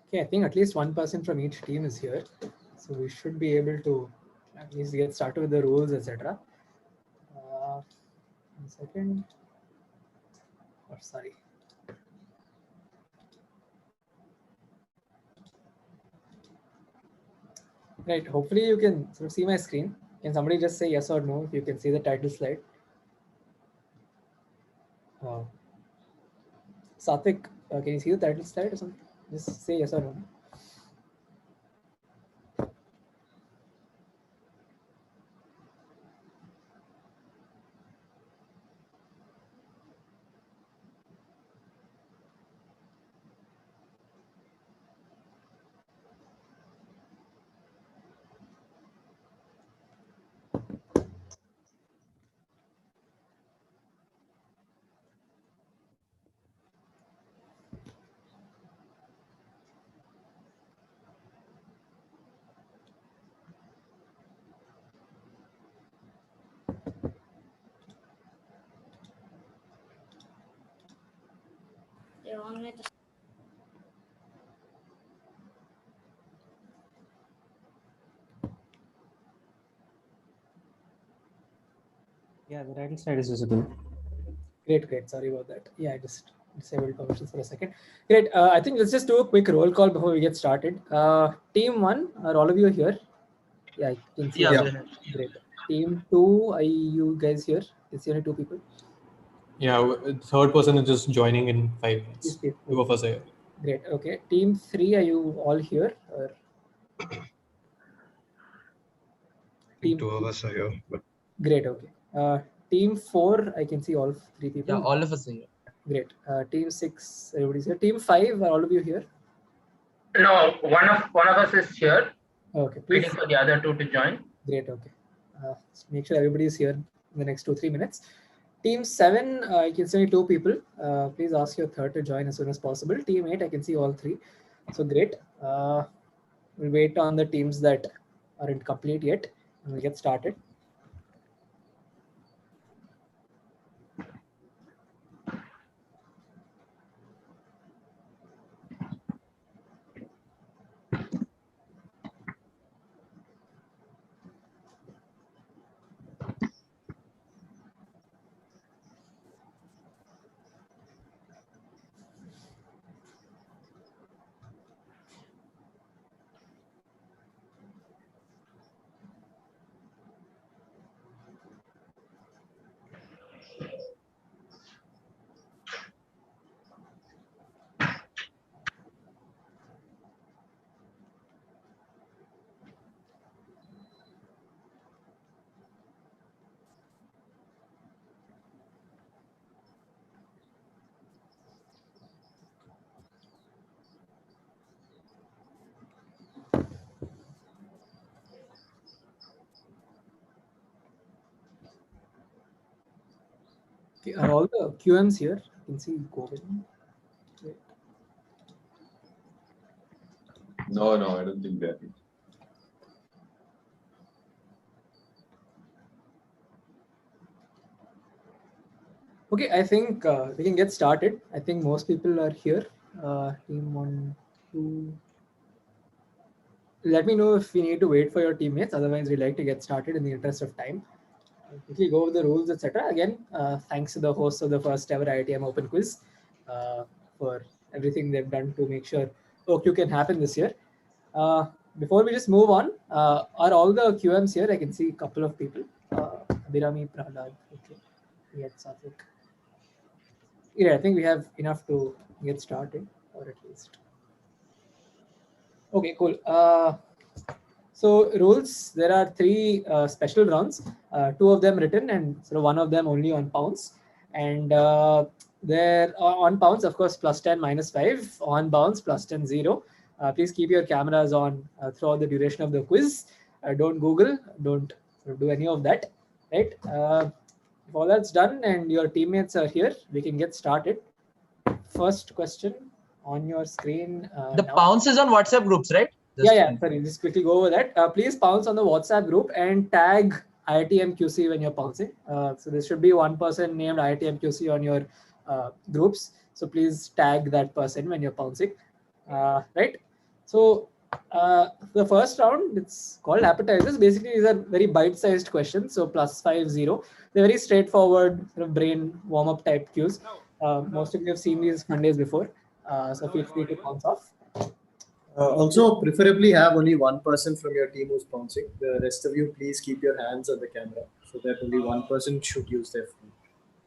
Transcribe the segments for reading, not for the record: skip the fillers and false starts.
Okay, I think at least one person from each team is here. So we should be able to at least get started with the rules, etc. 1 second. Oh, sorry. Right, hopefully you can sort of see my screen. Can somebody just say yes or no if you can see the title slide? Satvik, can you see the title slide or something? Just say yes or no. Yeah, the title slide is visible. Great. Sorry about that. Yeah, I just disabled permissions for a second. Great. I think let's just do a quick roll call before we get started. Team 1, are all of you here? Yeah, I can see. Yeah. Great. Team 2, are you guys here? It's only 2 people. Yeah, third person is just joining in 5 minutes. Yes. 2 of us are here. Great. Okay. Team 3, are you all here? Or team 2 of us are here. But... Great. Okay. Team 4, I can see all 3 people. Yeah, all of us are here. Great. Team 6, everybody's here. Team 5, are all of you here? No, one of us is here. Okay. Waiting for the other 2 to join. Great. Okay. Make sure everybody is here in the next 2-3 minutes. Team 7, I can see 2 people. Please ask your third to join as soon as possible. Team 8, I can see all 3. So great. We'll wait on the teams that aren't complete yet, and we'll get started. Okay, are all the QMs here? You can see Govind. No, I don't think that. Okay, I think we can get started. I think most people are here. Team 1, 2. Let me know if we need to wait for your teammates. Otherwise, we like to get started in the interest of time. I'll quickly go over the rules, etc. Again, thanks to the hosts of the first ever IITM Open Quiz for everything they've done to make sure OQ can happen this year. Before we just move on, are all the QMs here? I can see a couple of people. Abhirami, Prahlad. Okay. We had Satvik. Yeah, I think we have enough to get started, or at least. Okay, cool. So rules, there are 3 special rounds, 2 of them written and sort of 1 of them only on pounds. And there on pounds, of course, +10, -5, on bounds, +10, 0. Please keep your cameras on throughout the duration of the quiz. Don't Google, don't do any of that, right? If all that's done and your teammates are here, we can get started. First question on your screen. The pounce is on WhatsApp groups, right? Yeah. Sorry, just quickly go over that. Please pounce on the WhatsApp group and tag IITMQC when you're pouncing. So there should be one person named IITMQC on your groups. So please tag that person when you're pouncing. Right? So the first round, it's called appetizers. Basically, these are very bite-sized questions. So +5, 0. They're very straightforward, sort of brain warm-up type cues. Most of you have seen these Mondays before. So feel free to bounce off. Also, preferably have only one person from your team who's bouncing. The rest of you, please keep your hands on the camera so that only one person should use their phone.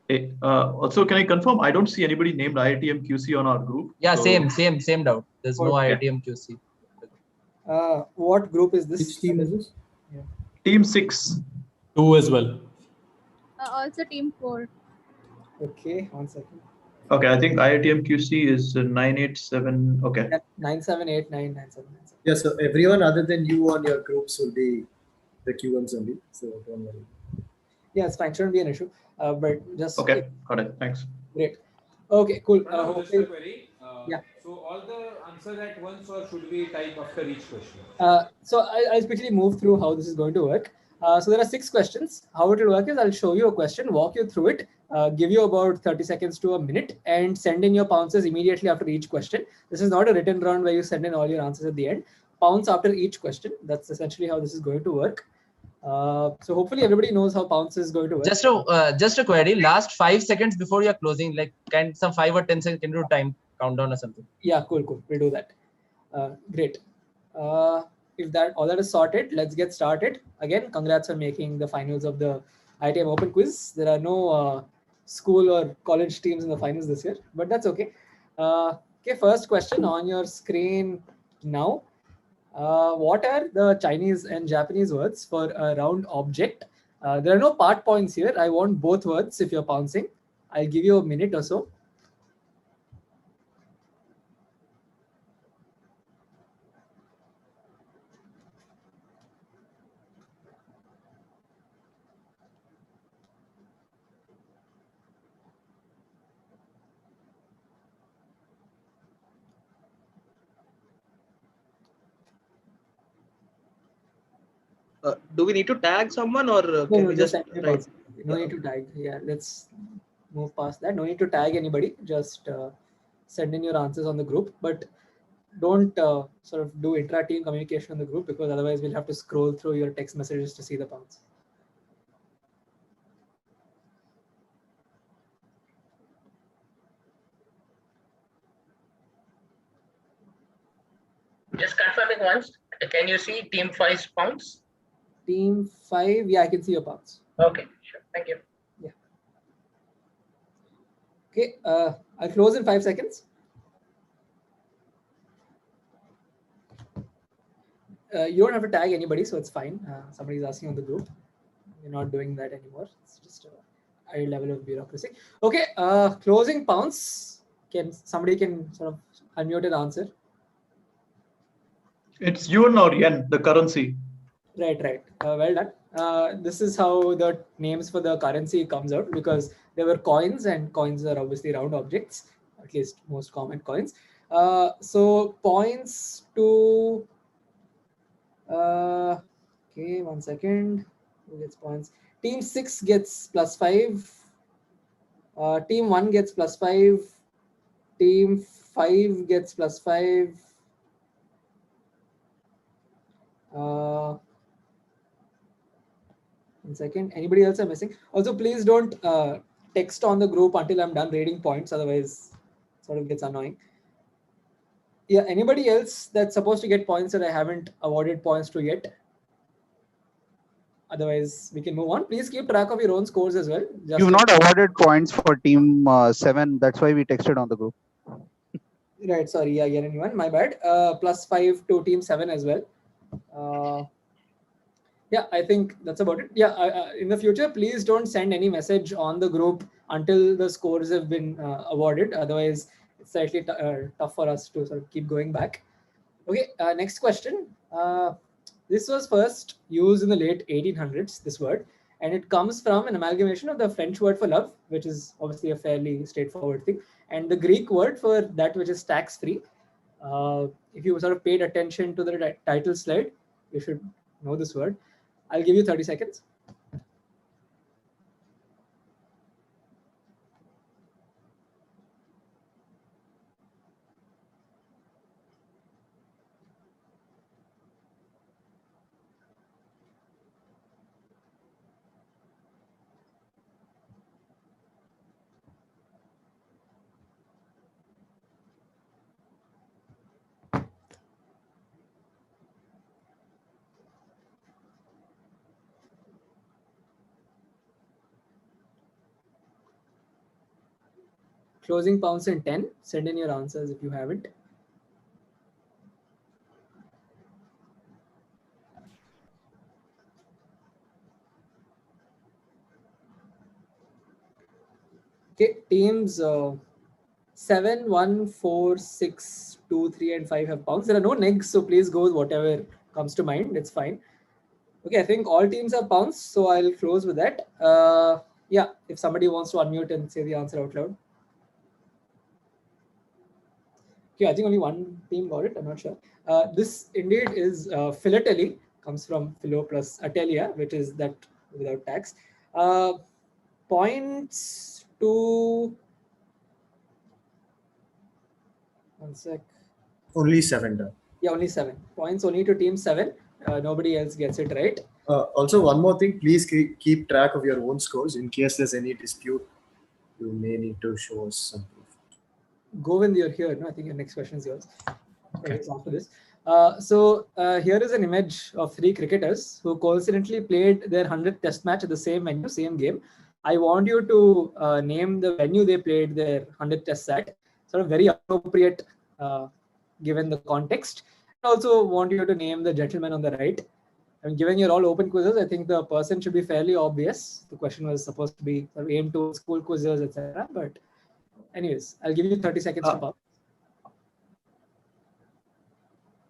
Hey, also, can I confirm? I don't see anybody named IITM QC on our group. Yeah, so- same doubt. There's no Okay. IITM QC. What group is this? Which team is this? Team 6. 2 as well. Also team 4. Okay, 1 second. Okay, I think IITM QC is 987. Okay. Yeah, 9789979. Yeah, so everyone other than you on your groups will be the QMs only. So don't worry. Yeah, it's fine. Shouldn't be an issue. But just Okay, got it. Thanks. great. Okay, cool. Just a Hopefully, query. yeah. So all the answers at once, or should we type after each question? So I'll quickly move through how this is going to work. So there are 6 questions. How it will work is I'll show you a question, walk you through it, give you about 30 seconds to a minute, and send in your pounces immediately after each question. This is not a written round where you send in all your answers at the end. Pounce after each question. That's essentially how this is going to work. So hopefully everybody knows how pounce is going to work. Just a query. Last 5 seconds before you're closing, like can some 5 or 10 seconds, can you do time countdown or something? Yeah, cool. We'll do that. Great. If all that is sorted, let's get started. Again, congrats on making the finals of the IITM Open Quiz. There are no school or college teams in the finals this year, but that's okay. Okay, first question on your screen now. What are the Chinese and Japanese words for a round object? There are no part points here. I want both words if you're pouncing. I'll give you a minute or so. Do we need to tag someone, or can we just write? No need to tag. Yeah, let's move past that. No need to tag anybody. Just send in your answers on the group, but don't sort of do intra-team communication on the group, because otherwise we'll have to scroll through your text messages to see the pounds. Just confirming once. Can you see team 5's pounds? Team 5, yeah, I can see your pounds. Okay, sure. Thank you. Yeah. Okay, I'll close in 5 seconds. You don't have to tag anybody, so it's fine. Somebody's asking on the group. We're not doing that anymore. It's just a high level of bureaucracy. Okay, closing pounds. Somebody can sort of unmute and answer. It's yuan or yen, the currency. Right. Well done. This is how the names for the currency comes out, because there were coins, and coins are obviously round objects, at least most common coins. So points to. Okay, 1 second. Who gets points? Team 6 gets +5. Team 1 gets +5. Team 5 gets +5. 1 second. Anybody else are missing? Also, please don't text on the group until I'm done reading points. Otherwise, it sort of gets annoying. Yeah, anybody else that's supposed to get points that I haven't awarded points to yet? Otherwise, we can move on. Please keep track of your own scores as well. You've not awarded points for team 7. That's why we texted on the group. Right. Sorry. Yeah, anyone. My bad. +5 to team 7 as well. Yeah, I think that's about it. Yeah, in the future, please don't send any message on the group until the scores have been awarded. Otherwise, it's slightly tough for us to sort of keep going back. Okay, next question. This was first used in the late 1800s, this word, and it comes from an amalgamation of the French word for love, which is obviously a fairly straightforward thing, and the Greek word for that, which is tax-free. If you sort of paid attention to the title slide, you should know this word. I'll give you 30 seconds. Closing pounds in 10. Send in your answers if you haven't. Okay, teams 7, 1, 4, 6, 2, 3, and 5 have pounds. There are no negs, so please go with whatever comes to mind. It's fine. Okay, I think all teams have pounds, so I'll close with that. Yeah, if somebody wants to unmute and say the answer out loud. Okay, I think only one team got it. I'm not sure. This indeed is philately, comes from philo plus atelia, which is that without tax. Points to... One sec. Only 7 done. Yeah, only 7 points. Only to team 7. Nobody else gets it right. Also, one more thing. Please keep track of your own scores in case there's any dispute. You may need to show us some proof. Govind, you're here. No, I think your next question is yours. Okay. It's after this. Here is an image of 3 cricketers who coincidentally played their 100th test match at the same venue, same game. I want you to name the venue they played their 100th test at. Sort of very appropriate given the context. I also want you to name the gentleman on the right. And given you're all open quizzes, I think the person should be fairly obvious. The question was supposed to be sort of aimed to school quizzes, etc. But anyways, I'll give you 30 seconds to pause.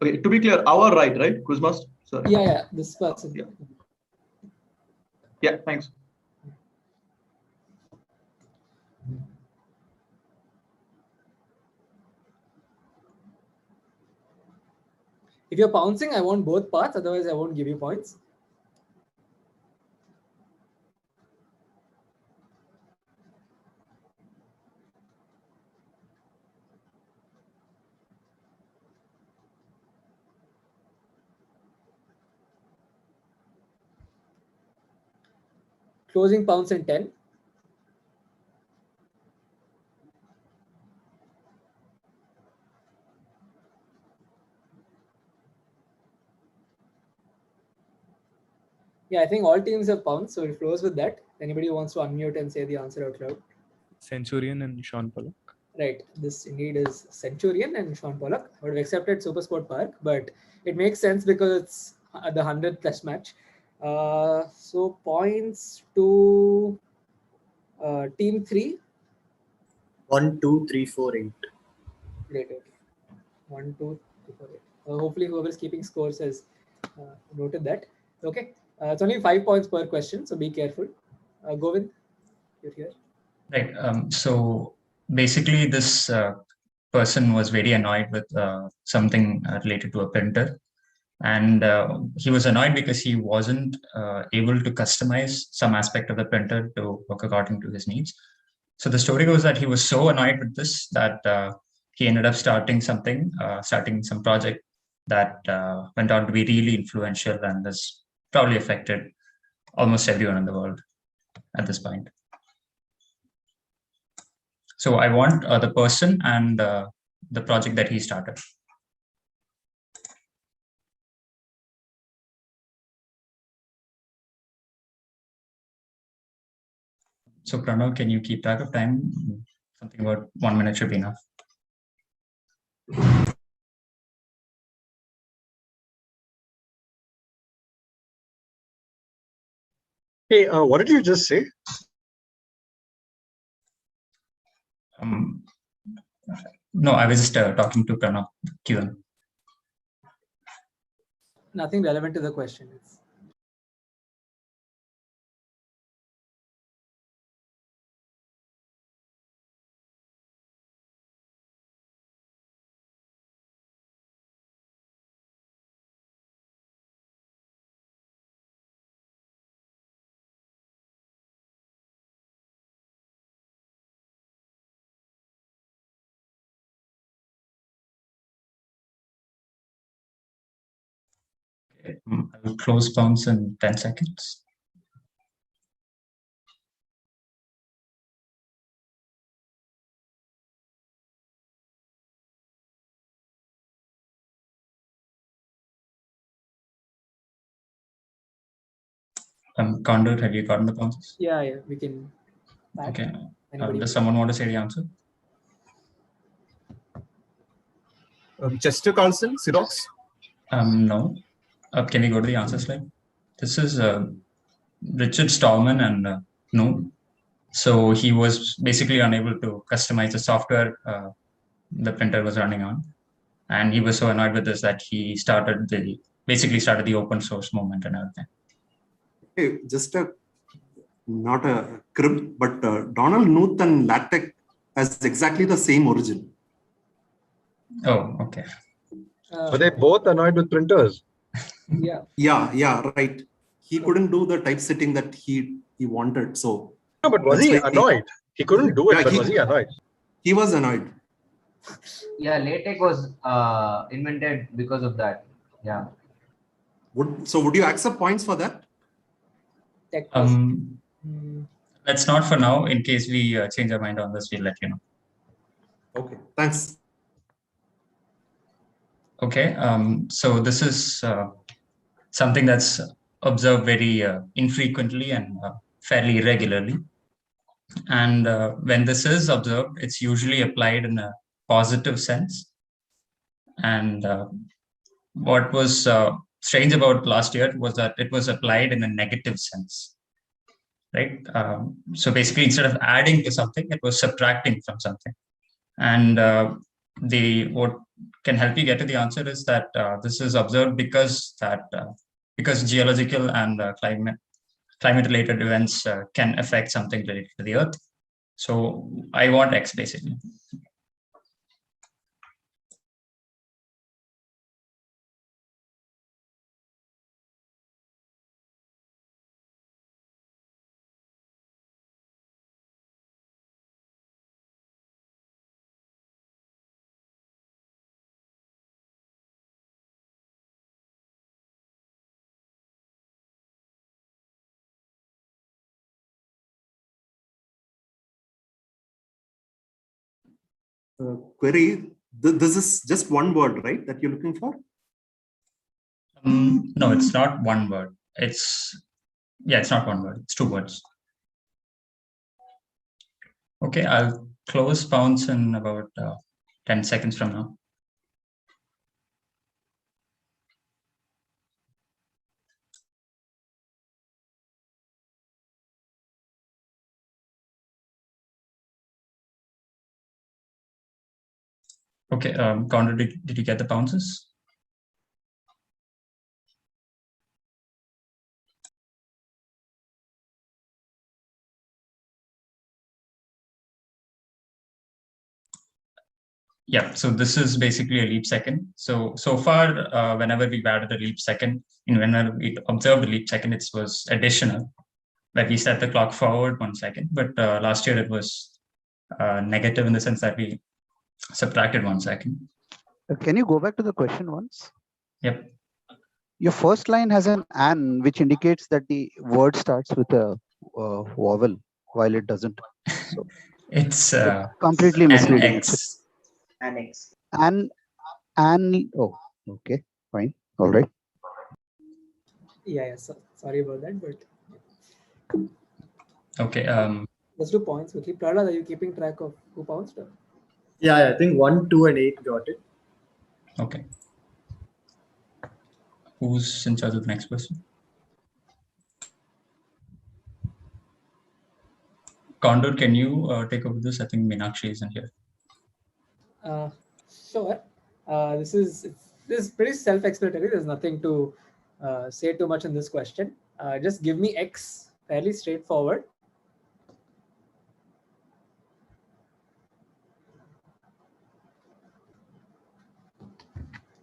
Okay, to be clear, our right? Quizmaster? Sorry. Yeah, this person. Yeah, thanks. If you're pouncing, I want both parts. Otherwise, I won't give you points. Closing pounds in 10. Yeah, I think all teams have pounds, so we'll close with that. Anybody who wants to unmute and say the answer out loud? Centurion and Sean Pollock. Right, this indeed is Centurion and Sean Pollock. I would have accepted Supersport Park, but it makes sense because it's the 100th test match. So points to team 3. 1, 2, 3, 4, 8. Great. Okay. 1, 2, 3, 4, 8. Hopefully, whoever is keeping scores has noted that. Okay. It's only 5 points per question, so be careful. Govind, you're here. Right. So basically, this person was very annoyed with something related to a printer. And he was annoyed because he wasn't able to customize some aspect of the printer to work according to his needs. So the story goes that he was so annoyed with this that he ended up starting some project that went on to be really influential and has probably affected almost everyone in the world at this point. So I want the person and the project that he started. So Pranav, can you keep track of time? Something about 1 minute should be enough. Hey, what did you just say? No, I was just talking to Pranav Q1. Nothing relevant to the question. Okay. I will close bounce in 10 seconds. Condor, have you gotten the bounces? Yeah, we can. Okay. Anybody? Does someone want to say the answer? Chester Carlson, Xerox. No. Can we go to the answer slide? This is Richard Stallman and no. So he was basically unable to customize the software the printer was running on. And he was so annoyed with this that he basically started the open source movement and everything. Hey, just not a crib, but Donald Knuth and LaTeX has exactly the same origin. Oh, okay. Were they both annoyed with printers? Yeah. Yeah, right. He couldn't do the typesetting that he wanted. So no, but was he annoyed? He couldn't do it, but was he annoyed? He was annoyed. Yeah, LaTeX was invented because of that. Yeah. Would you accept points for that? Let's not for now. In case we change our mind on this, we'll let you know. Okay, thanks. Okay, so this is something that's observed very infrequently and fairly irregularly. And when this is observed, it's usually applied in a positive sense. And what was strange about last year was that it was applied in a negative sense, right? So basically, instead of adding to something, it was subtracting from something. And what can help you get to the answer is that this is observed because geological and climate-related events can affect something related to the Earth. So I want X basically. Query, this is just one word, right, that you're looking for? No, it's not one word. It's not one word. It's two words. Okay, I'll close bounce in about 10 seconds from now. Okay, Condor, did you get the bounces? Yeah, so this is basically a leap second. So far, whenever we've added a leap second, whenever we observed a leap second, it was additional, where we set the clock forward 1 second. But last year it was negative in the sense that we subtracted 1 second. Can you go back to the question once? Yep. Your first line has an "an," which indicates that the word starts with a vowel, while it doesn't. So it's completely misleading. X. Annex. Oh, okay, fine, all right. Yeah. Sorry about that, but okay. Let's do points quickly. Prahlad, are you keeping track of who pounced? Yeah, I think 1, 2, and 8 got it. Okay. Who's in charge of the next question? Condor, can you take over this? I think Meenakshi isn't here. Sure. This is pretty self-explanatory. There's nothing to say too much in this question. Just give me X, fairly straightforward.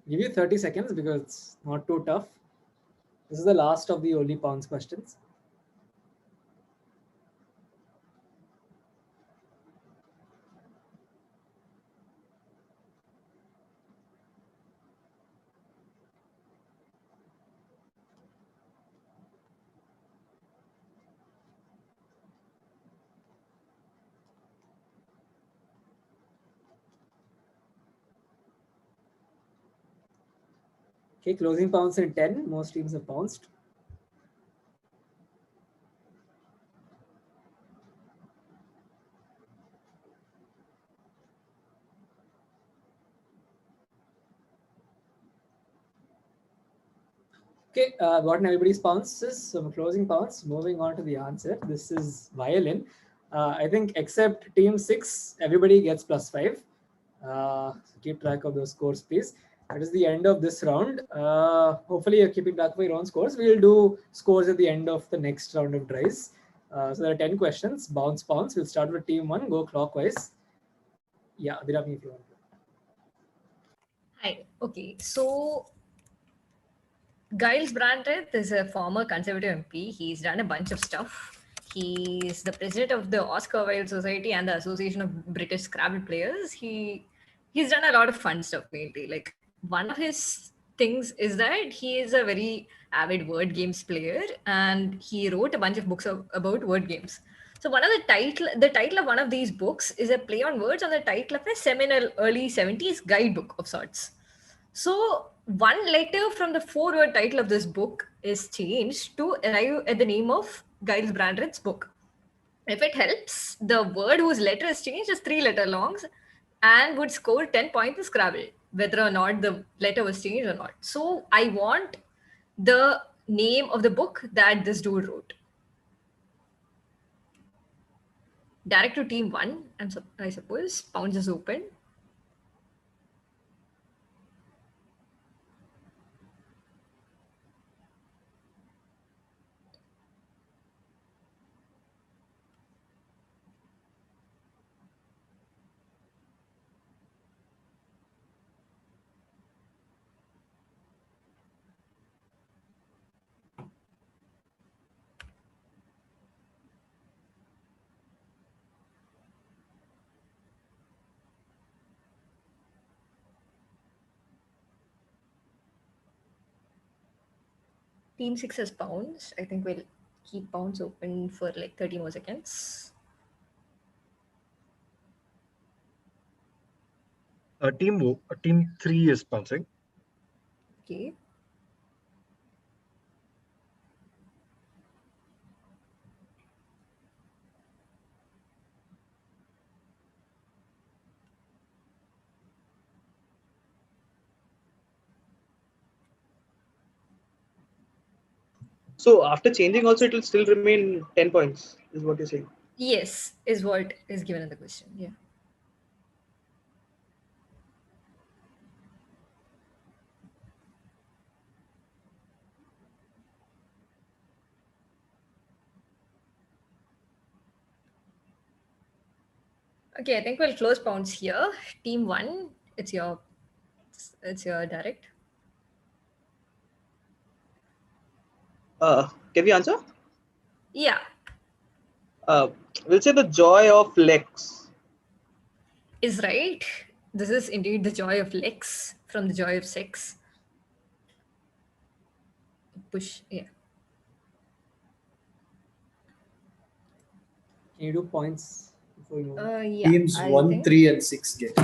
Give you 30 seconds because it's not too tough. This is the last of the only pounds questions. Okay, closing pounds in 10. Most teams have pounced. Okay, gotten everybody's pounces. So closing pounce. Moving on to the answer. This is violin. I think except team 6, everybody gets +5. So keep track of those scores, please. That is the end of this round. Hopefully, you're keeping track of your own scores. We'll do scores at the end of the next round of tries. So there are 10 questions. Bounce, bounce. We'll start with team 1. Go clockwise. Yeah, Abhirami, if you want. Hi. Okay. So Giles Brandreth is a former Conservative MP. He's done a bunch of stuff. He's the president of the Oscar Wilde Society and the Association of British Scrabble Players. He's done a lot of fun stuff mainly. Like one of his things is that he is a very avid word games player, and he wrote a bunch of books about word games. So one of the title of one of these books is a play on words on the title of a seminal early 70s guidebook of sorts. So one letter from the 4-word title of this book is changed to arrive at the name of Giles Brandreth's book. If it helps, the word whose letter is changed is 3-letter longs and would score 10 points in Scrabble, whether or not the letter was changed or not. So I want the name of the book that this dude wrote. Direct to team 1, I suppose. Pounds is open. Team 6 has pounds. I think we'll keep pounds open for like 30 more seconds. Team 3 is bouncing. Okay. So after changing also, it will still remain 10 points, is what you're saying? Yes, is what is given in the question. Yeah. Okay, I think we'll close pounds here. Team 1, it's your direct. Can we answer? Yeah. We'll say the joy of Lex. Is right. This is indeed the joy of Lex from the joy of sex. Push, yeah. Can you do points before you move? Yeah. Teams I 1, think. 3, and 6 get.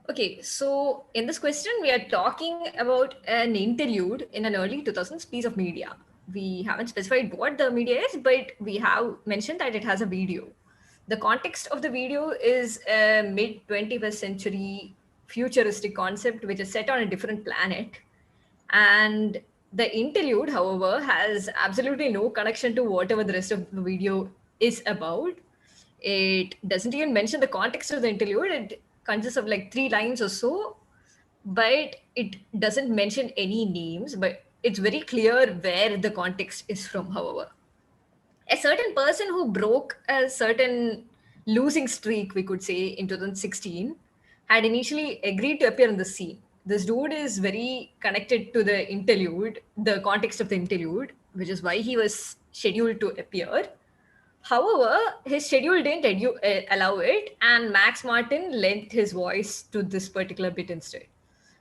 Okay, so in this question, we are talking about an interlude in an early 2000s piece of media. We haven't specified what the media is, but we have mentioned that it has a video. The context of the video is a mid 21st century futuristic concept which is set on a different planet. And the interlude, however, has absolutely no connection to whatever the rest of the video is about. It doesn't even mention the context of the interlude. It consists of like 3 lines or so, but it doesn't mention any names, but it's very clear where the context is from, however. A certain person who broke a certain losing streak, we could say, in 2016, had initially agreed to appear in the scene. This dude is very connected to the interlude, the context of the interlude, which is why he was scheduled to appear. However, his schedule didn't allow it, and Max Martin lent his voice to this particular bit instead.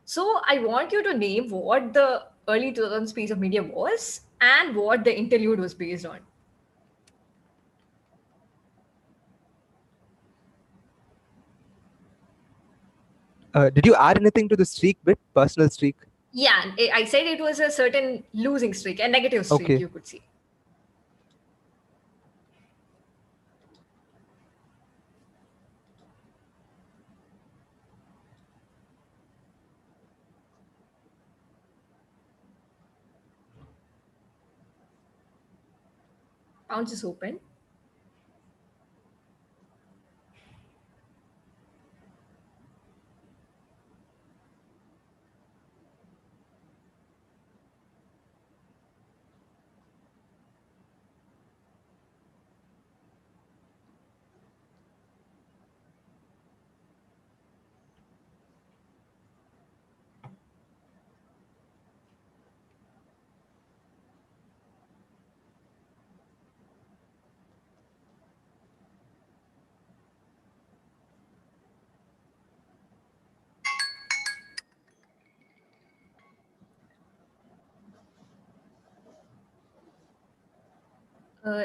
So I want you to name what the early 2000s piece of media was and what the interlude was based on. Did you add anything to the streak bit, personal streak? Yeah, I said it was a certain losing streak, a negative streak, Okay. you could see. Pounce is open.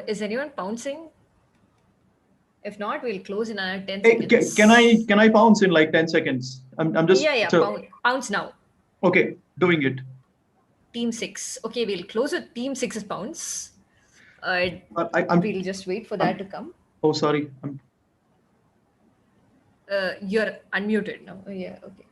Is anyone pouncing? If not, we'll close in another 10 Hey, seconds. can I pounce in like 10 seconds? I'm just Pounce now. Okay, doing it. Team 6. Okay, we'll close with Team 6's pounce. We'll just wait for that to come. Oh, sorry. You're unmuted now. Oh, yeah, okay.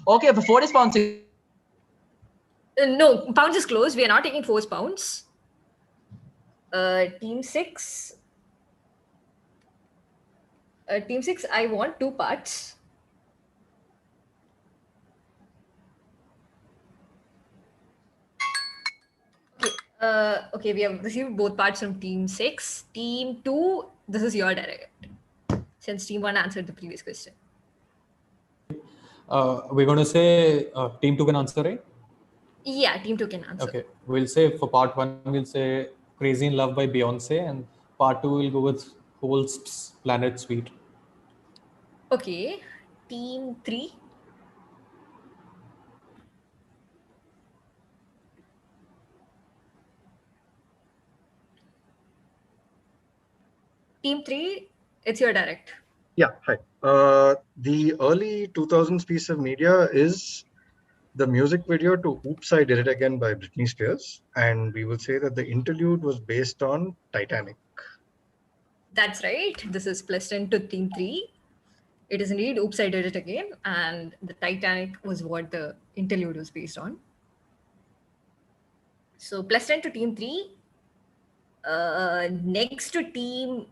Okay, if a 4 is pouncing. No, pounce is closed. We are not taking 4's pounce. Team 6. Team 6, I want 2 parts. Okay, we have received both parts from Team 6. Team 2, this is your direct. Since Team 1 answered the previous question. We're going to say Team 2 can answer, right? Yeah, Team 2 can answer. Okay, we'll say for part 1, we'll say Crazy in Love by Beyonce, and part 2 we'll go with Holst's Planet Suite. Okay, Team 3. Team 3, it's your direct. Yeah, hi. The early 2000s piece of media is the music video to Oops, I Did It Again by Britney Spears. And we will say that the interlude was based on Titanic. That's right. This is +10 to Team 3. It is indeed Oops, I Did It Again. And the Titanic was what the interlude was based on. So +10 to Team 3. Next to Team...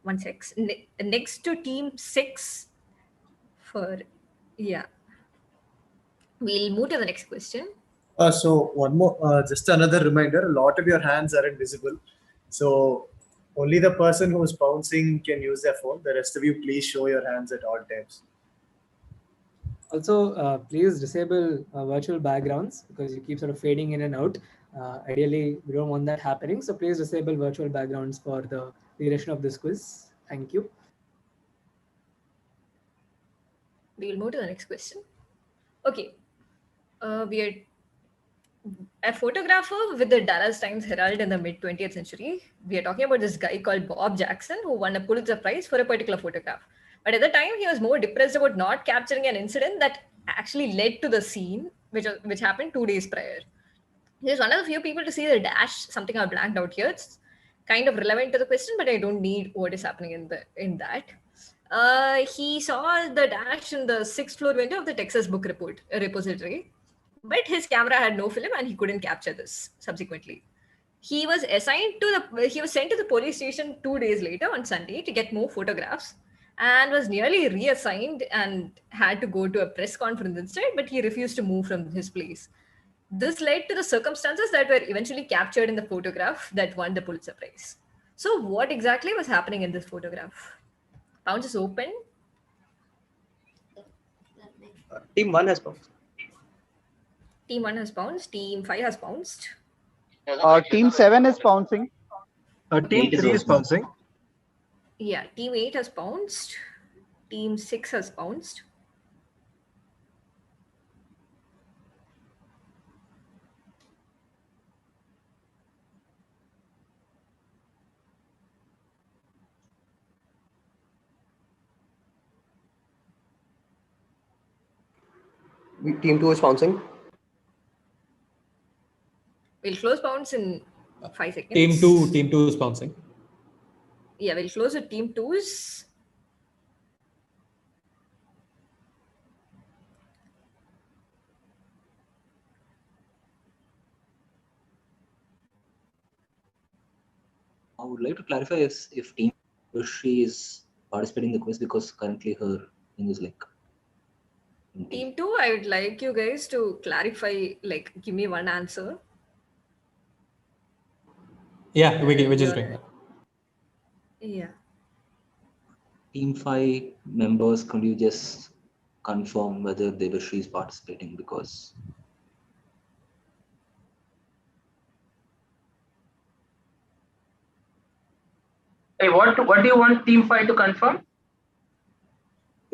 next to Team 6 for... Yeah. We'll move to the next question. So one more, just another reminder, a lot of your hands aren't visible. So only the person who's pouncing can use their phone. The rest of you, please show your hands at all times. Also, please disable virtual backgrounds because you keep sort of fading in and out. Ideally, we don't want that happening. So please disable virtual backgrounds for the duration of this quiz. Thank you. We'll move to the next question. Okay. We are a photographer with the Dallas Times Herald in the mid-20th century. We are talking about this guy called Bob Jackson who won a Pulitzer Prize for a particular photograph. But at the time, he was more depressed about not capturing an incident that actually led to the scene, which happened 2 days prior. He was one of the few people to see the dash, something I blanked out here. It's kind of relevant to the question, but I don't need what is happening in that. He saw the dash in the 6th floor window of the Texas Book Repository. But his camera had no film and he couldn't capture this subsequently. He was sent to the police station 2 days later on Sunday to get more photographs and was nearly reassigned and had to go to a press conference instead, but he refused to move from his place. This led to the circumstances that were eventually captured in the photograph that won the Pulitzer Prize. So what exactly was happening in this photograph? Pounce is open. Team 1 has bounced. Team 1 has bounced. Team 5 has bounced. Team 7 is pouncing. Team 3 is pouncing. Yeah, Team 8 has bounced. Team 6 has bounced. Team 2 is pouncing. We'll close bounce in 5 seconds. Team two is bouncing. yeah, we'll close with team 2's. I would like to clarify if Team She is participating in the quiz because currently her thing is like. Team 2, I would like you guys to clarify, like, give me one answer. Yeah, we're just doing that. Yeah. Team 5 members, could you just confirm whether Devashri is participating? Because Hey, what do you want Team 5 to confirm?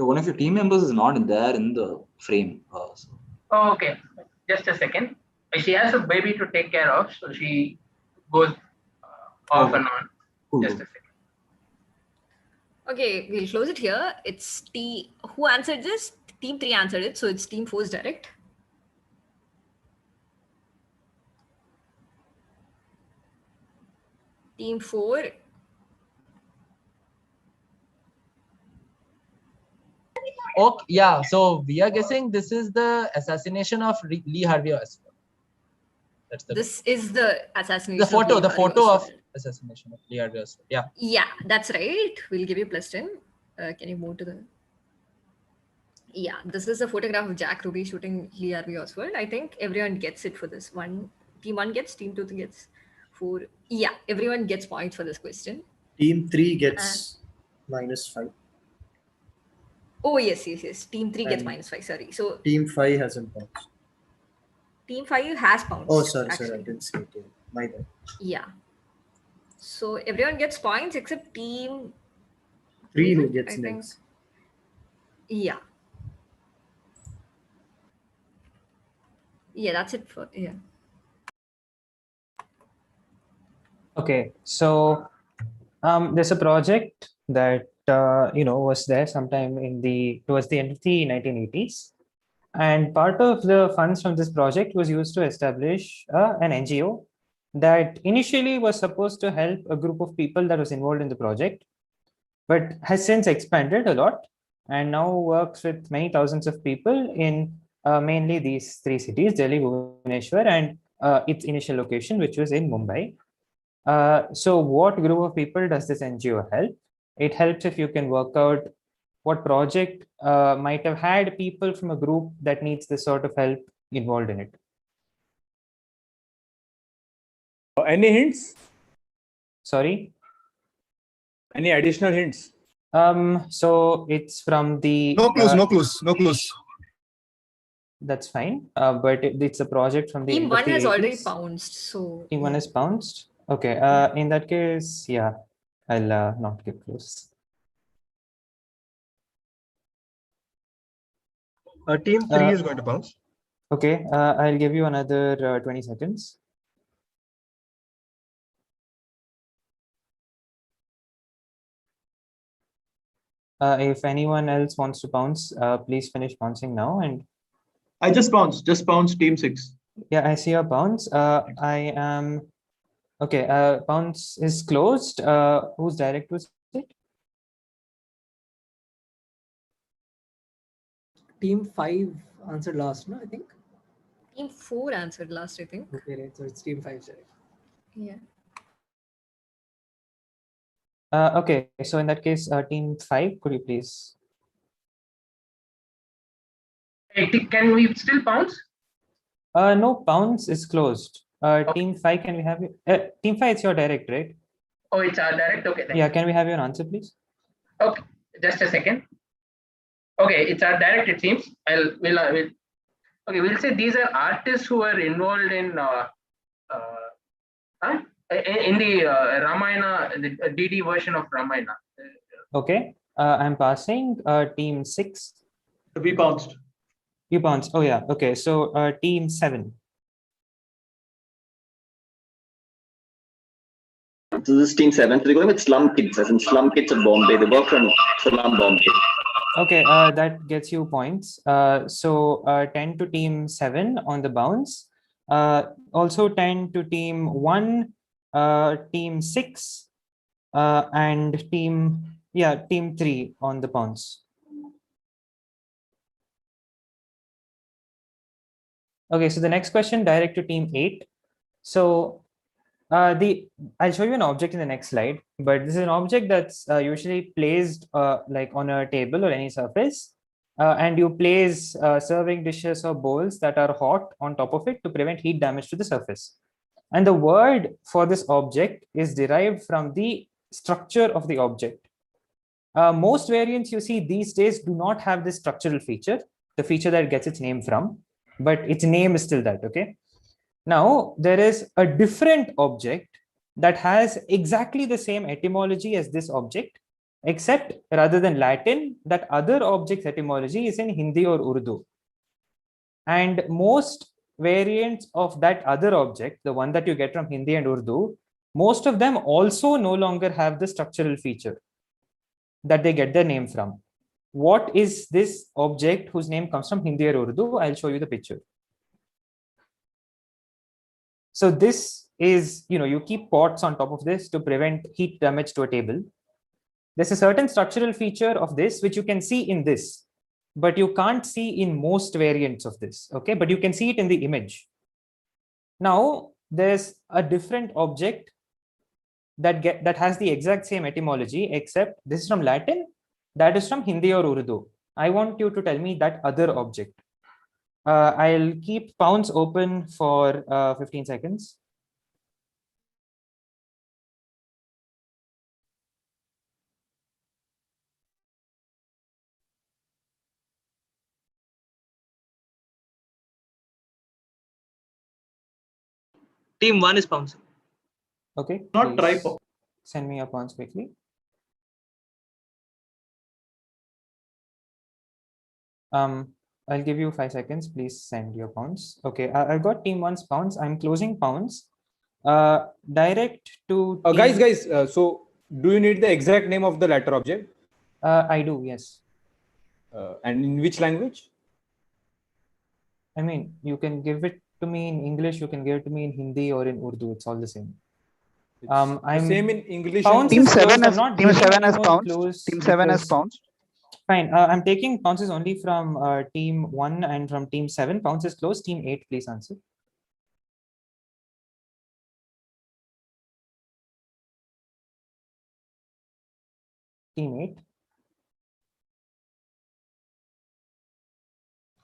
one of your team members is not there in the frame. So. Oh, okay. Just a second. She has a baby to take care of, so she goes off and on. Cool. Just a second. Okay, we'll close it here. It's who answered this? Team 3 answered it, so it's Team 4's direct. Team 4. Okay, yeah. So we are guessing this is the assassination of Lee Harvey Oswald. That's the. This is the assassination. The photo of assassination of Lee Harvey Oswald. Yeah. Yeah, that's right. We'll give you +10. Can you move to the? Yeah, this is a photograph of Jack Ruby shooting Lee Harvey Oswald. I think everyone gets it for this one. Team 1 gets, Team 2 gets 4. Yeah, everyone gets points for this question. Team 3 gets -5. Oh, yes. Team 3 gets -5. Sorry. So Team 5 hasn't bounced. Team 5 has bounced. Oh, sorry. I didn't see it. My bad. Yeah. So everyone gets points except Team 3 who gets next. Yeah. Yeah, that's it for Okay, so there's a project that was there sometime towards the end of the 1980s, and part of the funds from this project was used to establish an NGO that initially was supposed to help a group of people that was involved in the project, but has since expanded a lot and now works with many thousands of people in mainly these 3 cities, Delhi, Bhubaneswar, and its initial location, which was in Mumbai. So what group of people does this NGO help? It helps if you can work out what project might have had people from a group that needs this sort of help involved in it. Any hints? Sorry? Any additional hints? So it's from the... No clues. That's fine. But it's a project from the Team end of 1 the has 80s. already bounced. So Team 1 has bounced? Okay. In that case, yeah, I'll not give clues. Team 3 is going to bounce. Okay. I'll give you another 20 seconds. If anyone else wants to bounce, please finish bouncing now. And I just bounced. Team 6. Yeah, I see a bounce. I am okay. Bounce is closed. Whose direct was it? Team 5 answered last, no? I think. Team 4 answered last, I think. Okay, right. So it's Team 5, sorry. Yeah. Okay, so in that case, Team 5, could you please? Hey, can we still bounce? No, bounce is closed. Team 5, can we have you? Team 5, it's your direct, right? Oh, it's our direct. Okay. Thanks. Yeah, can we have your answer, please? Okay, just a second. Okay, it's our direct. It seems. We'll say these are artists who are involved in the Ramayana, the DD version of Ramayana. Okay, I'm passing. Team 6. We bounced. You bounced. Oh yeah. Okay, so Team 7. So this is Team 7. So they're going with Slum Kids, as in Slum Kids of Bombay. They work from Slum Bombay. Okay, that gets you points. So 10 to Team 7 on the bounce. Also 10 to Team 1, Team 6, and team 3 on the pawns. Okay, so the next question direct to team 8. So I'll show you an object in the next slide, but this is an object that's usually placed like on a table or any surface, and you place serving dishes or bowls that are hot on top of it to prevent heat damage to the surface. And the word for this object is derived from the structure of the object. Most variants you see these days do not have this structural feature, the feature that it gets its name from, but its name is still that, okay? Now, there is a different object that has exactly the same etymology as this object, except rather than Latin, that other object's etymology is in Hindi or Urdu. And most variants of that other object, the one that you get from Hindi and Urdu, most of them also no longer have the structural feature that they get their name from. What is this object whose name comes from Hindi or Urdu? I'll show you the picture. So this is, you keep pots on top of this to prevent heat damage to a table. There's a certain structural feature of this, which you can see in this, but you can't see in most variants of this, okay? But you can see it in the image. Now, there's a different object that has the exact same etymology, except this is from Latin, that is from Hindi or Urdu. I want you to tell me that other object. I'll keep pounds open for 15 seconds. Team 1 is pouncing. Okay. Not tripod. Send me your pawns quickly. I'll give you 5 seconds. Please send your pawns. Okay, I've got team 1's pawns. I'm closing pawns. Direct to guys. So do you need the exact name of the latter object? I do, yes. And in which language? I mean, you can give it to me in English. You can give it to me in Hindi or in Urdu. It's all the same. I'm same in English. Team 7 has pounds. Team 7 has pounds. Fine. I'm taking pounces only from team 1 and from team 7. Pounce is closed. Team 8, please answer. Team 8.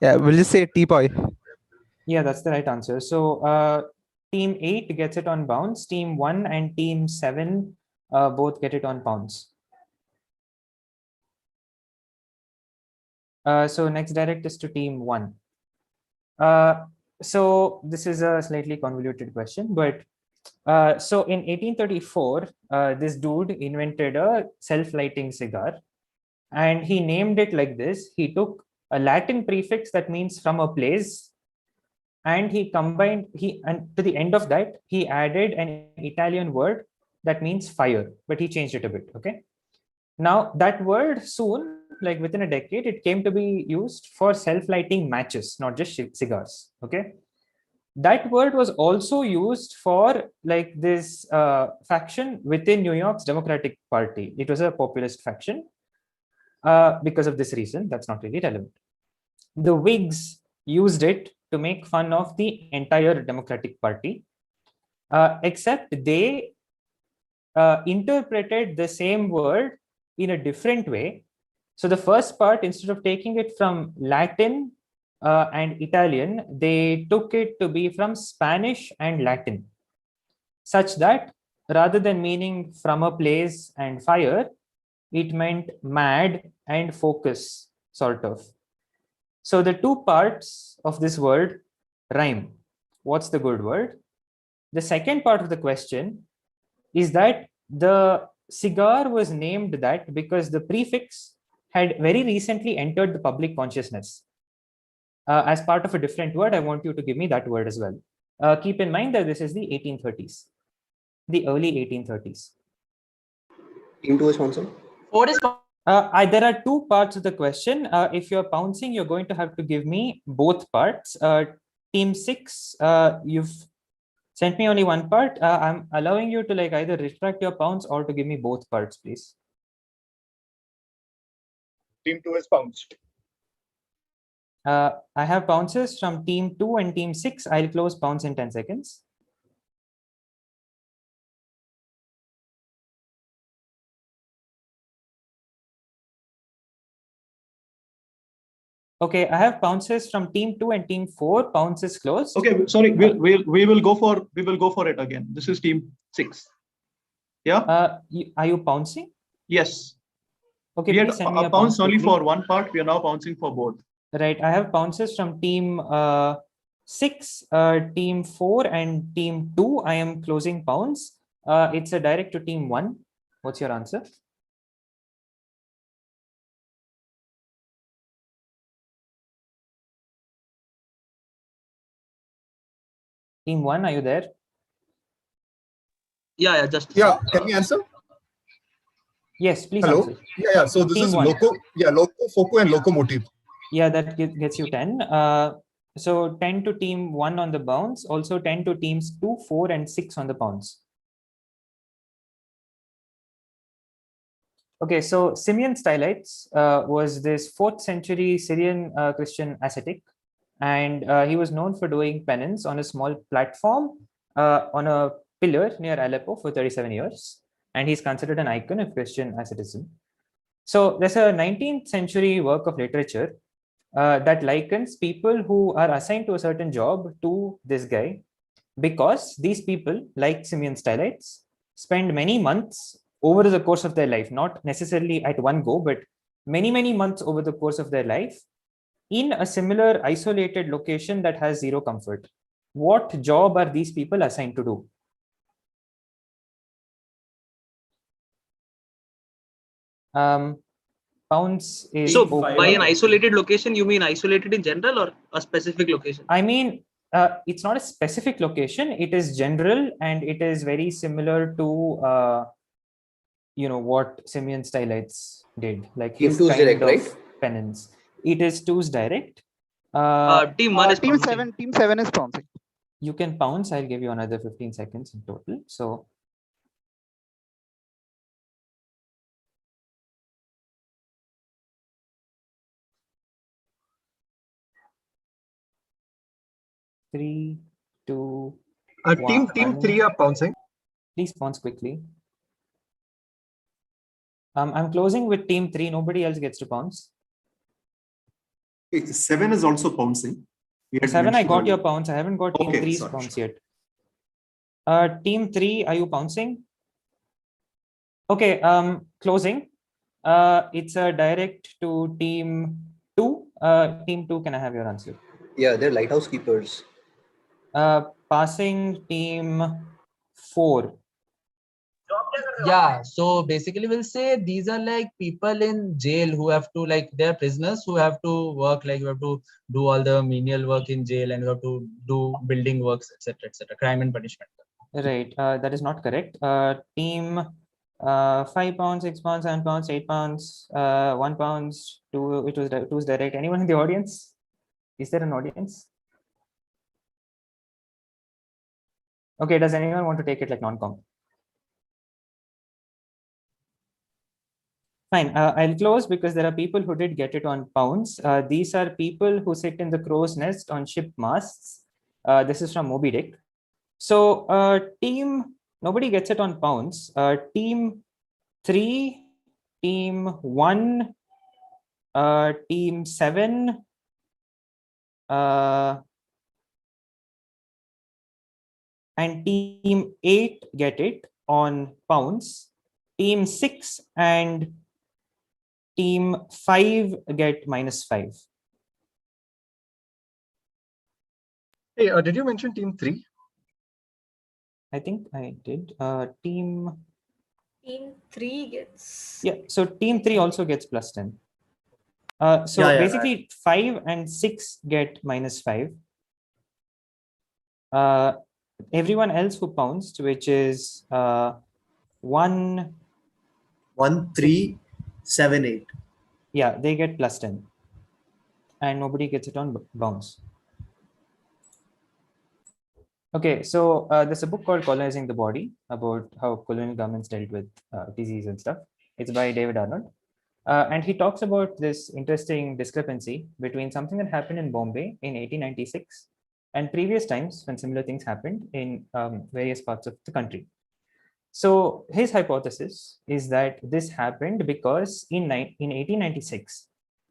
Yeah, we'll just say teapoy. Yeah, that's the right answer. So team 8 gets it on bounce. Team 1 and team 7 both get it on pounds. So next direct is to team 1. So this is a slightly convoluted question, but so in 1834, this dude invented a self-lighting cigar, and he named it like this. He took a Latin prefix that means from a place, and he combined and to the end of that he added an Italian word that means fire, but he changed it a bit. Okay, now that word soon, like within a decade, it came to be used for self-lighting matches, not just cigars. Okay, that word was also used for like this faction within New York's Democratic Party. It was a populist faction. Because of this reason, that's not really relevant. The Whigs used it to make fun of the entire Democratic Party, except they interpreted the same word in a different way. So the first part, instead of taking it from Latin and Italian, they took it to be from Spanish and Latin, such that rather than meaning from a place and fire, it meant mad and focus, sort of. So the two parts of this word rhyme. What's the good word? The second part of the question is that the cigar was named that because the prefix had very recently entered the public consciousness. As part of a different word, I want you to give me that word as well. Keep in mind that this is the 1830s, the early 1830s. Team 2 is sponsored. There are two parts of the question. If you're pouncing, you're going to have to give me both parts. Team 6, you've Sent me only one part. I'm allowing you to like either retract your pounds or to give me both parts, please. Team 2 is pounced. I have pounces from team 2 and team 6. I'll close pounce in 10 seconds. Okay, I have pounces from team 2 and team 4. Pounces closed. Okay, sorry, we will go for it again. This is team 6. Yeah. Are you pouncing? Yes. Okay, we had please send me a pounce pounce only quickly. for one part. We are now pouncing for both. Right. I have pounces from team 6, team 4, and team 2. I am closing pounce. It's a direct to team 1. What's your answer? Team 1, are you there? Yeah, can we answer? Yes, please Hello. answer. Yeah. So this Team is 1. Loco, Foco, and Locomotive. Yeah, that gets you 10. So 10 to team 1 on the bounce, also 10 to teams 2, 4, and 6 on the pounce. Okay, so Simeon Stylites was this 4th century Syrian Christian ascetic, and he was known for doing penance on a small platform on a pillar near Aleppo for 37 years, and he's considered an icon of Christian asceticism. So there's a 19th century work of literature that likens people who are assigned to a certain job to this guy, because these people, like Simeon Stylites, spend many months over the course of their life, not necessarily at one go, but many months over the course of their life in a similar isolated location that has zero comfort. What job are these people assigned to do? Pounds is so okay. by an isolated location, you mean isolated in general or a specific location? I mean, it's not a specific location. It is general, and it is very similar to what Simeon Stylites did, like Team his 2 is kind direct, of right? penance. It is 2's direct. Team 1 is Team pouncing. 7. Team 7 is pouncing. You can pounce. I'll give you another 15 seconds in total. So three, two, Team one. 3 are pouncing. Please pounce quickly. I'm closing with team 3. Nobody else gets to pounce. 7 is also pouncing. 7, I got your pounce. I haven't got team Okay, 3's sorry. pounce yet. Team 3, are you pouncing? Okay, closing. It's a direct to team 2. Team 2, can I have your answer? Yeah, they're lighthouse keepers. Passing team 4. Yeah, so basically we'll say these are like people in jail who have to, like, they're prisoners who have to work, like you have to do all the menial work in jail, and you have to do building works, etc., crime and punishment. Right, that is not correct. Team 5 pounds, 6 pounds, 7 pounds, 8 pounds, 1 pounds, 2, it was 2's direct. Anyone in the audience? Is there an audience? Okay, does anyone want to take it like non-comp? Fine, I'll close because there are people who did get it on pounds. These are people who sit in the crow's nest on ship masts. This is from Moby Dick. So nobody gets it on pounds. Team 3, team 1, team 7, and team 8 get it on pounds. Team 6 and team 5 get -5. Hey, did you mention team 3? I think I did. Team 3 gets. Yeah, so team 3 also gets +10. So basically 5 and 6 get -5. Everyone else who pounced, which is 1, 3, 7, 8. Yeah, they get +10. And nobody gets it on bounce. Okay, so there's a book called Colonizing the Body about how colonial governments dealt with disease and stuff. It's by David Arnold. And he talks about this interesting discrepancy between something that happened in Bombay in 1896 and previous times when similar things happened in various parts of the country. So his hypothesis is that this happened because in 1896,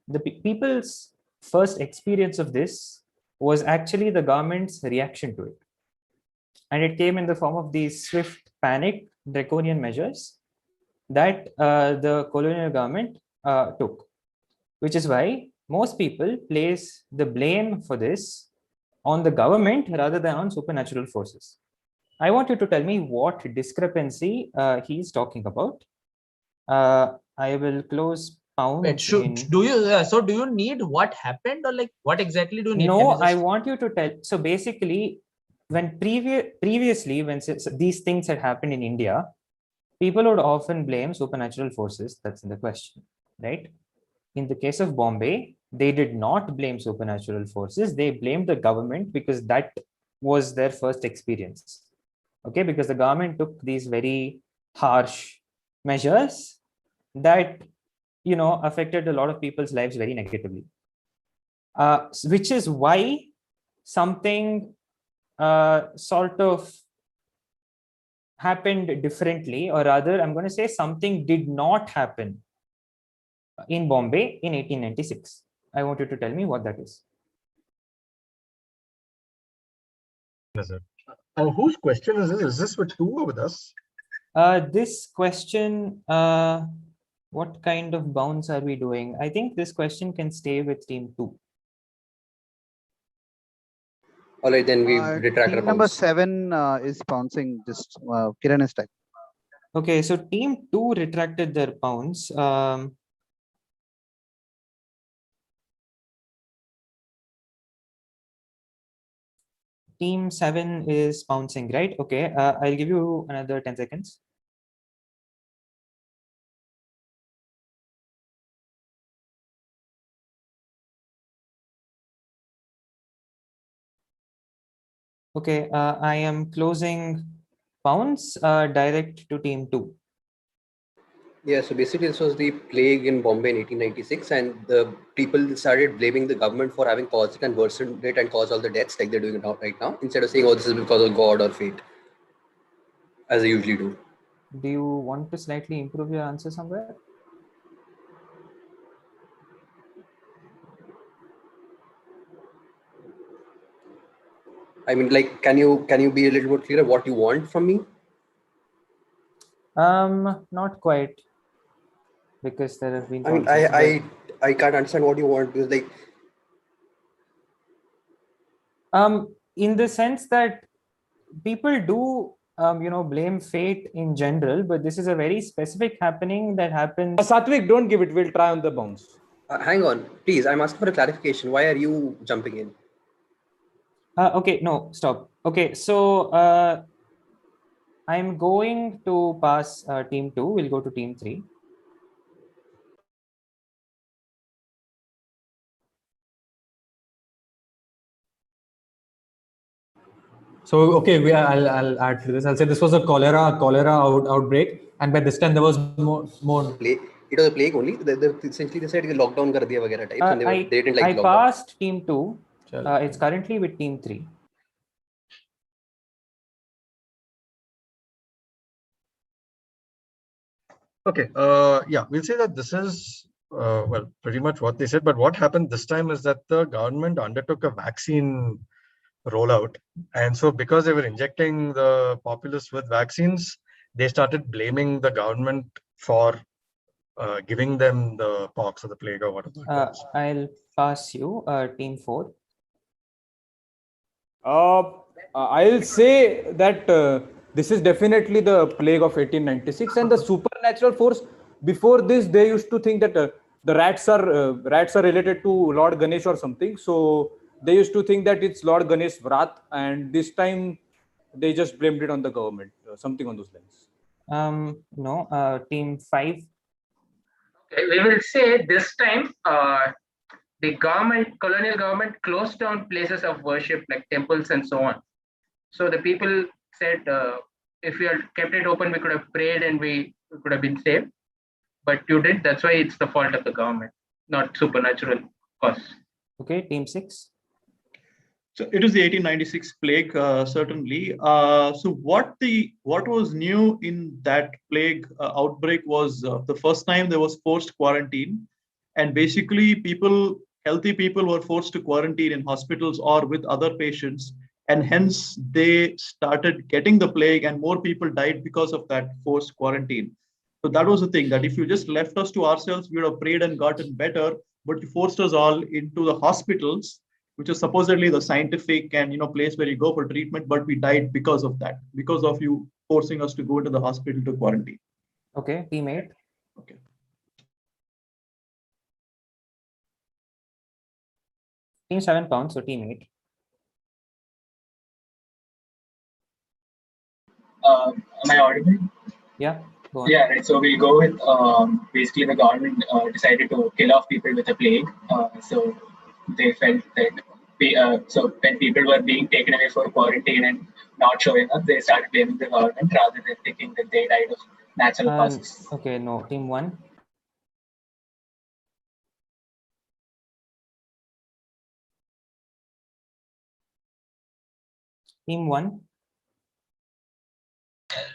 the people's first experience of this was actually the government's reaction to it. And it came in the form of these swift, panic, draconian measures that the colonial government took, which is why most people place the blame for this on the government rather than on supernatural forces. I want you to tell me what discrepancy he's talking about. I will close pounds. Wait, do you need what happened, or like what exactly do you need? No, I want you to tell. So basically, when previously when these things had happened in India, people would often blame supernatural forces. That's in the question, right? In the case of Bombay, they did not blame supernatural forces. They blamed the government because that was their first experience. Okay, because the government took these very harsh measures that, you know, affected a lot of people's lives very negatively. Which is why something sort of happened differently, or rather, I'm going to say something did not happen in Bombay in 1896. I want you to tell me what that is. Whose question is this? Is this with two or with us? This question, what kind of bounds are we doing? I think this question can stay with team 2. All right, then we retract our Team number bounce. 7 is bouncing. Just Kiran is type. Okay, so team 2 retracted their bounce. Team 7 is bouncing, right? Okay, I'll give you another 10 seconds. Okay, I am closing bounce direct to team 2. Yeah, so basically this was the plague in Bombay in 1896, and the people started blaming the government for having caused it and worsened it and caused all the deaths like they're doing it right now, instead of saying, oh, this is because of God or fate, as they usually do. Do you want to slightly improve your answer somewhere? I mean, like, can you be a little more clearer what you want from me? Not quite, because there have been. I mean, I can't understand what you want, because like. In the sense that people do, you know, blame fate in general, but this is a very specific happening that happens. Satvik, don't give it. We'll try on the bounce. Hang on, please. I'm asking for a clarification. Why are you jumping in? Okay, no, stop. Okay, so I'm going to pass team 2. We'll go to team 3. So okay, I'll add to this. I'll say this was a cholera outbreak, and by this time there was more. Plague. It was a plague only. Essentially, they said lockdown kar diya वगैरह types, and they didn't like I lockdown. passed team 2. It's currently with team 3. Okay. Yeah, we'll say that this is well, pretty much what they said. But what happened this time is that the government undertook a vaccine rollout, and so because they were injecting the populace with vaccines, they started blaming the government for giving them the pox or the plague or whatever. I'll pass you team 4. I'll say that this is definitely the plague of 1896, and the supernatural force. Before this, they used to think that the rats are related to Lord Ganesh or something. So they used to think that it's Lord Ganesh Vrat, and this time they just blamed it on the government, something on those lines. No, team 5. Okay, we will say this time the colonial government closed down places of worship like temples and so on. So the people said, if we had kept it open, we could have prayed and we could have been saved. But you did. That's why it's the fault of the government, not supernatural cause. Okay, team 6. So it is the 1896 plague, certainly. So what was new in that plague outbreak was the first time there was forced quarantine, and basically healthy people were forced to quarantine in hospitals or with other patients, and hence they started getting the plague, and more people died because of that forced quarantine. So that was the thing, that if you just left us to ourselves, we would have prayed and gotten better, but you forced us all into the hospitals, which is supposedly the scientific and place where you go for treatment, but we died because of that, because of you forcing us to go into the hospital to quarantine. Okay, team 8. Okay. Team 7 pounds, so team 8. Am I audible? Yeah, go on. Yeah, right. So we'll go with basically the government decided to kill off people with a plague. So they felt that so when people were being taken away for quarantine and not showing up, they started blaming the government rather than thinking that they died of natural causes. Okay, no, team 1. Team 1.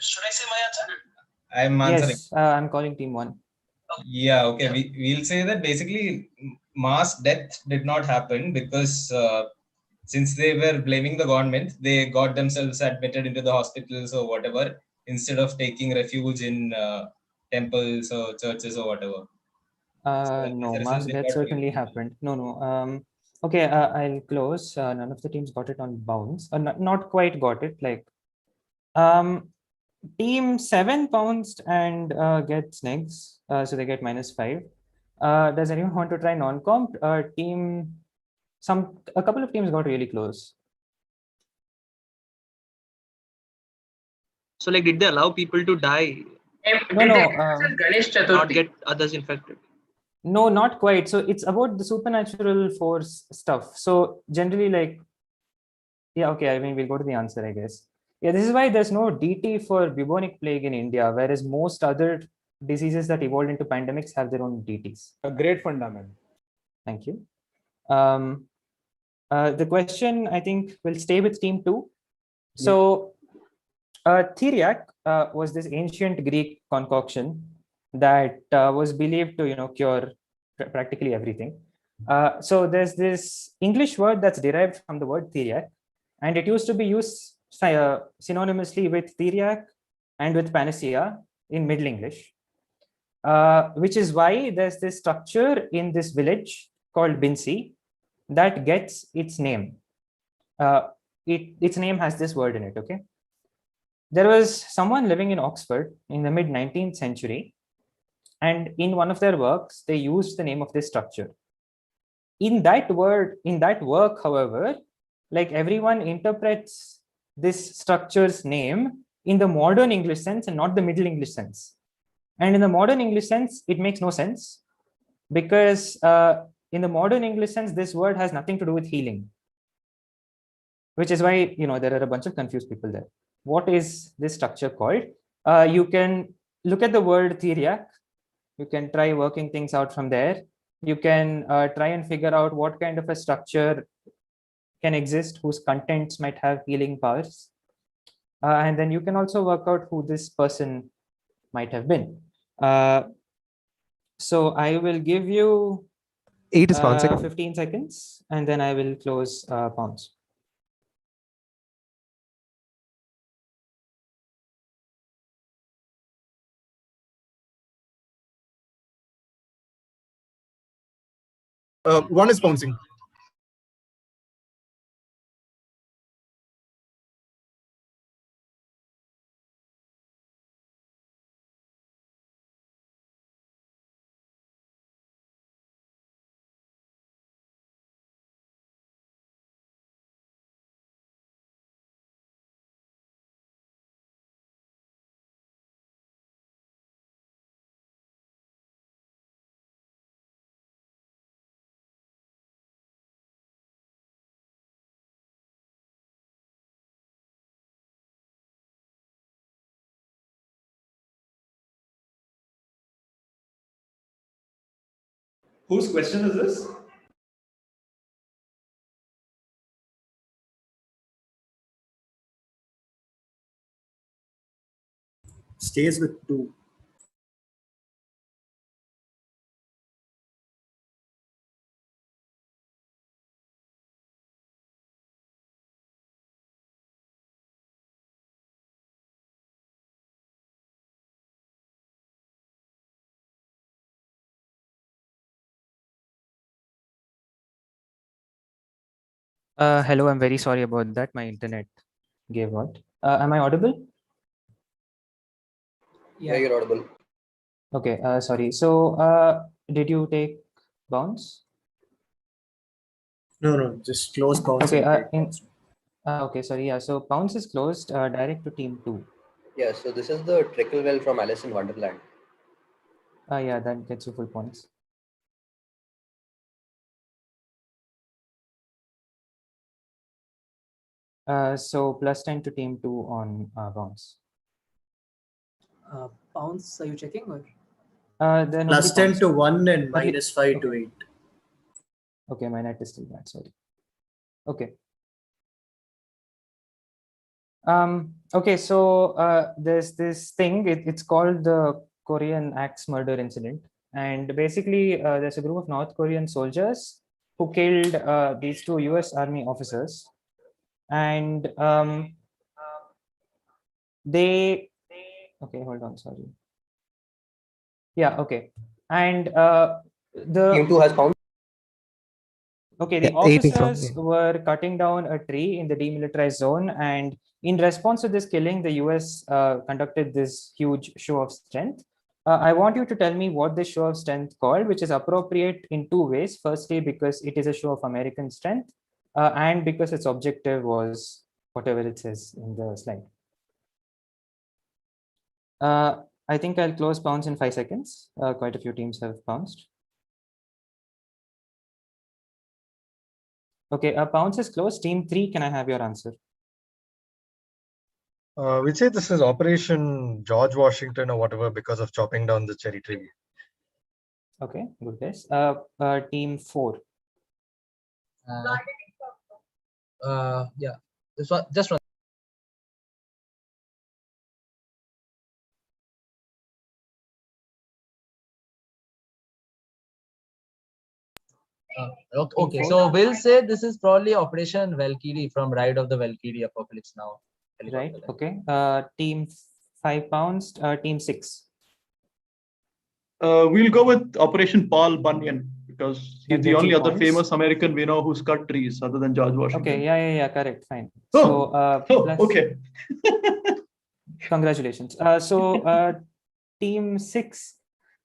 Should I say my answer? I'm answering. Yes, I'm calling team 1. Yeah, okay. We'll say that basically mass death did not happen because since they were blaming the government, they got themselves admitted into the hospitals or whatever instead of taking refuge in temples or churches or whatever. No, mass death certainly happened. No. Okay, I'll close. None of the teams got it on bounds. Not quite got it. Like, team 7 pounced and gets negs, so they get -5. Does anyone want to try non-comp? A couple of teams got really close. So, like, did they allow people to die? Not get others infected. No, not quite. So it's about the supernatural force stuff. So generally, like, yeah, okay. I mean, we'll go to the answer, I guess. Yeah, this is why there's no DT for bubonic plague in India, whereas most other diseases that evolved into pandemics have their own DTs. A great fundament. Thank you. The question, I think, will stay with team 2. So, Theriac was this ancient Greek concoction that was believed to, cure practically everything. So there's this English word that's derived from the word Theriac, and it used to be used synonymously with Theriac and with panacea in Middle English, which is why there's this structure in this village called Binsi that gets its name. Its name has this word in it, okay? There was someone living in Oxford in the mid-19th century, and in one of their works, they used the name of this structure. In that work, however, like, everyone interprets this structure's name in the modern English sense and not the Middle English sense. And in the modern English sense, it makes no sense because in the modern English sense, this word has nothing to do with healing, which is why, there are a bunch of confused people there. What is this structure called? You can look at the word Theriac. You can try working things out from there. You can try and figure out what kind of a structure can exist whose contents might have healing powers. And then you can also work out who this person might have been. So I will give you 15 seconds, and then I will close Pounds. One is bouncing. Whose question is this? Stays with 2. Hello, I'm very sorry about that. My internet gave out. Am I audible? Yeah, you're audible. Okay, sorry. So, did you take bounce? No, just close bounce. Okay, And take okay, sorry. Yeah, so bounce is closed. Direct to team 2. Yeah, so this is the trickle well from Alice in Wonderland. Yeah, that gets you full points. So plus 10 to team 2 on bounce. Pounds, are you checking or? Then plus 10 to 1 and But minus 5 okay. to 8. Okay, my net is still bad. Sorry. Okay. Okay, so there's this thing. It's called the Korean axe murder incident, and basically there's a group of North Korean soldiers who killed these 2 U.S. Army officers, and they. Okay, hold on. Sorry. Yeah. Okay, and the Team 2 has pounds. Okay, the Yeah, 18 from, officers were cutting down a tree in the demilitarized zone, and in response to this killing, the US conducted this huge show of strength. I want you to tell me what this show of strength called, which is appropriate in 2 ways. Firstly, because it is a show of American strength, and because its objective was whatever it says in the slide. I think I'll close bounce in 5 seconds. Quite a few teams have bounced. Okay, bounce is closed. Team 3, can I have your answer? We'd say this is Operation George Washington or whatever because of chopping down the cherry tree. Okay, good guess. Team 4. Yeah, this one just one. Okay, so we'll say this is probably Operation Valkyrie from Ride of the Valkyrie Apocalypse Now. Right. Okay. Team 5 bounced. Team 6. We'll go with Operation Paul Bunyan because he's the only other points. famous American we know who's cut trees other than George Washington. Okay. Yeah. Correct. Fine. Oh. So, plus, okay. Congratulations. Team 6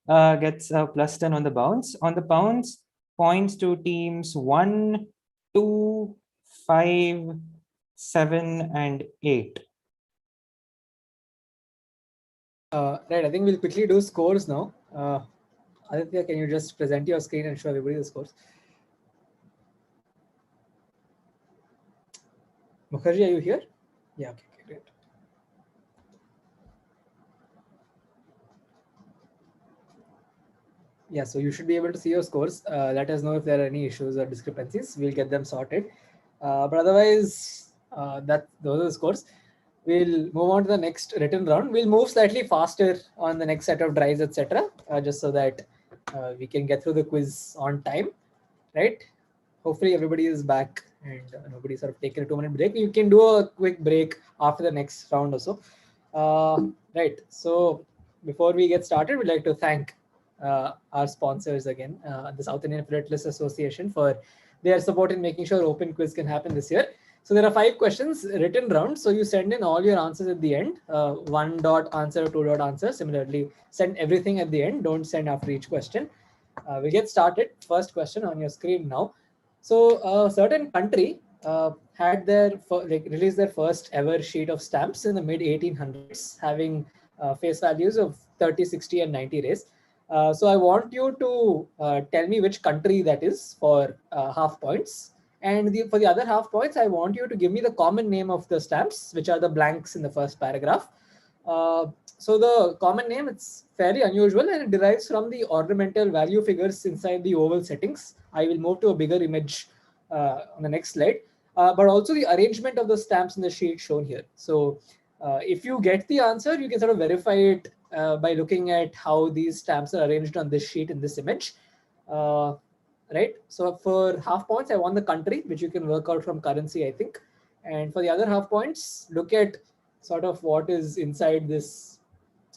gets plus 10 on the bounce. On the bounce, points to teams 1, 2, 5, 7, and 8. Right, I think we'll quickly do scores now. Aditya, can you just present your screen and show everybody the scores? Mukherjee, are you here? Yeah, okay, great. Yeah, so you should be able to see your scores. Let us know if there are any issues or discrepancies. We'll get them sorted. But otherwise, those are the scores. We'll move on to the next written round. We'll move slightly faster on the next set of drives, etc., just so that we can get through the quiz on time, right? Hopefully everybody is back and nobody's sort of taken a 2-minute break. You can do a quick break after the next round or so. Right, so before we get started, we'd like to thank our sponsors again, the South Indian Philatelist Association, for their support in making sure Open Quiz can happen this year. So there are 5 questions written round. So you send in all your answers at the end. 1 dot answer, 2 dot answer. Similarly, send everything at the end. Don't send after each question. We'll get started. First question on your screen now. So a certain country had released their first ever sheet of stamps in the mid 1800s, having face values of 30, 60, and 90 rays. So I want you to tell me which country that is for half points. And for the other half points, I want you to give me the common name of the stamps, which are the blanks in the first paragraph. So the common name, it's fairly unusual and it derives from the ornamental value figures inside the oval settings. I will move to a bigger image on the next slide, but also the arrangement of the stamps in the sheet shown here. So if you get the answer, you can sort of verify it by looking at how these stamps are arranged on this sheet in this image. Right. So for half points, I won the country, which you can work out from currency, I think. And for the other half points, look at sort of what is inside this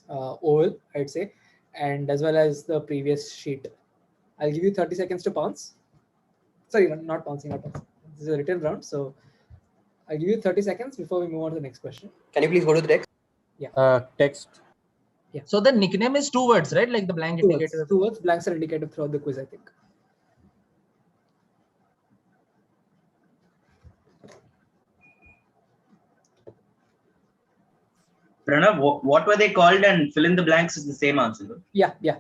oval, I'd say, and as well as the previous sheet. I'll give you 30 seconds to pounce. Sorry, not pouncing, not pouncing. This is a written round, so I'll give you 30 seconds before we move on to the next question. Can you please go to the text? Yeah. Text. Yeah. So the nickname is 2 words, right? Like the blank indicator. 2 words. Blanks are indicated throughout the quiz, I think. Pranav, what were they called, and fill in the blanks is the same answer. Yeah, yeah.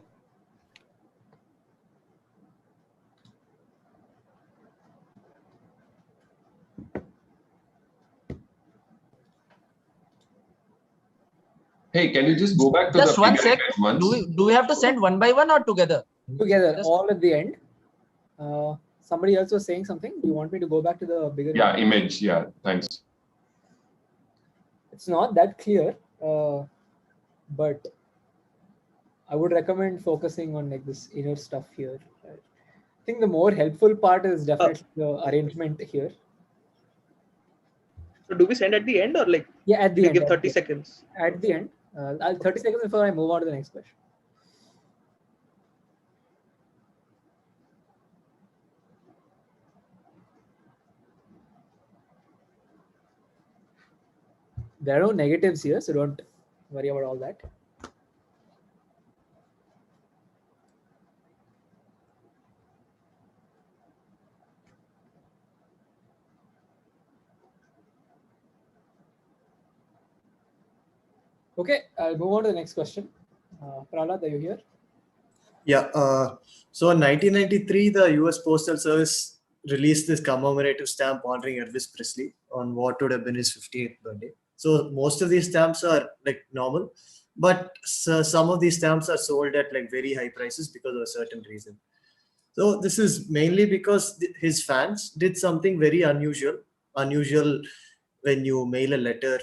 Hey, can you just go back to Just the one bigger sec. image once? Do we have to send one by one or together? Together, all at the end. Somebody else was saying something. Do you want me to go back to the bigger image? Yeah, thanks. It's not that clear, but I would recommend focusing on like this inner stuff here. I think the more helpful part is definitely the arrangement here. So do we send at the end or like? Yeah, at the end. Give 30 seconds. At the end. 30 seconds before I move on to the next question. There are no negatives here, so don't worry about all that. Okay, I'll move on to the next question. Prahlad, are you here? Yeah. So in 1993, the US Postal Service released this commemorative stamp honoring Elvis Presley on what would have been his 50th birthday. So most of these stamps are like normal, but some of these stamps are sold at like very high prices because of a certain reason. So this is mainly because his fans did something very unusual when you mail a letter,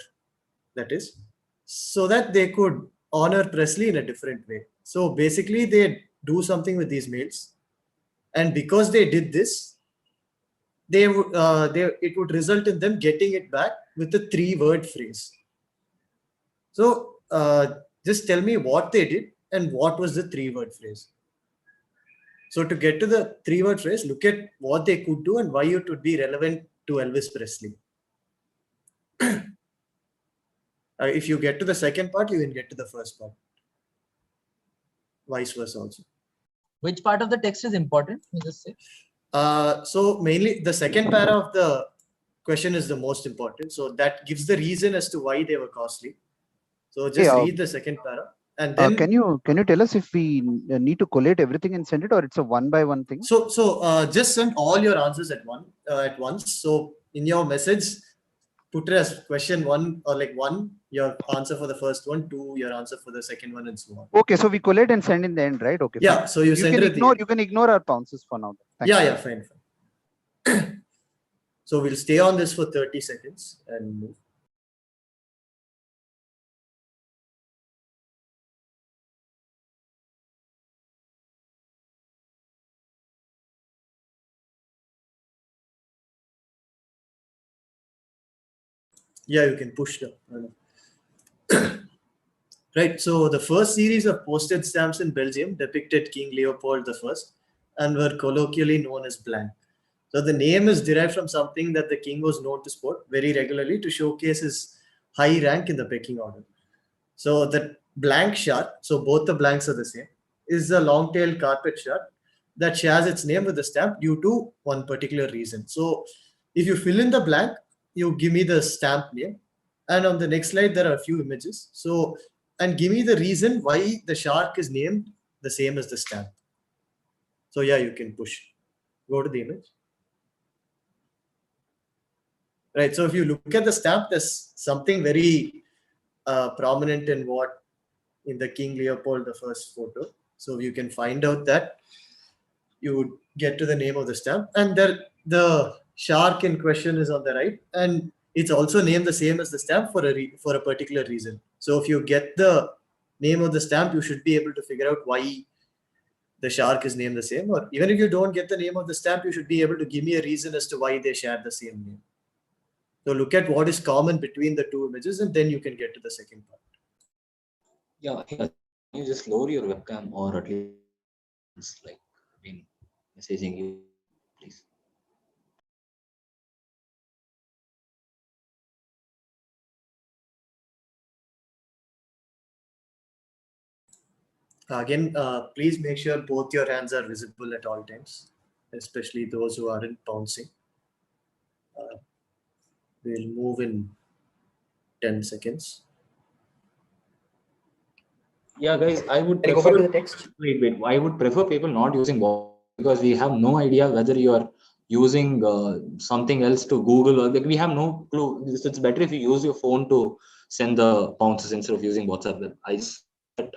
that is, so that they could honor Presley in a different way. So basically they do something with these mails, and because they did this, it would result in them getting it back with a 3-word phrase. So just tell me what they did and what was the 3-word phrase. So to get to the 3-word phrase, look at what they could do and why it would be relevant to Elvis Presley. If you get to the second part, you can get to the first part. Vice versa also. Which part of the text is important? Just say. So mainly the second para of the question is the most important. So that gives the reason as to why they were costly. So just read the second para. And then can you tell us if we need to collate everything and send it, or it's a one-by-one thing? So just send all your answers at once. So in your message, put it as question 1 or like 1, your answer for the first one, 2, your answer for the second one, and so on. Okay, so we collate and send in the end, right? Okay. Yeah. Fine. So you can ignore our pounces for now. Thanks. Yeah, fine. So we'll stay on this for 30 seconds and move. Yeah, you can push them. Right. So the first series of postage stamps in Belgium depicted King Leopold I and were colloquially known as blank. So the name is derived from something that the king was known to sport very regularly to showcase his high rank in the pecking order. So the blank shark, so both the blanks are the same, is a long-tailed carpet shark that shares its name with the stamp due to one particular reason. So if you fill in the blank, you give me the stamp name. And on the next slide, there are a few images. So, and give me the reason why the shark is named the same as the stamp. So yeah, you can push. Go to the image. Right. So if you look at the stamp, there's something very prominent in the King Leopold the First photo. So you can find out that, you would get to the name of the stamp, and the shark in question is on the right, and it's also named the same as the stamp for a particular reason. So if you get the name of the stamp, you should be able to figure out why the shark is named the same, or even if you don't get the name of the stamp, you should be able to give me a reason as to why they share the same name. So look at what is common between the two images, and then you can get to the second part. Yeah, can you just lower your webcam, or at least like been messaging you, please? Again, please make sure both your hands are visible at all times, especially those who aren't bouncing. We'll move in 10 seconds. Yeah, guys, I would Can you go back to the text? Wait. I would prefer people not using WhatsApp, because we have no idea whether you are using something else to Google, or like we have no clue. It's better if you use your phone to send the bounces instead of using WhatsApp web. I said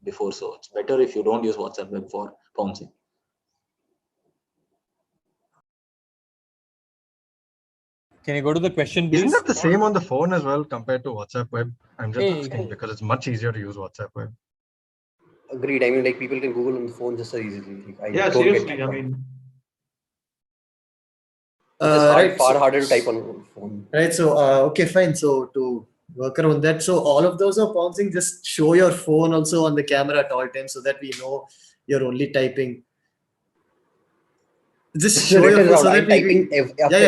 before, so it's better if you don't use WhatsApp web for bouncing. Can you go to the question, please? Isn't that the same on the phone as well compared to WhatsApp web? I'm just Hey. asking because it's much easier to use WhatsApp web. Agreed. I mean, like people can Google on the phone just as easily. Yeah, seriously. I mean, it's far harder to type on a phone. Right. So, okay, fine. So to work around that, so all of those are bouncing. Just show your phone also on the camera at all times so that we know you're only typing. Just show your phone so that we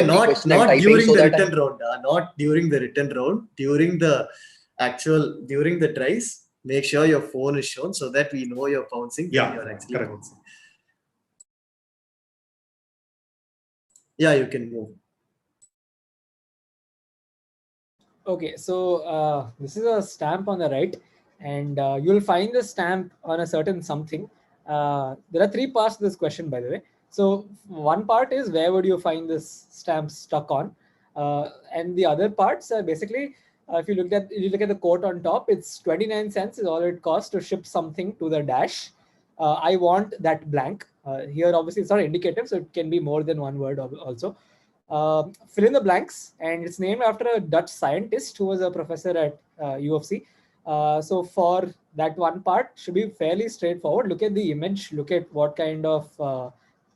not during the written round. Not during the written round. During the tries, make sure your phone is shown so that we know you're bouncing. Yeah, you're actually bouncing. Yeah, you can move. Okay, so this is a stamp on the right, and you'll find the stamp on a certain something. There are three parts to this question, by the way. So one part is where would you find this stamp stuck on, and the other parts are basically if you look at the quote on top, it's 29 cents is all it costs to ship something to the dash. I want that blank. Here, obviously, it's not indicative, so it can be more than one word also. Fill in the blanks, and it's named after a Dutch scientist who was a professor at U of C. So for that one part, should be fairly straightforward. Look at the image, look at what kind of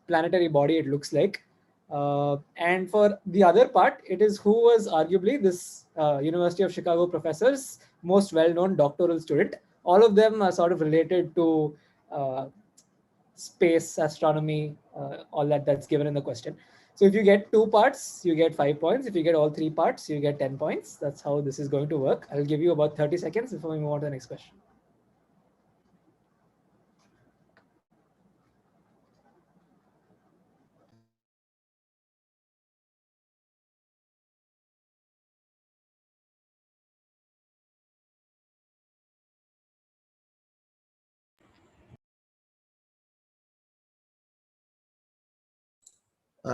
planetary body it looks like. And for the other part, it is who was arguably this University of Chicago professor's most well-known doctoral student. All of them are sort of related to space, astronomy, all that's given in the question. So if you get 2 parts, you get 5 points. If you get all 3 parts, you get 10 points. That's how this is going to work. I'll give you about 30 seconds before we move on to the next question.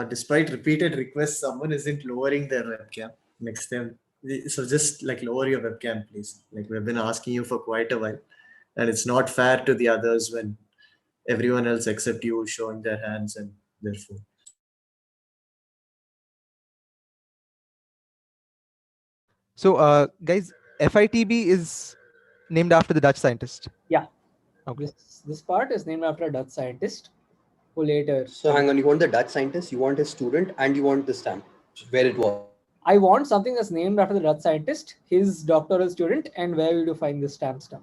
Despite repeated requests, someone isn't lowering their webcam next time. So just like lower your webcam, please. Like we've been asking you for quite a while, and it's not fair to the others when everyone else except you is showing their hands and their phone. So, guys, FITB is named after the Dutch scientist. Yeah. Okay. This part is named after a Dutch scientist who later. So hang on, you want the Dutch scientist, you want his student, and you want the stamp, where it was. I want something that's named after the Dutch scientist, his doctoral student, and where will you find this stamp stuff?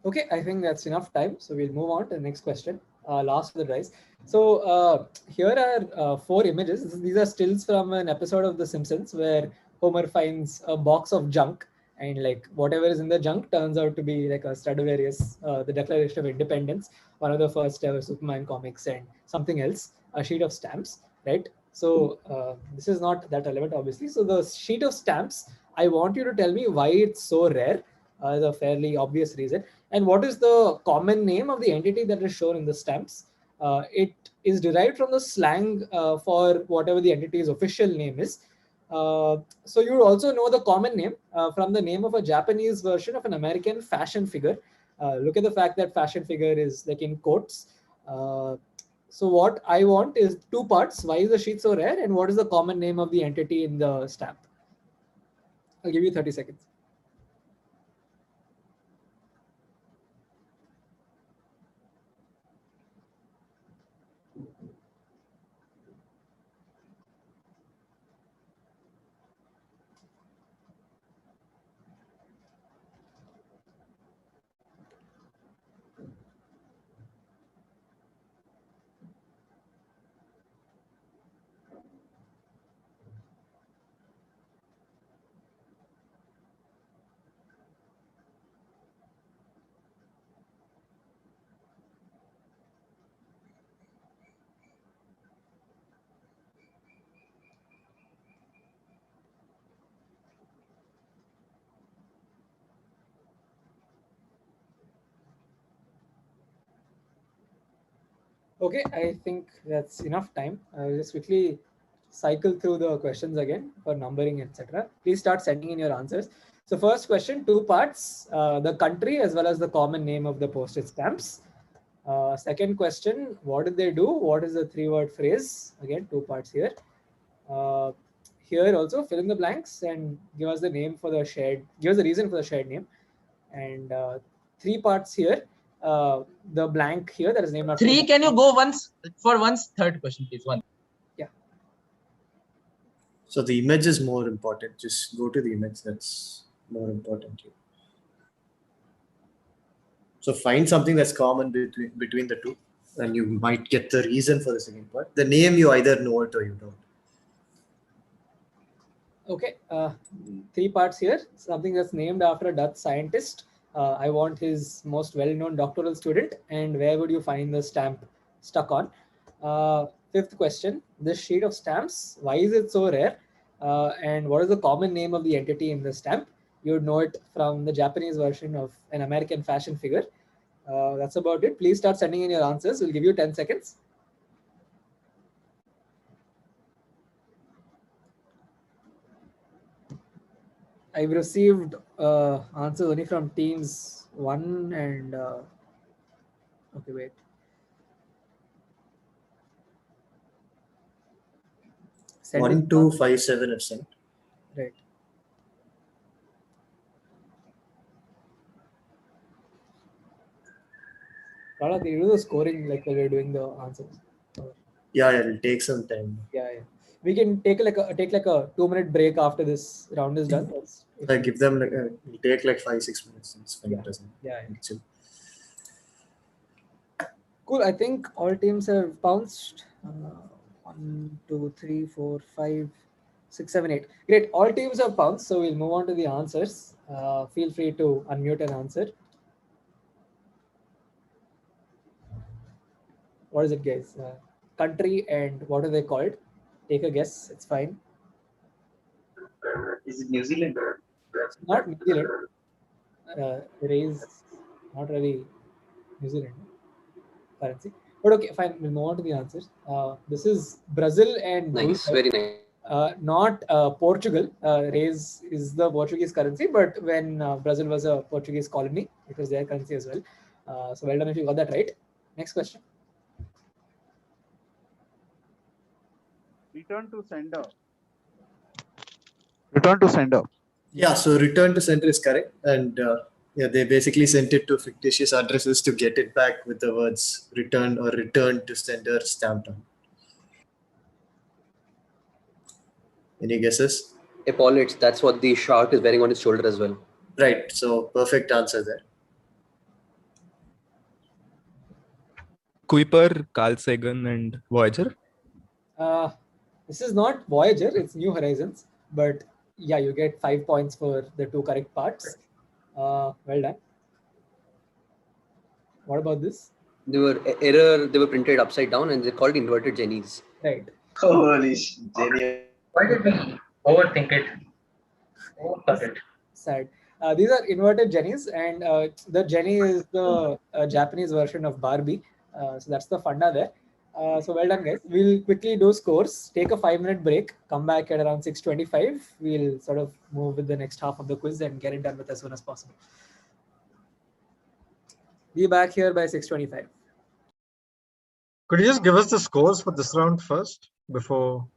Okay, I think that's enough time. So we'll move on to the next question. Last of the tries. So here are 4 images. These are stills from an episode of The Simpsons where Homer finds a box of junk. and like whatever is in the junk turns out to be like a Stradivarius, the Declaration of Independence, one of the first ever Superman comics, and something else, a sheet of stamps, right? So this is not that relevant, obviously. So the sheet of stamps, I want you to tell me why it's so rare. Is a fairly obvious reason. And what is the common name of the entity that is shown in the stamps? It is derived from the slang for whatever the entity's official name is. So you would also know the common name from the name of a Japanese version of an American fashion figure. Look at the fact that fashion figure is like in quotes. So what I want is two parts. Why is the sheet so rare, and what is the common name of the entity in the stamp? I'll give you 30 seconds. Okay, I think that's enough time. I'll just quickly cycle through the questions again for numbering, etc. Please start sending in your answers. So first question, two parts, the country as well as the common name of the postage stamps. Second question, what did they do? What is the three-word phrase? Again, two parts here. Here also fill in the blanks and give us the name for the shared, give us the reason for the shared name. And three parts here. The blank here that is named after Three, can you go once for once? Third question, please. One. Yeah. So the image is more important. Just go to the image. That's more important here. So find something that's common between the two, and you might get the reason for the second part. The name you either know it or you don't. Okay, three parts here. Something that's named after a Dutch scientist. I want his most well-known doctoral student, and where would you find the stamp stuck on? Fifth question, this sheet of stamps, why is it so rare? And what is the common name of the entity in the stamp? You would know it from the Japanese version of an American fashion figure. That's about it. Please start sending in your answers. We'll give you 10 seconds. I've received answers only from teams 1 and okay, wait. Send 1257 have sent. Right. Rala, can you do the scoring like while we're doing the answers? Yeah, it'll take some time. Yeah. We can take like a 2-minute break after this round is done. I give them like it'll take like 5-6 minutes. It's fine. Yeah. It doesn't. Yeah. Chill. Cool. I think all teams have bounced. 1, 2, 3, 4, 5, 6, 7, 8. Great. All teams have bounced. So we'll move on to the answers. Feel free to unmute and answer. What is it, guys? Country and what are they called? Take a guess. It's fine. Is it New Zealand? It's not New Zealand. It is not really New Zealand currency. But okay, fine. We'll move on to the answers. This is Brazil and Nice, very nice. Not Portugal. Reis is the Portuguese currency, but when Brazil was a Portuguese colony, it was their currency as well. So well done if you got that right. Next question. Return to sender. Return to sender. Yeah, so return to sender is correct, and yeah, they basically sent it to fictitious addresses to get it back with the words return or return to sender stamped on. Any guesses? Epaulets, that's what the shark is wearing on his shoulder as well. Right, so perfect answer there. Kuiper, Carl Sagan, and Voyager. This is not Voyager, it's New Horizons, but Yeah, you get 5 points for the 2 correct parts. Well done. What about this? They were printed upside down and they're called inverted jennies. Right. Holy shit. Why did we overthink it? Overthink it. Sad. These are inverted jennies, and the jenny is the Japanese version of Barbie. So that's the funda there. So well done, guys. We'll quickly do scores. Take a 5-minute break. Come back at around 6:25. We'll sort of move with the next half of the quiz and get it done with as soon as possible. Be back here by 6:25. Could you just give us the scores for this round first before?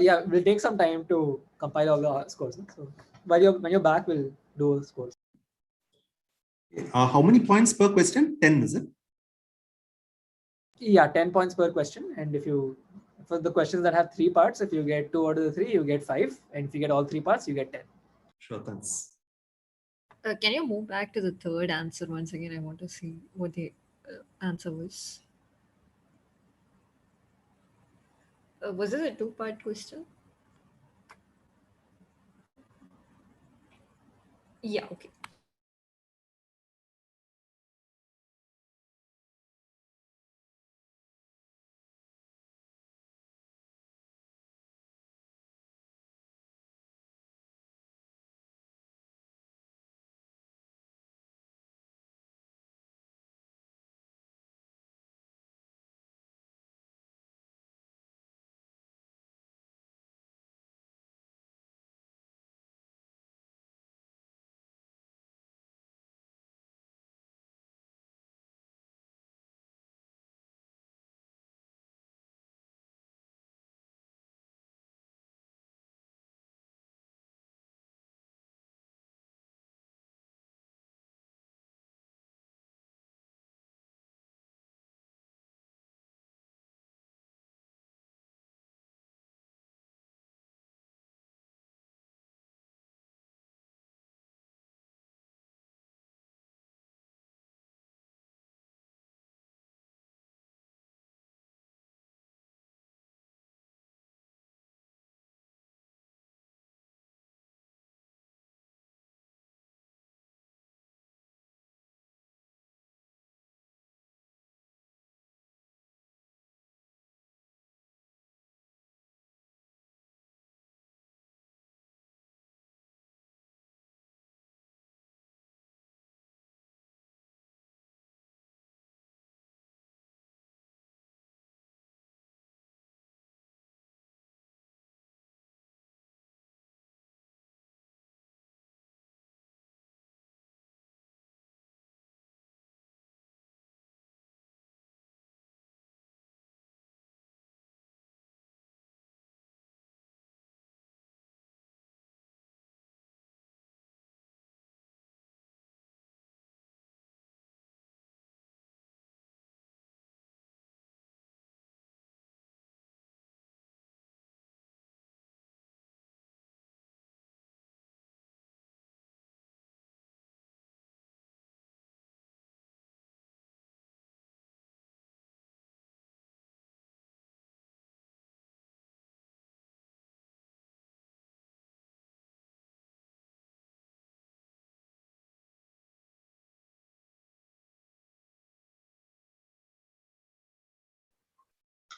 Yeah, we'll take some time to compile all the scores. So when you're back, we'll do scores. How many points per question? 10, is it? Yeah, 10 points per question. And if you, for the questions that have 3 parts, if you get 2 out of the 3, you get 5. And if you get all 3 parts, you get 10. Sure, thanks. Can you move back to the third answer once again? I want to see what the answer was. Was this a 2-part question? Yeah, okay.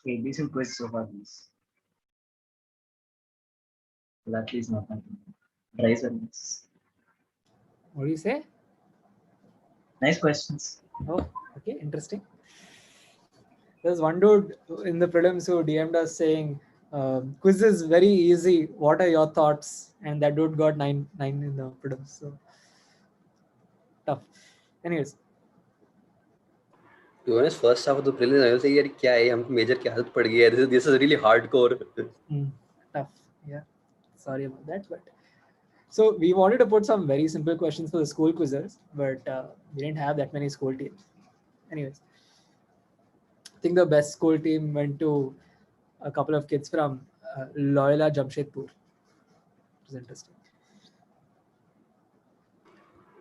Okay, decent quiz so far, please. Well, at least not dry service. What do you say? Nice questions. Oh, okay, interesting. There's one dude in the prelims who DM'd us saying, quiz is very easy. What are your thoughts? And that dude got 9 in the prelims. So tough. Anyways. To be honest, first half of the prelims, I will say, यार क्या है हमको major की आदत पड़ गई है. This is really hardcore. Tough. Yeah. Sorry about that, but so we wanted to put some very simple questions for the school quizzers, but we didn't have that many school teams. Anyways, I think the best school team went to a couple of kids from Loyola Jamshedpur. It was interesting.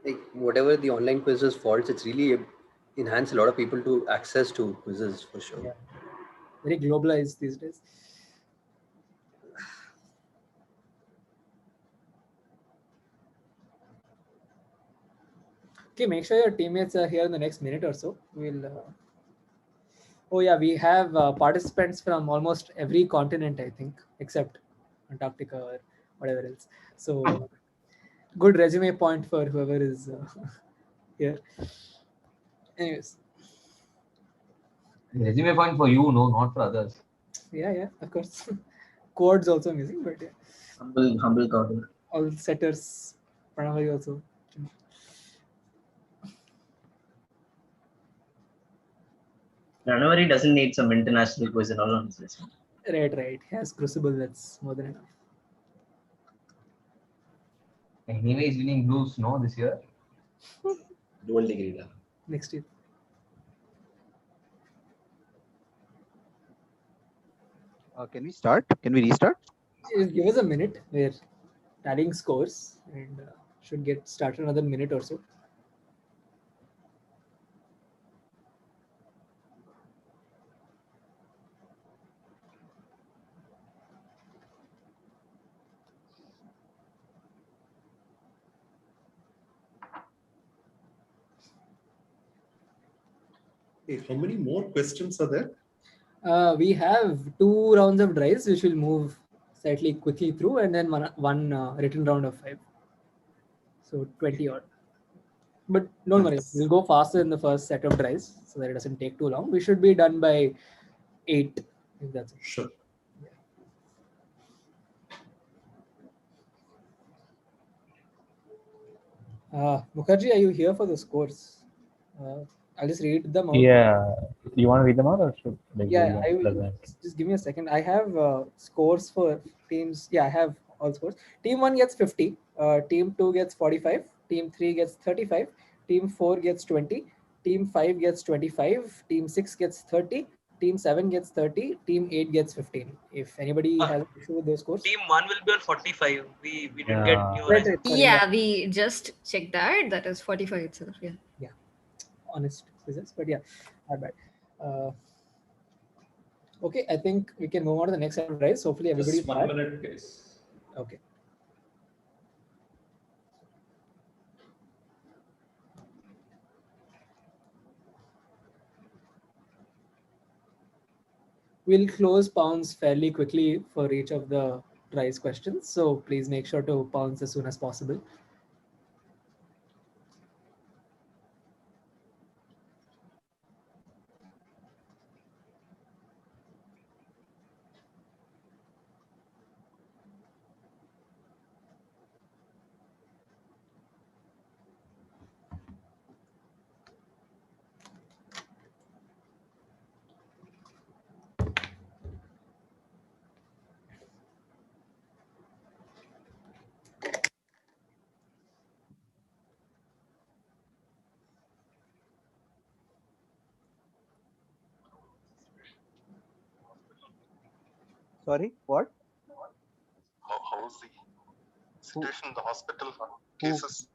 Like whatever the online quizzes faults, it's really enhanced a lot of people to access to quizzes for sure. Yeah. Very globalized these days. Okay, make sure your teammates are here in the next minute or so. We'll. Oh yeah, we have participants from almost every continent, I think, except Antarctica or whatever else. So good resume point for whoever is here. Anyways, Resume point for you, no, not for others. yeah, of course. Quads also missing, but yeah. Humble counter. All setters, Pranav also. January doesn't need some international quiz and all on his resume. Right. He has Crucible, that's more than enough. Anyway, he's winning blues, no, this year. Dual degree. Next year. Can we start? Can we restart? Give us a minute. We're tallying scores and should get started another minute or so. Hey, how many more questions are there? We have 2 rounds of drives, which will move slightly quickly through, and then one written round of 5. So 20 odd. But don't worry, we'll go faster in the first set of drives so that it doesn't take too long. We should be done by 8, if that's it. Sure. Mukherjee, are you here for the scores? I'll just read them out. Yeah, you want to read them out or should Yeah, I will. Just give me a second. I have scores for teams. Yeah, I have all scores. Team 1 gets 50. Team 2 gets 45. Team 3 gets 35. Team 4 gets 20. Team 5 gets 25. Team 6 gets 30. Team 7 gets 30. Team 8 gets 15. If anybody has an issue with those scores. Team 1 will be on 45. We didn't Yeah. get your Right, answer. Yeah, we just checked that. That is 45 itself. Yeah. Yeah. Honest results, but yeah, not bad. Okay, I think we can move on to the next set of drives. Hopefully everybody's Just 1 minute, guys. Okay. We'll close pounds fairly quickly for each of the drives questions. So please make sure to pounce as soon as possible. Sorry, what? How's the situation in the hospital cases?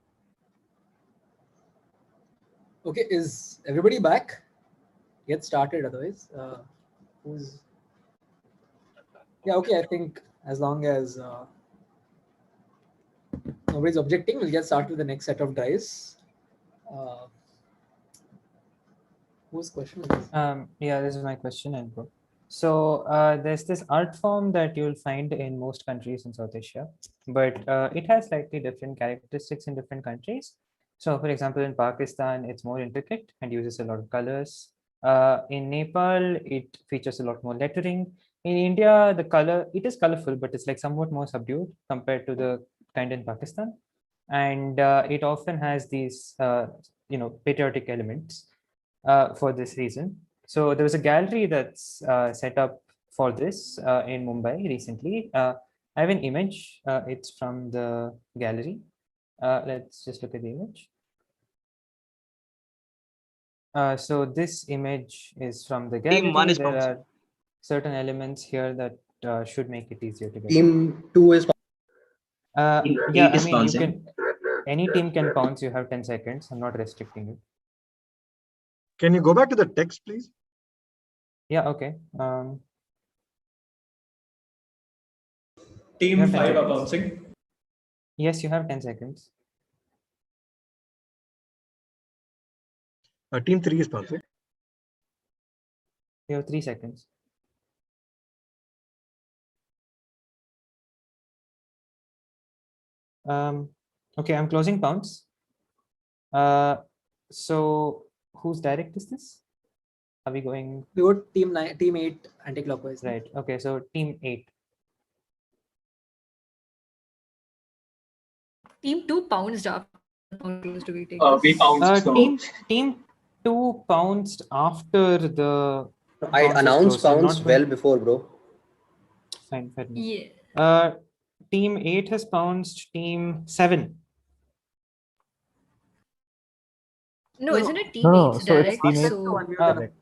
Okay, is everybody back? Get started otherwise. Who's... Yeah, okay, I think as long as nobody's objecting, we'll get started with the next set of drives. Whose question is this? Yeah, this is my question, Andrew. So there's this art form that you'll find in most countries in South Asia, but it has slightly different characteristics in different countries. So for example, in Pakistan, it's more intricate and uses a lot of colors. In Nepal, it features a lot more lettering. In India, the color, it is colorful, but it's like somewhat more subdued compared to the kind in Pakistan. And it often has these, patriotic elements for this reason. So there was a gallery that's set up for this in Mumbai recently. I have an image. It's from the gallery. Let's just look at the image. So this image is from the gallery. Team 1 is there bouncing. are certain elements here that should make it easier to get. Team 2 is yeah, eight I is mean, you bouncing. can, any team can pounce. You have 10 seconds. I'm not restricting you. Can you go back to the text, please? Yeah, okay. Team You have 10 5 are seconds. bouncing. Yes, you have 10 seconds. Team 3 is bouncing. You have 3 seconds. Okay, I'm closing pounds. So whose direct is this? Are we going? We go team 8 anti-clockwise. Right. Okay, so team 8. Team 2 pounced after do we take We this? pounced. Team 2 pounced after the. I bounce was announced closed, so I'm pounds not well going- before, bro. Fine, fair enough. Yeah. Team 8 has pounced team 7. No, isn't it team No, 8's so it's direct? team 8 So direct.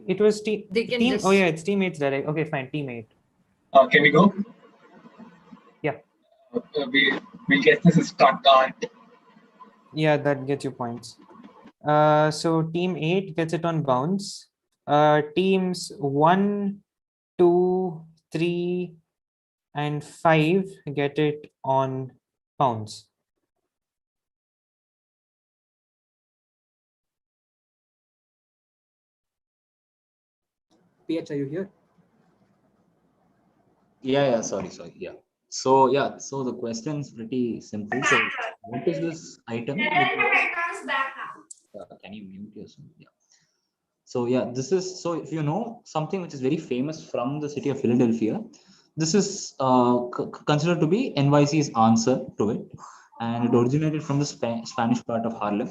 It was team. They can team just- Oh yeah, it's team 8's direct. Okay, fine, team 8. Can we go? Yeah. We guess this is Stuttgart. Yeah, that gets you points. So team 8 gets it on bounce. Teams 1, 2, 3, and 5 get it on pounds. PH, are you here? Yeah, sorry. Yeah. So the question is pretty simple. So what is this item? Can you mute yourself? Yeah. So this is, so if you know something which is very famous from the city of Philadelphia, this is considered to be NYC's answer to it, and it originated from the Spanish part of Harlem.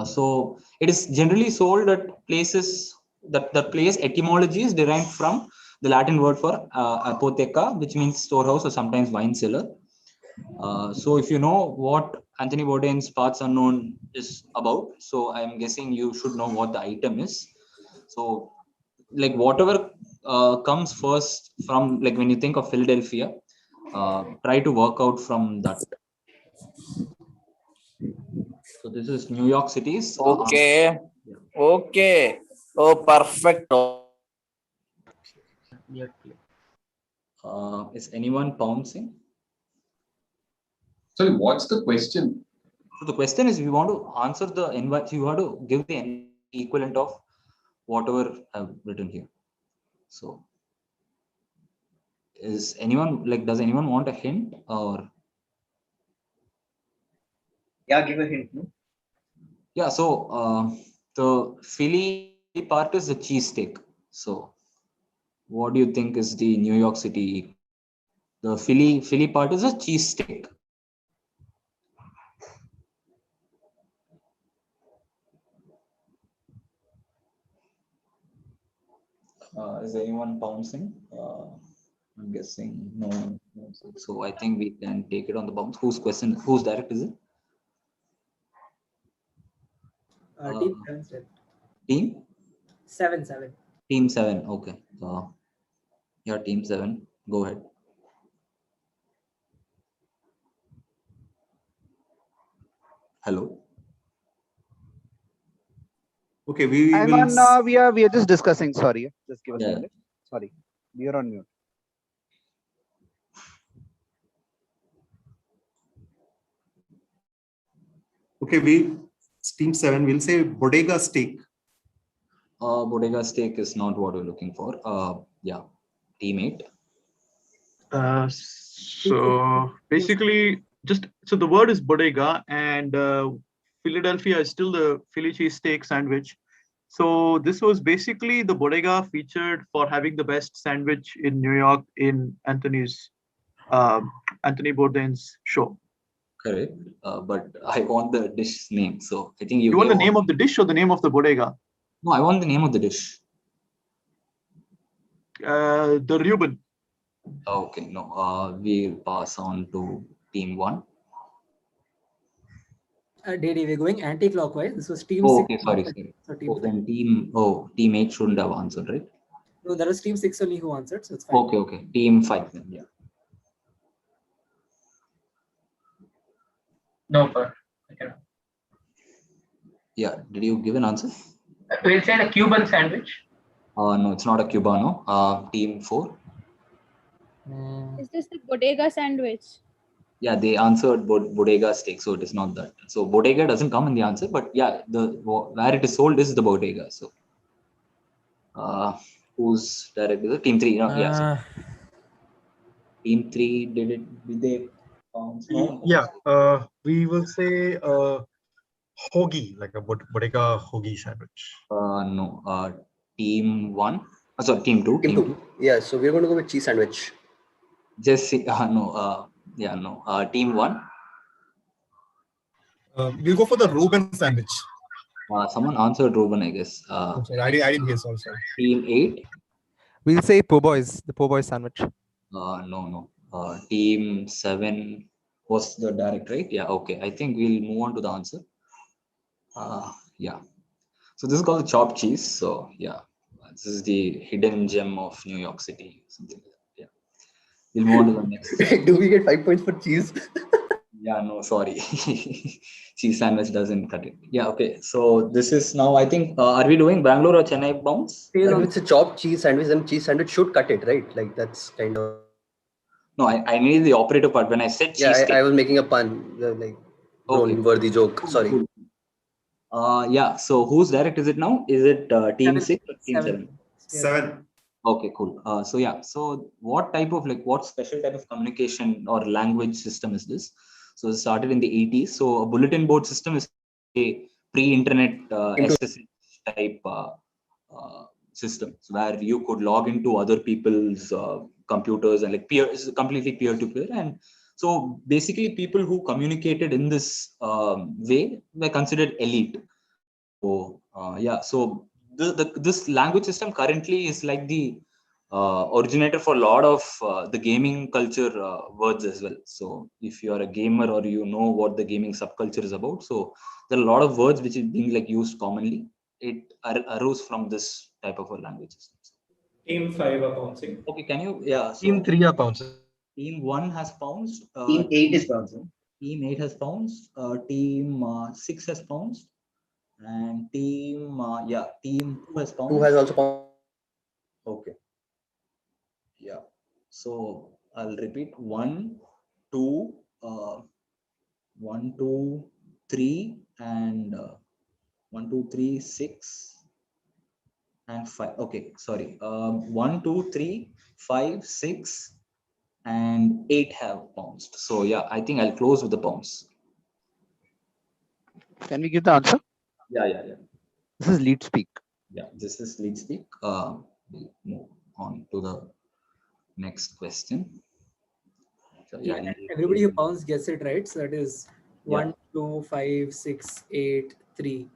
So it is generally sold at places that the place etymology is derived from the Latin word for apotheca, which means storehouse or sometimes wine cellar. So if you know what Anthony Bourdain's Parts Unknown is about, so I'm guessing you should know what the item is. So like whatever comes first from, like when you think of Philadelphia, try to work out from that. So this is New York City's. Okay. Okay. Oh, perfecto. Is anyone pouncing? Sorry, what's the question? So the question is, we want to answer the invite. You have to give the equivalent of whatever I've written here. So, is anyone does anyone want a hint or? Yeah, give a hint. No? Yeah. So the Philly part is the cheesesteak. So, what do you think is the New York City? The Philly part is a cheesesteak. Is anyone pouncing? I'm guessing no one. So I think we can take it on the bounce. Whose direct is it? Team 7 still. Team? 7. Team 7. Okay. Yeah, team 7. Go ahead. Hello. Okay, we Hang will. on, we are just discussing. Sorry, just give us a Yeah. minute. Sorry, we are on mute. Okay, team 7 will say bodega steak. Bodega steak is not what we're looking for. Yeah, team 8. So basically, so the word is bodega, and Philadelphia is still the Philly cheesesteak sandwich. So this was basically the bodega featured for having the best sandwich in New York in Anthony Bourdain's show. Correct. But I want the dish name. So I think You want the name of the dish or the name of the bodega? No, I want the name of the dish. The Reuben. Okay, no. We'll pass on to team 1. Didi, we're going anti-clockwise. This was team 6. Okay, sorry. So team 5. Then team 8 shouldn't have answered, right? No, there was team 6 only who answered, so it's fine. Okay. Team 5 then, yeah. No, sir. Okay. Yeah, did you give an answer? We'll say the Cuban sandwich. No, it's not a Cubano. Team 4. Is this the bodega sandwich? Yeah, they answered bodega steak, so it is not that. So bodega doesn't come in the answer, but yeah, where it is sold is the bodega. So who's directed? Team 3. No, yeah. So team 3 did they pounce? No. Yeah, we will say hoagie, like a bodega hoagie sandwich. No. Team 1. Sorry, team 2. Team 2. Yeah, so we're going to go with cheese sandwich. Just no. Yeah, no. Team 1. We'll go for the Reuben sandwich. Someone answered Reuben, I guess. Sorry, I didn't hear. Sorry. Team 8. We'll say po' boys, the po' boys sandwich. No. Team 7 was the direct, right? Yeah, okay. I think we'll move on to the answer. Yeah. So this is called chopped cheese. So yeah, this is the hidden gem of New York City. Something like that. Yeah. We'll move on to the next. Do we get 5 points for cheese? Yeah, no, sorry. Cheese sandwich doesn't cut it. Yeah, okay. So this is now, I think, are we doing Bangalore or Chennai bounce? It's a chopped cheese sandwich, and cheese sandwich should cut it, right? Like that's kind of. No, I need the operative part. When I said cheese, I was making a pun, like worthy joke. Sorry. Cool. Yeah. So whose direct is it now? Is it team 6 or team 7? 7. Okay, cool. So yeah. So what special type of communication or language system is this? So it started in the 80s. So a bulletin board system is a pre-internet SSH type system where you could log into other people's computers and it's completely peer-to-peer. And so basically people who communicated in this way were considered elite. So yeah, so this language system currently is like the originator for a lot of the gaming culture words as well. So if you are a gamer or you know what the gaming subculture is about, so there are a lot of words which is being used commonly. It arose from this type of a language system. Team 5 are bouncing. Okay, can you? Yeah. So Team 3 are bouncing. Team 1 has bounced. Team 8 is bouncing. Team 8 has bounced. Team 6 has bounced. And team 2 has bounced. 2 has also bounced. Okay. Yeah. So I'll repeat 1, 2, 1, 2, 3, and 1, 2, 3, 6, and 5. Okay, sorry. 1, 2, 3, 5, 6, and 8 have bounced. So yeah, I think I'll close with the bounce. Can we give the answer? Yeah. This is lead speak. Yeah, this is lead speak. We'll move on to the next question. So, yeah, everybody who pounds gets it right. So that is 1, 2, 5, 6, 8, 3,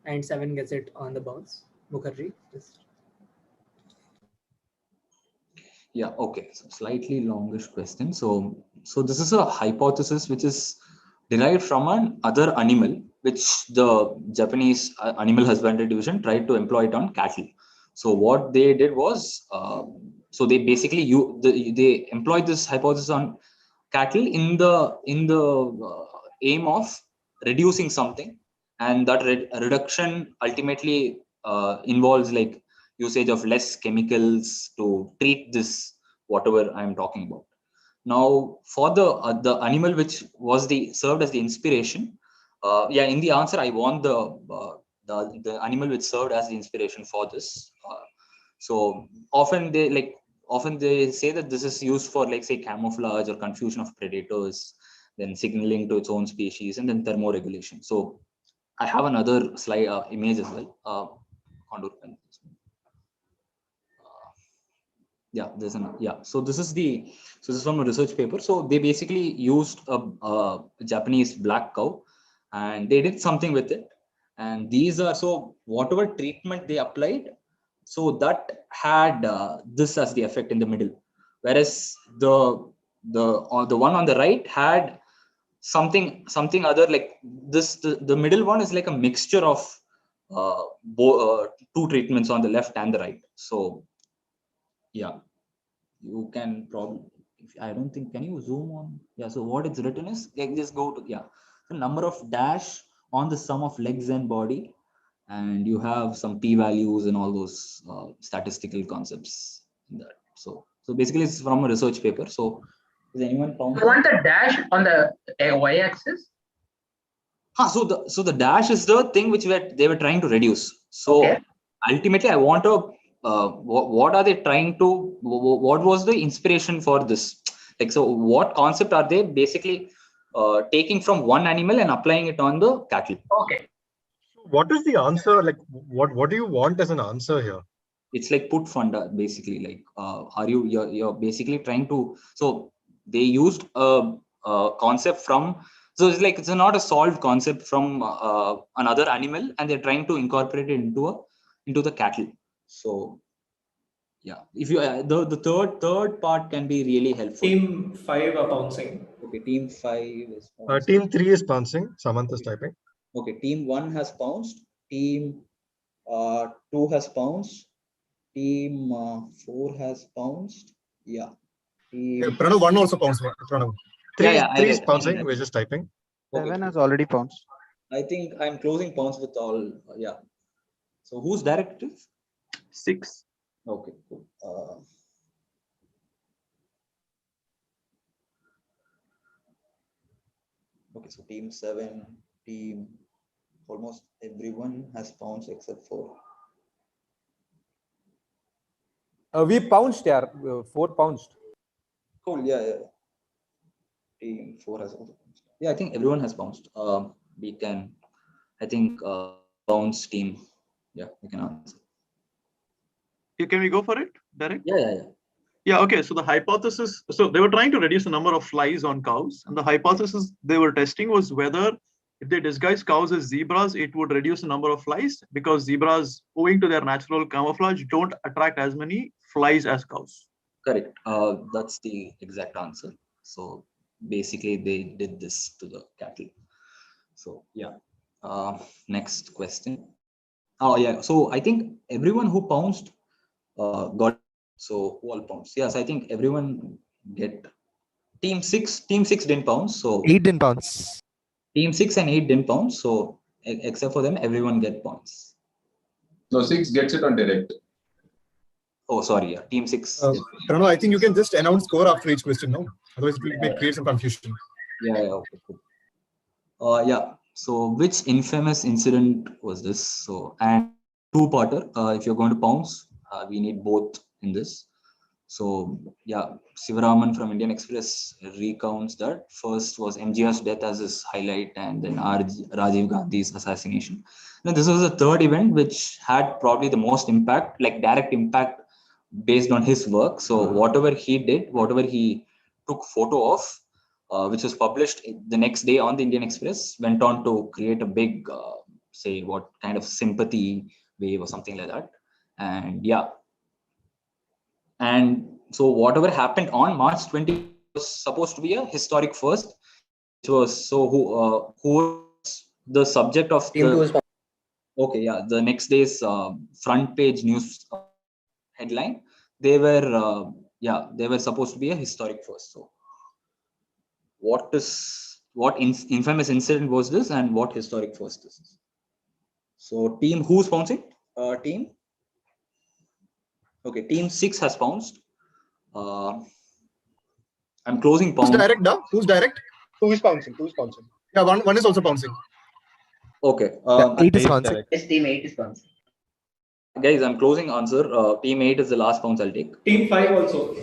and 7 gets it on the bounce. Mukherjee. Yeah, okay. So slightly longish question. So this is a hypothesis which is derived from another animal, which the Japanese animal husbandry division tried to employ it on cattle. So what they did was, so they basically they employed this hypothesis on cattle in the aim of reducing something, and that reduction ultimately involves usage of less chemicals to treat this whatever I'm talking about. Now, for the animal which was served as the inspiration, in the answer I want the animal which served as the inspiration for this. So often they say that this is used for say camouflage or confusion of predators, then signaling to its own species, and then thermoregulation. So I have another slide image as well. So this is from a research paper. So they basically used a Japanese black cow, and they did something with it. And these are, so whatever treatment they applied, so that had this as the effect in the middle, whereas the one on the right had something other like this. The middle one is like a mixture of two treatments on the left and the right. So yeah, you can probably, I don't think, can you zoom on? Yeah, so what it's written is, just go to, the number of dash on the sum of legs and body, and you have some p-values and all those statistical concepts in that. So basically it's from a research paper. So Is anyone You pouncing? want the dash on the y-axis? So the dash is the thing which they were trying to reduce. So ultimately, I want to what are they trying to? What was the inspiration for this? Like, so what concept are they basically taking from one animal and applying it on the cattle? Okay. What is the answer? Like, what do you want as an answer here? It's like put funda basically. Like, you're basically trying to. So they used a concept from. So it's like it's not a solved concept from another animal, and they're trying to incorporate it into the cattle. So yeah, if you the third part can be really helpful. Team 5 are pouncing. Okay, team 5 is pouncing. Team 3 is pouncing. Samantha is typing. Okay, team 1 has pounced. Team 2 has pounced. Team 4 has pounced. Yeah. Pranav 1 also pounced. Pranav. 3 is pouncing. We're just typing. 7 has already pounced. I think I'm closing pounds with all. Yeah. So who's directive? 6. Okay, cool. Okay, so team 7, team almost everyone has pounced except for. We pounced, yeah. 4 pounced. Cool. Yeah. Team 4 has also pounced. Yeah, I think everyone has pounced. We can. I think bounce team. Yeah, we can answer. Can we go for it, Derek? Yeah. Yeah, okay. So the hypothesis, so they were trying to reduce the number of flies on cows. And the hypothesis they were testing was whether if they disguise cows as zebras, it would reduce the number of flies because zebras, owing to their natural camouflage, don't attract as many flies as cows. Correct. That's the exact answer. So basically they did this to the cattle. So yeah. Next question. Oh yeah. So I think everyone who pounced got. So who all pounced? Yes, I think everyone get. Team 6 didn't pounce. So 8 didn't pounce. Team 6 and 8 didn't pounce. So except for them, everyone get pounds. So 6 gets it on direct. Oh, sorry. Yeah, team 6. Pranav, I think you can just announce score after each question, no? Otherwise, it will create some confusion. Yeah. Okay. Cool. Yeah. So which infamous incident was this? So and two-parter. If you're going to pounce, we need both in this. So yeah, Sivaraman from Indian Express recounts that first was MGR's death as his highlight, and then Rajiv Gandhi's assassination. Now this was the third event which had probably the most impact, like direct impact based on his work. So whatever he did, whatever he took photo of, which was published the next day on the Indian Express, went on to create a big, say what kind of sympathy wave or something like that. And yeah. And so whatever happened on March 20 was supposed to be a historic first, which was so who was the subject of the. Okay, yeah, the next day's front page news headline. They were they were supposed to be a historic first. So what infamous incident was this, and what historic first is this? So team who's pouncing? Team. Okay, team 6 has pounced. I'm closing pounce. Who's direct now? Who's direct? Who is pouncing? Yeah, one is also pouncing. Okay. 8 is pouncing. Yes, team 8 is pouncing. Guys, I'm closing answer. Team 8 is the last pounce I'll take. Team 5 also.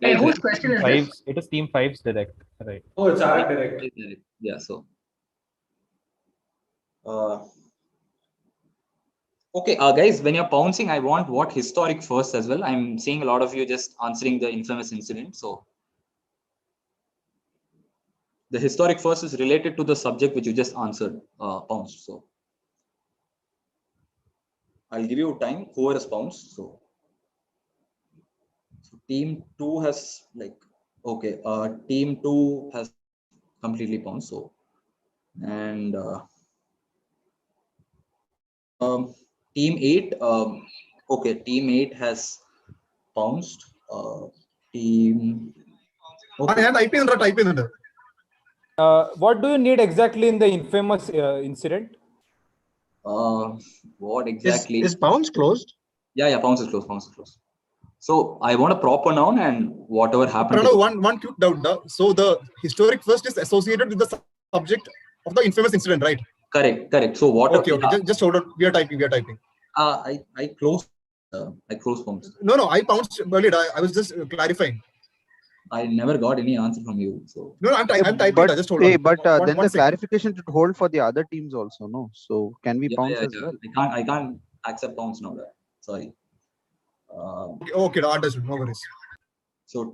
Hey, whose question is this? It is team 5's direct, right? Oh, it's our direct. Yeah, so. Okay, guys, when you're pouncing, I want what historic first as well. I'm seeing a lot of you just answering the infamous incident. So the historic first is related to the subject which you just answered, pounced. So I'll give you time, whoever has pounced. So team 2 has okay, team 2 has completely pounced. So, and team 8, okay, team 8 has pounced. Team. Okay. What do you need exactly in the infamous incident? What exactly? Is pounce closed? Yeah, pounce is closed. So I want a proper noun and whatever happened. Pranav, one quick doubt. So the historic first is associated with the subject of the infamous incident, right? Correct. So what? Okay. Just hold on. We are typing. I closed. I closed phones. No. I bounced earlier. I was just clarifying. I never got any answer from you. So no, I'm typing. But, just hold on. But then one the second. clarification should hold for the other teams also, no? So can we bounce as well? I can't accept bounce now. Sorry. Okay, understood. No worries. So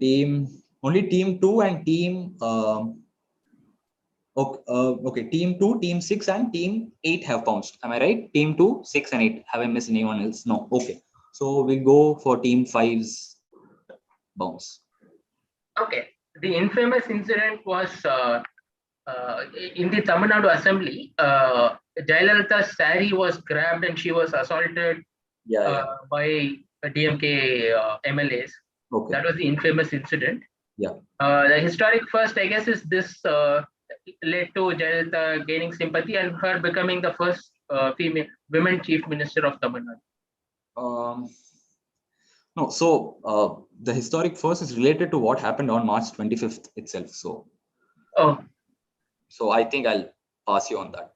only team 2 and team okay, team 2, team 6 and team 8 have bounced. Am I right? Team 2, 6 and 8. Have I missed anyone else? No. Okay. So we go for team 5's bounce. Okay. The infamous incident was in the Tamil Nadu assembly. Jayalalitha's saree was grabbed and she was assaulted by DMK MLAs. Okay. That was the infamous incident. Yeah. The historic first, I guess, is this led to Jayalalitha gaining sympathy and her becoming the first women chief minister of Tamil Nadu. No, so the historic first is related to what happened on March 25th itself. So, so I think I'll pass you on that.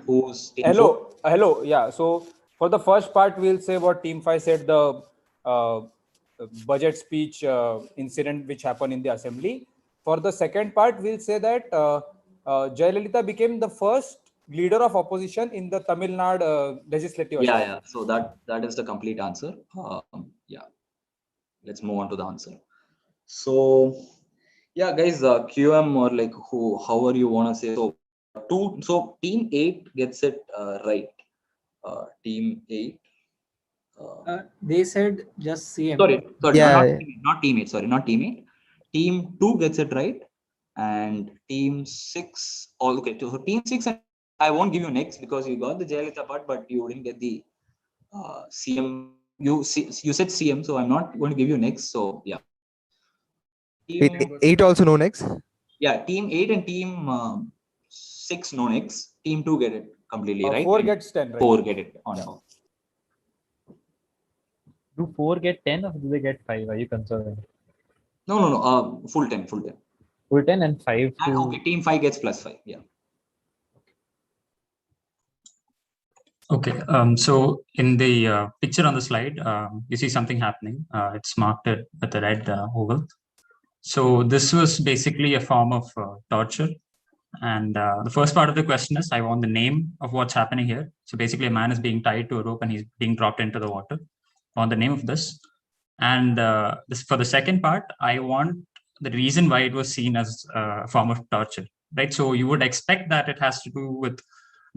Who's team Hello. Yeah. So for the first part, we'll say what Team 5 said, the budget speech incident which happened in the assembly. For the second part, we'll say that Jayalalitha became the first leader of opposition in the Tamil Nadu legislative assembly. Yeah. So that is the complete answer. Yeah. Let's move on to the answer. So yeah, guys, QM or like however you want to say. So team 8 gets it right. Team 8. They said just CM. Sorry, Yeah. not team 8. Sorry, not team 8. Team 2 gets it right, and team 6. Oh, okay. So team 6, and I won't give you next because you got the Jayalalitha part, but you didn't get the CM. You said CM, so I'm not going to give you next. So yeah. 8 also no next. Yeah, team 8 and team 6 no next. Team 2 get it completely right. 4 gets 10 right. 4 get it on. Do 4 get 10 or do they get 5? Are you concerned? No. Full 10. Full 10 and 5. Okay, team 5 gets +5. Yeah. Okay. So in the picture on the slide, you see something happening. It's marked with a red oval. So this was basically a form of torture. And the first part of the question is, I want the name of what's happening here. So basically a man is being tied to a rope and he's being dropped into the water. I want the name of this. And for the second part, I want the reason why it was seen as a form of torture, right? So you would expect that it has to do with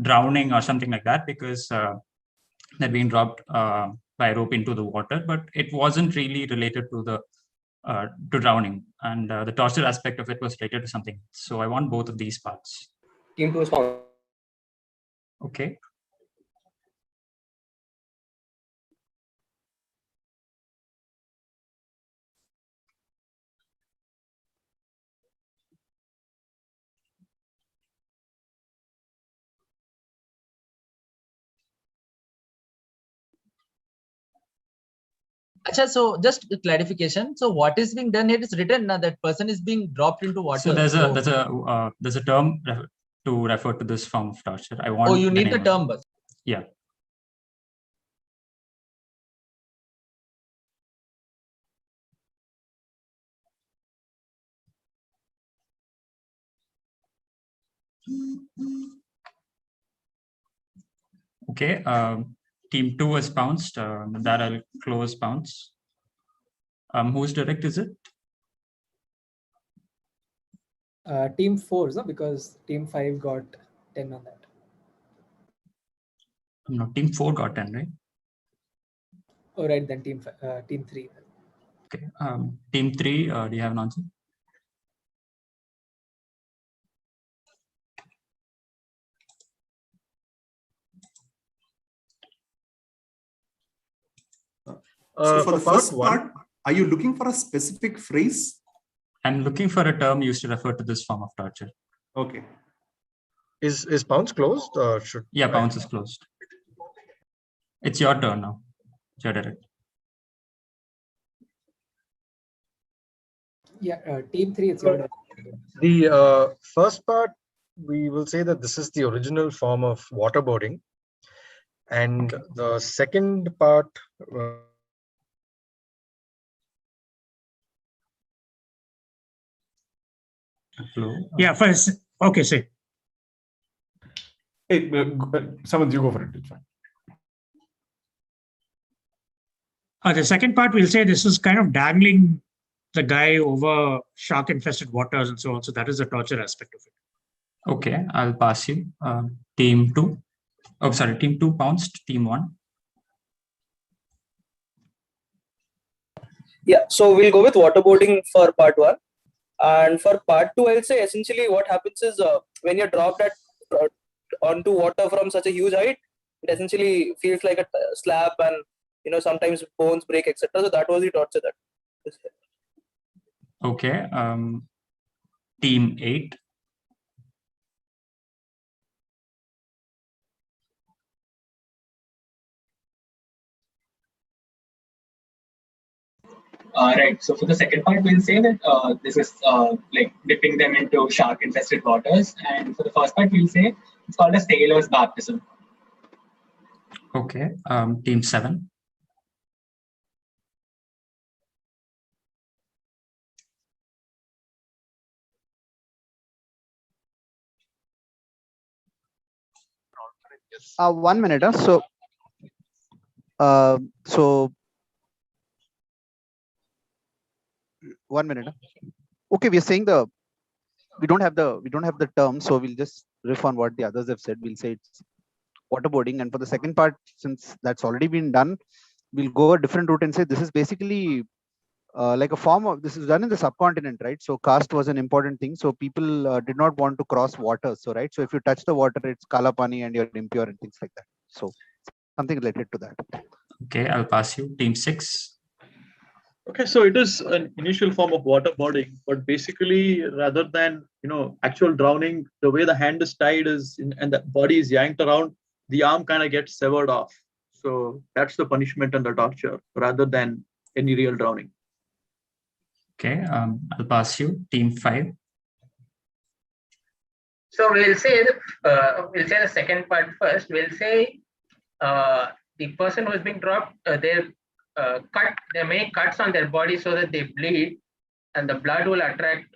drowning or something like that, because they're being dropped by a rope into the water, but it wasn't really related to the to drowning, and the torture aspect of it was related to something. So I want both of these parts. Team 2 is found. Okay. Achha, so just a clarification. So what is being done here is written now that person is being dropped into water. So there's a term to refer to this form of torture. I want. Oh, you need the term, but yeah. Okay. Team 2 is bounced. That I'll close bounce. Whose direct is it? Team 4, no? Because team 5 got 10 on that. No, team 4 got 10, right? Oh, right, then team 3. Okay. Team 3, do you have an answer? So for the first part, are you looking for a specific phrase? I'm looking for a term used to refer to this form of torture. Okay. Is bounce closed? Should bounce is closed. It's your turn now. It's your direct. Yeah, team 3, it's your turn. The first part, we will say that this is the original form of waterboarding. And the second part, Yeah, first. Okay, say. Hey, Samant, you go for it. It's fine. The second part, we'll say this is kind of dangling the guy over shark-infested waters and so on. So that is the torture aspect of it. Okay, I'll pass you. Team 2. Oh, sorry, team 2 pounced, team 1. Yeah, so we'll go with waterboarding for part 1. And for part 2, I'll say essentially what happens is when you're dropped onto water from such a huge height, it essentially feels like a slab, and sometimes bones break, etc. So that was the torture that is here. Okay, team 8. Right. So for the second part, we'll say that this is like dipping them into shark-infested waters, and for the first part, we'll say it's called a sailor's baptism. Okay, team 7. One minute. So 1 minute. Okay, we are saying we don't have the term, so we'll just riff on what the others have said. We'll say it's waterboarding, and for the second part, since that's already been done, we'll go a different route and say this is basically like a form of, this is done in the subcontinent, right? So caste was an important thing. So people did not want to cross water. So right, so if you touch the water, it's kala pani and you're impure and things like that. So something related to that. Okay, I'll pass you. Team 6. Okay, so it is an initial form of waterboarding, but basically, rather than actual drowning, the way the hand is tied and the body is yanked around, the arm kind of gets severed off. So that's the punishment and the torture, rather than any real drowning. Okay, I'll pass you. Team 5. So we'll say the second part first. We'll say the person who is being dropped, they make cuts on their body so that they bleed, and the blood will attract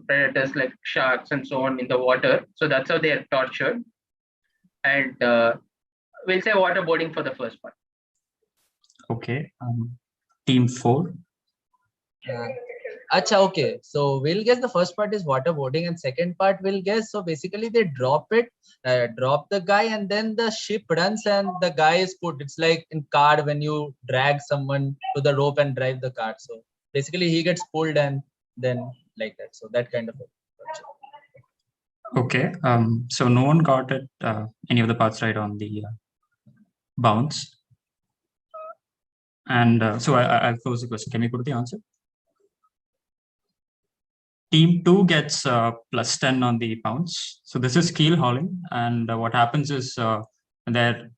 predators like sharks and so on in the water. So that's how they are tortured. And we'll say waterboarding for the first part. Okay, team 4. Acha, okay. So we'll guess the first part is waterboarding, and second part we'll guess. So basically they drop the guy, and then the ship runs and the guy is put. It's like in car when you drag someone to the rope and drive the car. So basically he gets pulled and then like that. So that kind of Okay, so no one got it, any of the parts right on the bounce. And so I'll close the question. Can we put the answer? Team 2 gets plus 10 on the pounds. So this is keel hauling, and what happens is they're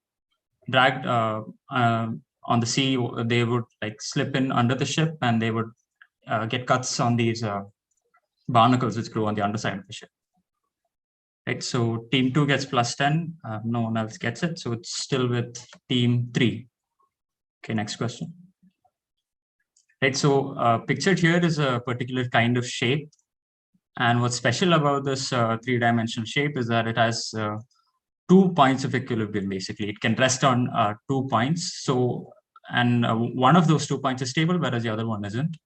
dragged on the sea. They would like slip in under the ship, and they would get cuts on these barnacles which grow on the underside of the ship. Right. So team 2 gets plus 10. No one else gets it. So it's still with team 3. Okay, next question. Right, so pictured here is a particular kind of shape. And what's special about this three-dimensional shape is that it has 2 points of equilibrium, basically. It can rest on 2 points. So, and one of those 2 points is stable, whereas the other one isn't.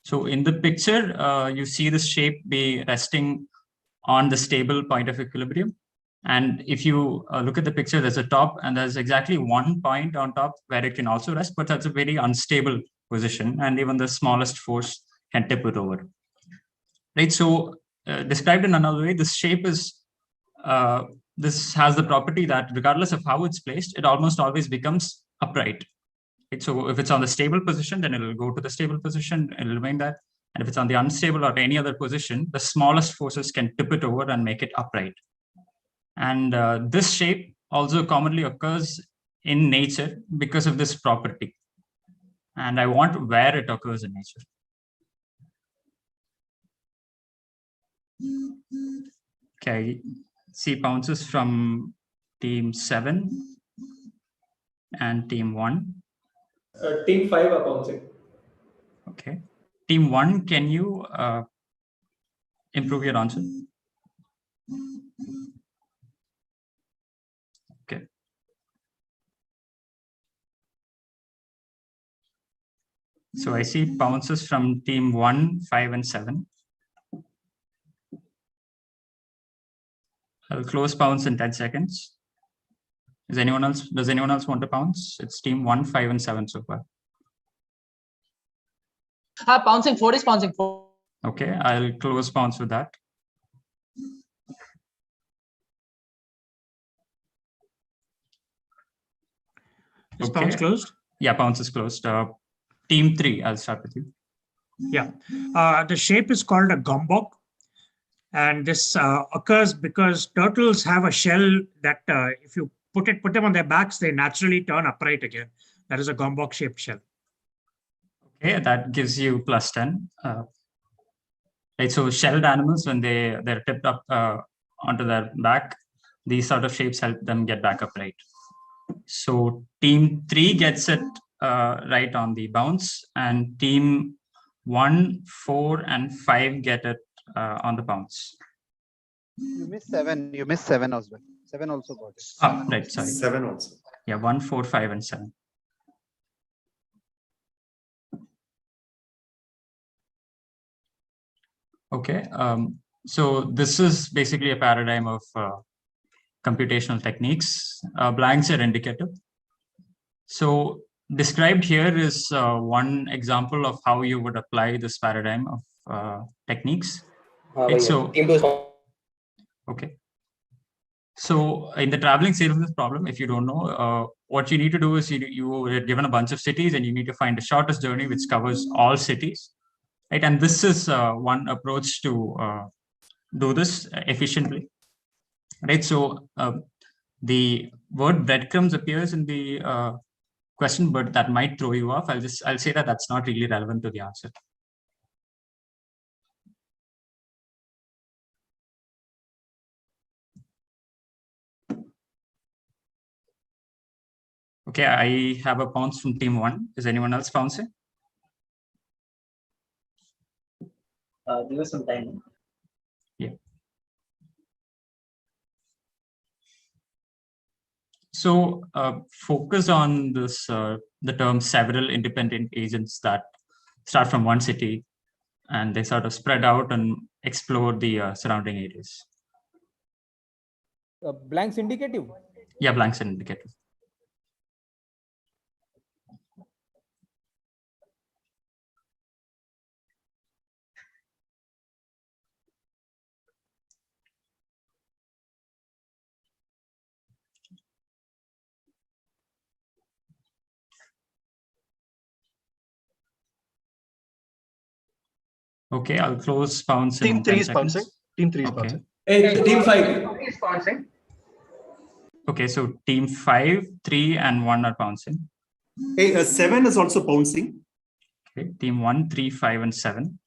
So in the picture, you see this shape be resting on the stable point of equilibrium. And if you look at the picture, there's a top, and there's exactly 1 point on top where it can also rest, but that's a very unstable position, and even the smallest force can tip it over. Right. So described in another way, this shape is this has the property that regardless of how it's placed, it almost always becomes upright. Right? So if it's on the stable position, then it will go to the stable position, it will remain that. And if it's on the unstable or any other position, the smallest forces can tip it over and make it upright. And this shape also commonly occurs in nature because of this property. And I want where it occurs in nature. Okay, see bounces from team 7 and team 1. Team 5 are bouncing. Okay. Team 1, can you improve your answer? Okay. So I see bounces from team 1, 5, and 7. I'll close bounce in 10 seconds. Does anyone else want to bounce? It's team 1, 5, and 7 so far. Bouncing 4 is bouncing 4. Okay, I'll close bounce with that. Is bounce closed? Yeah, bounce is closed. Team 3, I'll start with you. Yeah. The shape is called a gombok. And this occurs because turtles have a shell that if you put them on their backs, they naturally turn upright again. That is a gombok shaped shell. Okay, that gives you plus 10. Right, so shelled animals, when they're tipped up onto their back, these sort of shapes help them get back upright. So team 3 gets it right on the bounce, and team 1, 4, and 5 get it on the bounce. You missed 7. You missed 7 as well. 7 also got it. Ah, right, sorry. 7 also. Yeah, 1, 4, 5, and 7. Okay, so this is basically a paradigm of computational techniques. Blanks are indicative. So described here is one example of how you would apply this paradigm of techniques. Right, so, okay. So in the traveling state of this problem, if you don't know, what you need to do is you are given a bunch of cities and you need to find the shortest journey which covers all cities. Right, and this is one approach to do this efficiently. Right, so the word breadcrumbs appears in the question, but that might throw you off. I'll say that that's not really relevant to the answer. Okay, I have a bounce from team 1. Is anyone else bouncing? Give us some time. Yeah. So focus on this, the term several independent agents that start from one city and they sort of spread out and explore the surrounding areas. Blanks indicative? Yeah, blanks are indicative. Okay, I'll close bounce in Team 3 is 10 bouncing. seconds. Team 3 is Okay. bouncing. Hey, team 5. Is bouncing. Okay, so team 5, 3, and 1 are bouncing. Hey, 7 is also bouncing. Okay, team 1, 3, 5, and 7.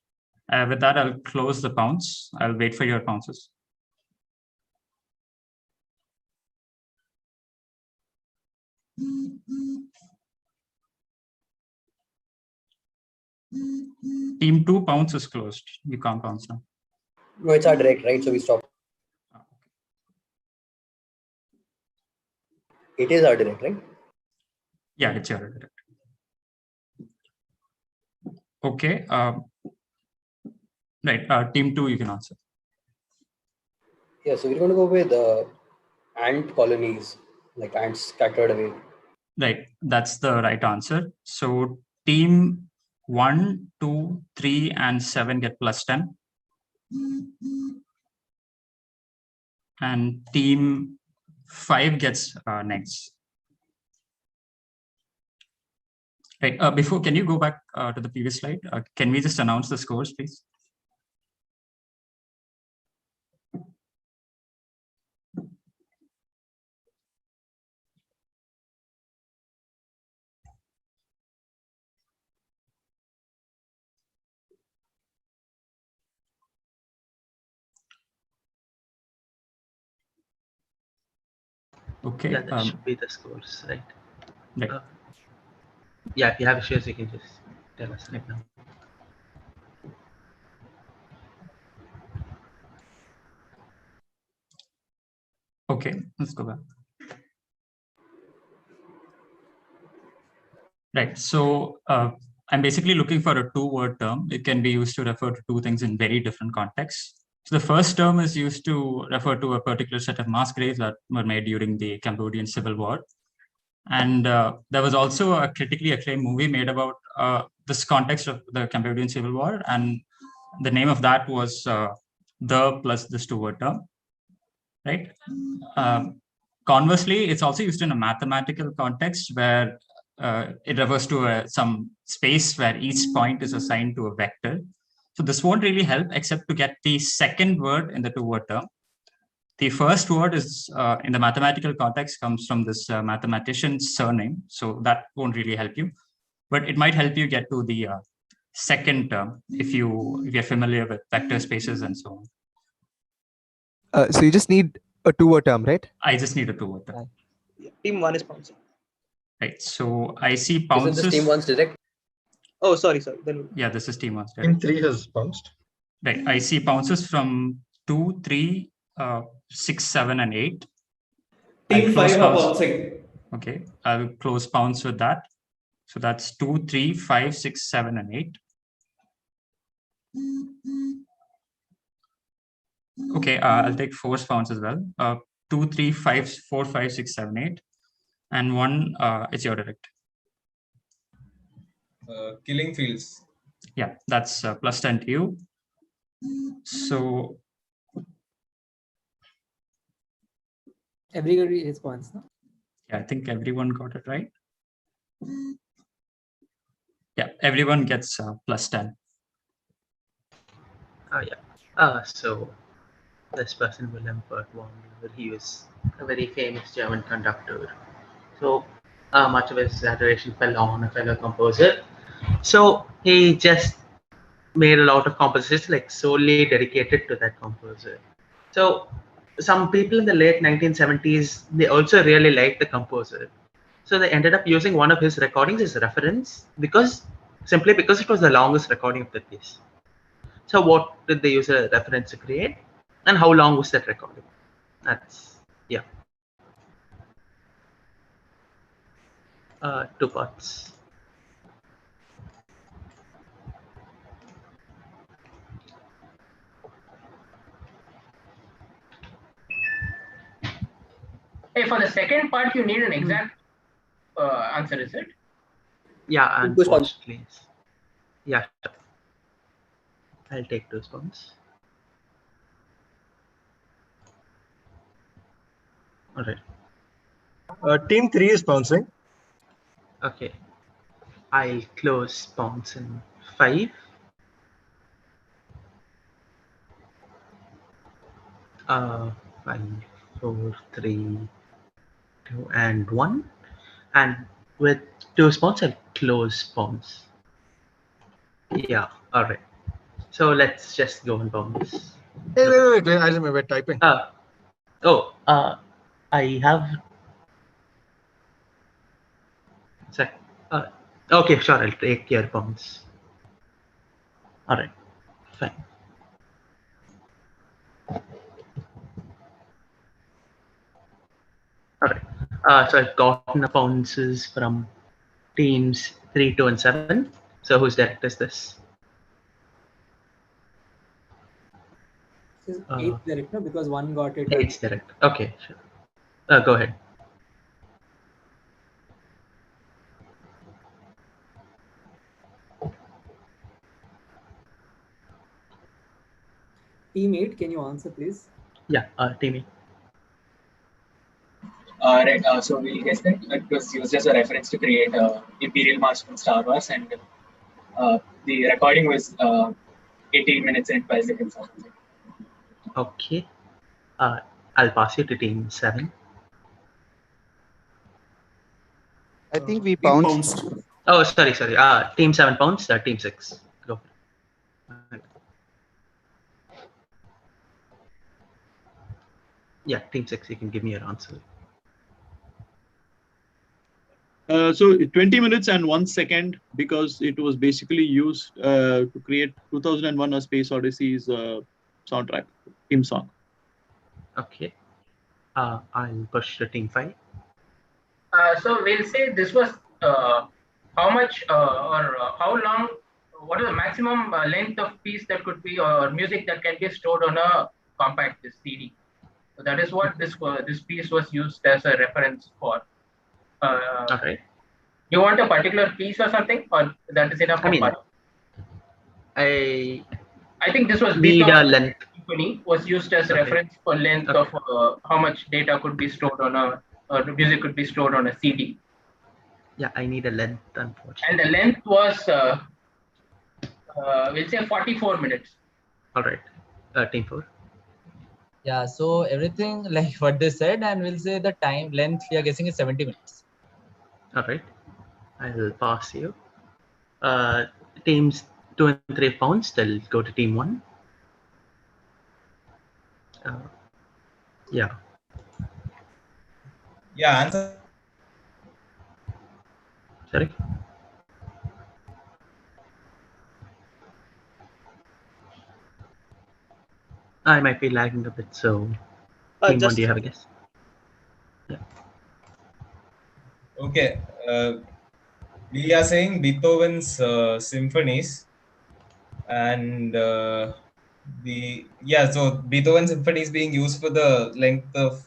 With that, I'll close the bounce. I'll wait for your bounces. Team 2 bounce is closed. You can't bounce now. No, it's our direct, right? So we stop. It is our direct, right? Yeah, it's your direct. Okay. Right. Team 2, you can answer. Yeah, so we're going to go with ant colonies, like ants scattered away. Right. That's the right answer. So team 1, 2, 3, and 7 get plus 10. And team 5 gets next. Right. Before, can you go back to the previous slide? Can we just announce the scores, please? Okay. Yeah, that should be the scores, right? Right. Yeah, if you have issues, you can just tell us right now. Okay, let's go back. Right. So I'm basically looking for a two-word term. It can be used to refer to two things in very different contexts. So the first term is used to refer to a particular set of mass graves that were made during the Cambodian Civil War. And there was also a critically acclaimed movie made about this context of the Cambodian Civil War. And the name of that was the plus this two-word term, right? Conversely, it's also used in a mathematical context where it refers to some space where each point is assigned to a vector. So this won't really help except to get the second word in the two-word term. The first word is in the mathematical context comes from this mathematician's surname. So that won't really help you, but it might help you get to the second term if you're familiar with vector spaces and so on. So you just need a two-word term, right? I just need a two-word term. Team 1 is bouncing. Right. So I see bounces. Isn't this team 1's direct? Oh, sorry. Then yeah, this is team 1's Team direct. 3 has bounced. Right. I see bounces from 2, 3, 6, 7, and 8. Team 5 are bouncing. Okay. I'll close bounce with that. So that's 2, 3, 5, 6, 7, and 8. Okay. I'll take force bounce as well. 2, 3, 5, 4, 5, 6, 7, 8. And 1, it's your direct. Killing fields. Yeah, that's plus 10 to you. So everybody is points, no? Yeah, I think everyone got it right. Yeah, everyone gets plus 10. Yeah. So this person, Wilhelm Furtwängler, he was a very famous German conductor. So much of his adoration fell on a fellow composer. So he just made a lot of compositions like solely dedicated to that composer. So some people in the late 1970s, they also really liked the composer. So they ended up using one of his recordings as a reference simply because it was the longest recording of the piece. So what did they use a reference to create? And how long was that recording? That's, yeah. 2 parts. Hey, for the second part, you need an exact answer, is it? Yeah, Two response. unfortunately. Yeah, I'll take 2 response. All right. Team 3 is bouncing. Okay. I'll close bounce in 5. 5, 4, 3, 2, and 1. And with 2 spawns, I'll close spawns. Yeah, all right. So let's just go on bounce. Hey, wait, we're typing. I have. Okay, sure. I'll take your bounce. All right, fine. All right. So I've gotten the bounces from teams 3, 2, and 7. So whose direct is this? This is 8th direct, no? Because one got it. 8th direct. Okay, sure. Go ahead. Team 8, can you answer, please? Yeah, team 8. Right. So we'll guess that it was used as a reference to create Imperial March from Star Wars, and the recording was 18 minutes and 12 seconds. Okay. I'll pass you to team 7. I think we bounced. Oh, sorry. Team 7 pounds. Team 6. Go. Yeah, team 6. You can give me your answer. So 20 minutes and 1 second, because it was basically used to create 2001: A Space Odyssey's soundtrack, theme song. Okay. I'll push the team 5. So we'll say this was how much how long, what is the maximum length of piece that could be, or music that can be stored on a compact disc CD. So that is what this piece was used as a reference for. Okay. You want a particular piece or something, or that is enough? I think this was need a Beethoven length. Symphony was used as a reference for length of how much data could be stored on or music could be stored on a CD. Yeah, I need a length, unfortunately. And the length was we'll say 44 minutes. All right. Team 4. Yeah, so everything like what they said, and we'll say the time length we are guessing is 70 minutes. All right. I'll pass you. Teams 2 and 3 pounds, they'll go to team 1. Yeah. Yeah, answer. Sorry. I might be lagging a bit, so team 1, do you have a guess? Yeah. Okay. We are saying Beethoven's symphonies, and so Beethoven symphony is being used for the length of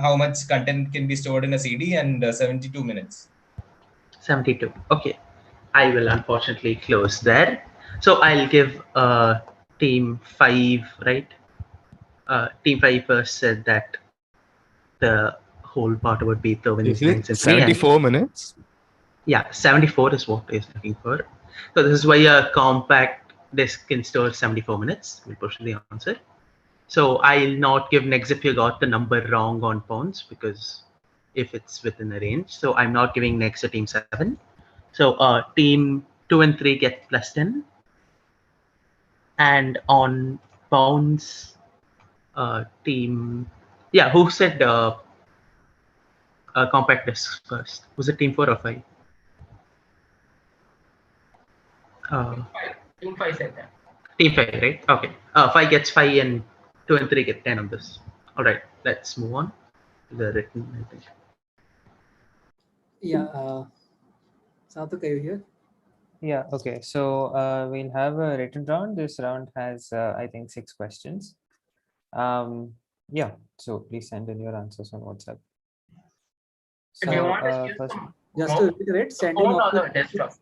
how much content can be stored in a CD, and 72 minutes. 72. Okay. I will unfortunately close there. So I'll give team 5, right? Team 5 first said that the whole part about Beethoven's Ninth Symphony. 74 minutes? Yeah, 74 is what he's looking for. So this is why a compact disc can store 74 minutes. We'll push the answer. So I'll not give next if you got the number wrong on pounds, because if it's within the range. So I'm not giving next to team 7. So team 2 and 3 get plus 10. And on pounds, team, yeah, who said compact discs first? Was it team 4 or 5? Team 5 said that. Team 5, right? Okay. 5 gets 5 and 2 and 3 get 10 on this. All right, let's move on to the written, I think. Yeah. Sarthak, are you here? Yeah, okay. So we'll have a written round. This round has, I think, 6 questions. Yeah, so please send in your answers on WhatsApp. So, Do you want us to first, Just to reiterate, send in phone all or the desktop?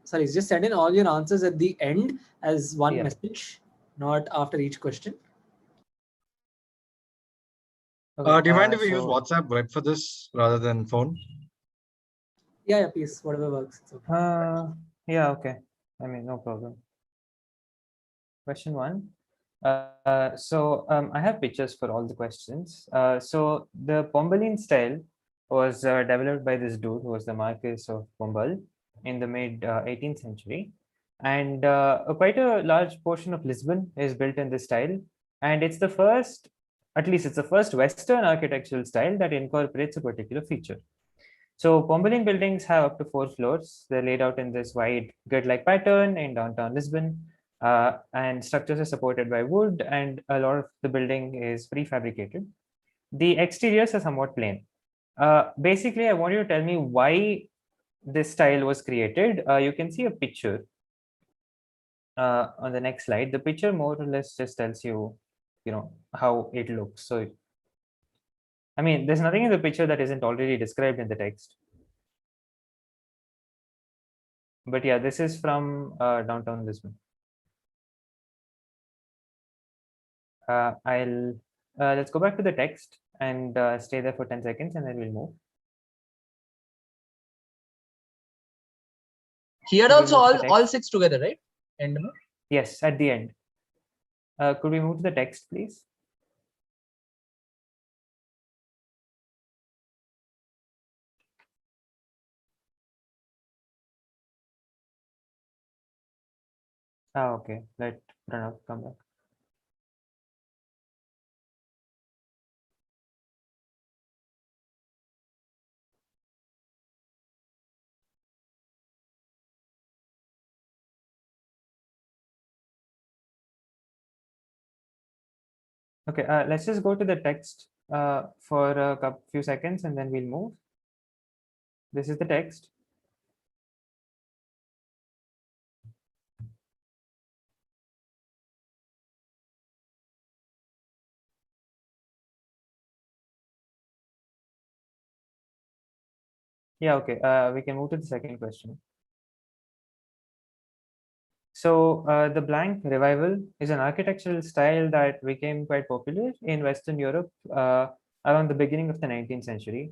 Sorry, just send in all your answers at the end as one Yeah. message, not after each question. Do you mind if we use WhatsApp web for this rather than phone? Yeah, please, whatever works. It's okay. yeah, okay. I mean, no problem. Question 1. I have pictures for all the questions. So the Pombaline style was developed by this dude who was the Marquis of Pombal in the mid 18th century. And quite a large portion of Lisbon is built in this style. And it's the first, at least it's the first Western architectural style that incorporates a particular feature. So Pombaline buildings have up to 4 floors. They're laid out in this wide grid-like pattern in downtown Lisbon. And structures are supported by wood, and a lot of the building is prefabricated. The exteriors are somewhat plain. Basically, I want you to tell me why this style was created. You can see a picture on the next slide. The picture more or less just tells you, how it looks. So, I mean, there's nothing in the picture that isn't already described in the text. But yeah, this is from downtown Lisbon. Let's go back to the text and stay there for 10 seconds, and then we'll move. Here also all 6 together, right? End. Yes, at the end. Could we move to the text, please? Okay. Let Pranav come back. Okay, let's just go to the text for a few seconds and then we'll move. This is the text. Yeah, okay, we can move to the second question. So the blank revival is an architectural style that became quite popular in Western Europe around the beginning of the 19th century.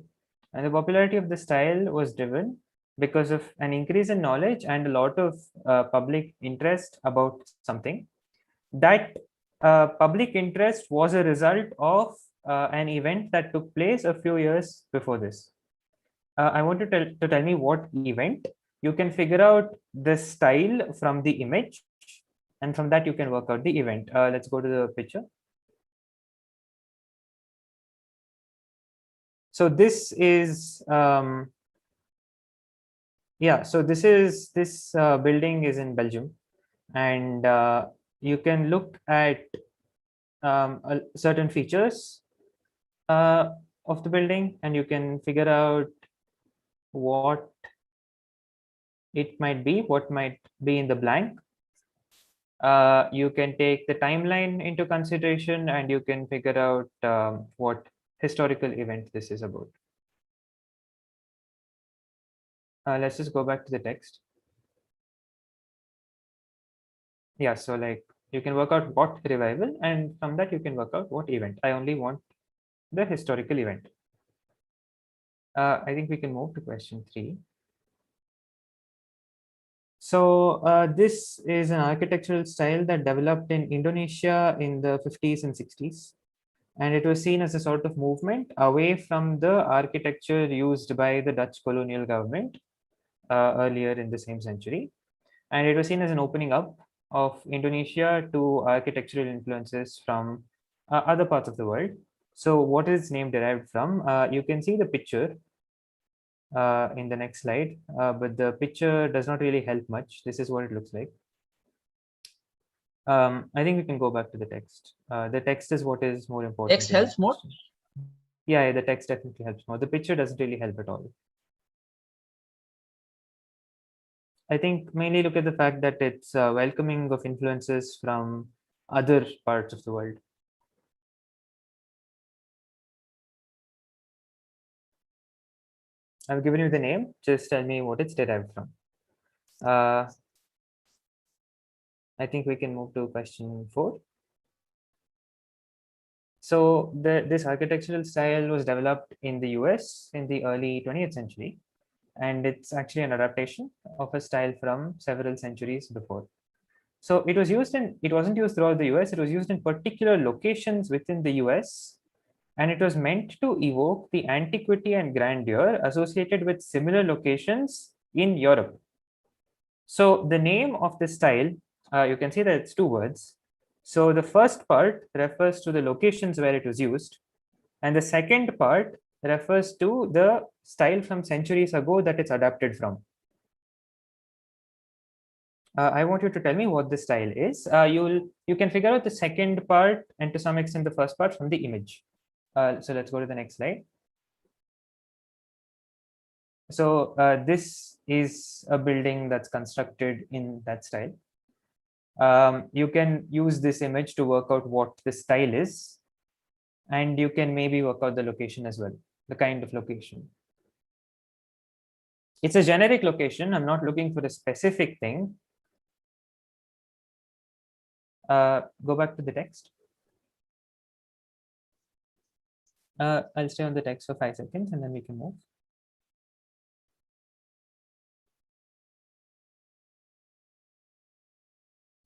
And the popularity of the style was driven because of an increase in knowledge and a lot of public interest about something. That public interest was a result of an event that took place a few years before this. I want to tell me what event. You can figure out the style from the image, and from that you can work out the event. Let's go to the picture. So this is so this building is in Belgium, and you can look at certain features of the building, and you can figure out what it might be, what might be in the blank. You can take the timeline into consideration, and you can figure out what historical event this is about. Let's just go back to the text. Yeah, so like you can work out what revival, and from that you can work out what event. I only want the historical event. I think we can move to question 3. So this is an architectural style that developed in Indonesia in the 50s and 60s. And it was seen as a sort of movement away from the architecture used by the Dutch colonial government earlier in the same century. And it was seen as an opening up of Indonesia to architectural influences from other parts of the world. So what is its name derived from? You can see the picture in the next slide, but the picture does not really help much. This is what it looks like. I think we can go back to the text. The text is what is more important. Text helps more? Yeah, the text definitely helps more. The picture doesn't really help at all. I think mainly look at the fact that it's welcoming of influences from other parts of the world. I've given you the name, just tell me what it's derived from. I think we can move to question 4. So this architectural style was developed in the US in the early 20th century, and it's actually an adaptation of a style from several centuries before. So it wasn't used throughout the US, it was used in particular locations within the US, and it was meant to evoke the antiquity and grandeur associated with similar locations in Europe. So the name of this style, you can see that it's 2 words. So the first part refers to the locations where it was used, and the second part refers to the style from centuries ago that it's adapted from. I want you to tell me what this style is. You can figure out the second part and to some extent the first part from the image. So let's go to the next slide. So this is a building that's constructed in that style. You can use this image to work out what the style is, and you can maybe work out the location as well, the kind of location. It's a generic location. I'm not looking for a specific thing. Go back to the text. I'll stay on the text for 5 seconds and then we can move.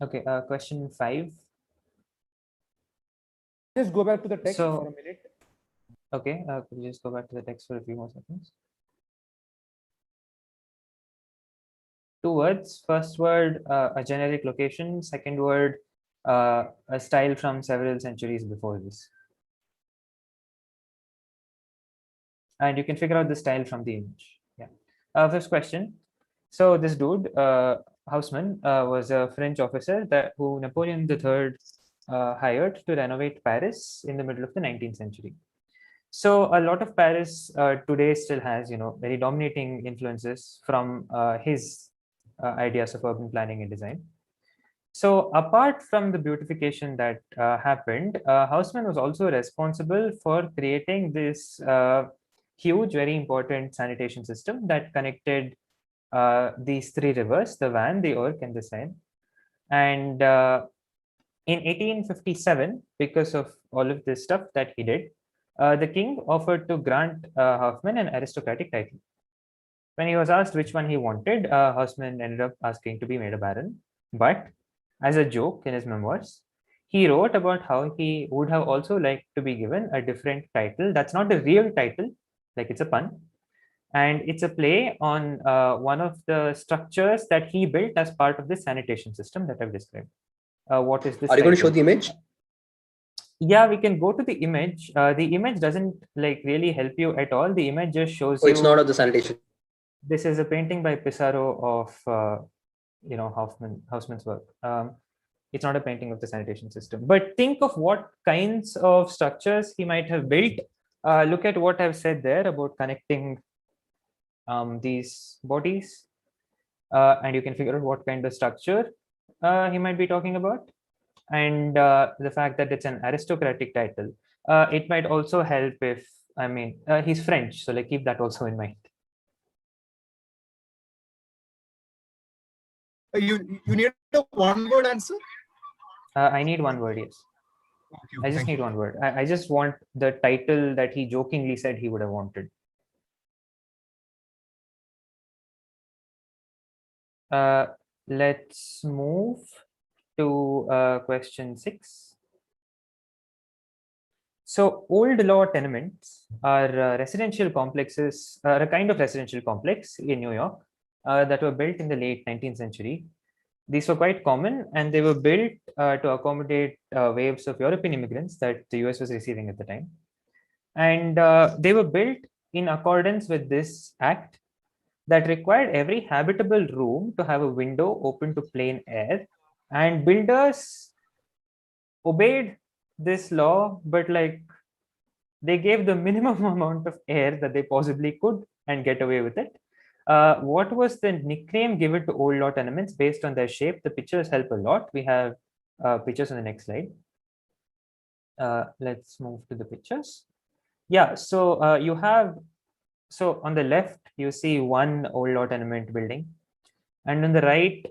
Okay, question 5. Just go back to the text So, for a minute. Okay, could you just go back to the text for a few more seconds? 2 words. First word, a generic location. Second word, a style from several centuries before this. And you can figure out the style from the image. Yeah. First question. So this dude, Haussmann, was a French officer who Napoleon III hired to renovate Paris in the middle of the 19th century. So a lot of Paris today still has, very dominating influences from his ideas of urban planning and design. So apart from the beautification that happened, Haussmann was also responsible for creating this huge, very important sanitation system that connected these three rivers, the Van, the Ourcq, and the Seine. And in 1857, because of all of this stuff that he did, the king offered to grant Haussmann an aristocratic title. When he was asked which one he wanted, Haussmann ended up asking to be made a baron. But as a joke in his memoirs, he wrote about how he would have also liked to be given a different title. That's not a real title, like it's a pun. And it's a play on one of the structures that he built as part of the sanitation system that I've described. What is this? Are you going to show the image? Yeah, we can go to the image. The image doesn't really help you at all. The image just shows you. It's not of the sanitation. This is a painting by Pissarro of Haussmann's work. It's not a painting of the sanitation system. But think of what kinds of structures he might have built. Look at what I've said there about connecting these bodies, and you can figure out what kind of structure he might be talking about. And the fact that it's an aristocratic title, it might also help if, he's French, so keep that also in mind. You need a one-word answer? I need one word, yes. Okay, I just need one word. I just want the title that he jokingly said he would have wanted. Let's move to question 6. So old law tenements are residential complexes, a kind of residential complex in New York that were built in the late 19th century. These were quite common, and they were built to accommodate waves of European immigrants that the US was receiving at the time. And they were built in accordance with this act that required every habitable room to have a window open to plain air. And builders obeyed this law, but they gave the minimum amount of air that they possibly could and get away with it. What was the nickname given to old law tenements based on their shape? The pictures help a lot. We have pictures on the next slide. Let's move to the pictures. Yeah, so you have, so on the left, you see one old law tenement building. And on the right,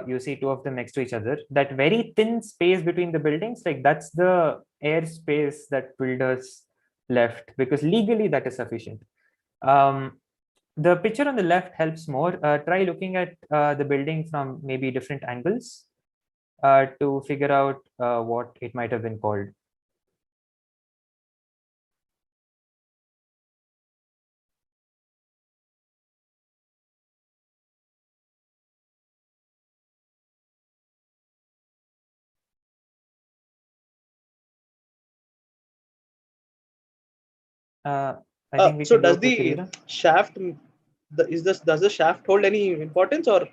you see two of them next to each other. That very thin space between the buildings, that's the air space that builders left, because legally that is sufficient. The picture on the left helps more. Try looking at the building from maybe different angles to figure out what it might have been called. I think we So can go does to the Kirira. shaft, does the shaft hold any importance, or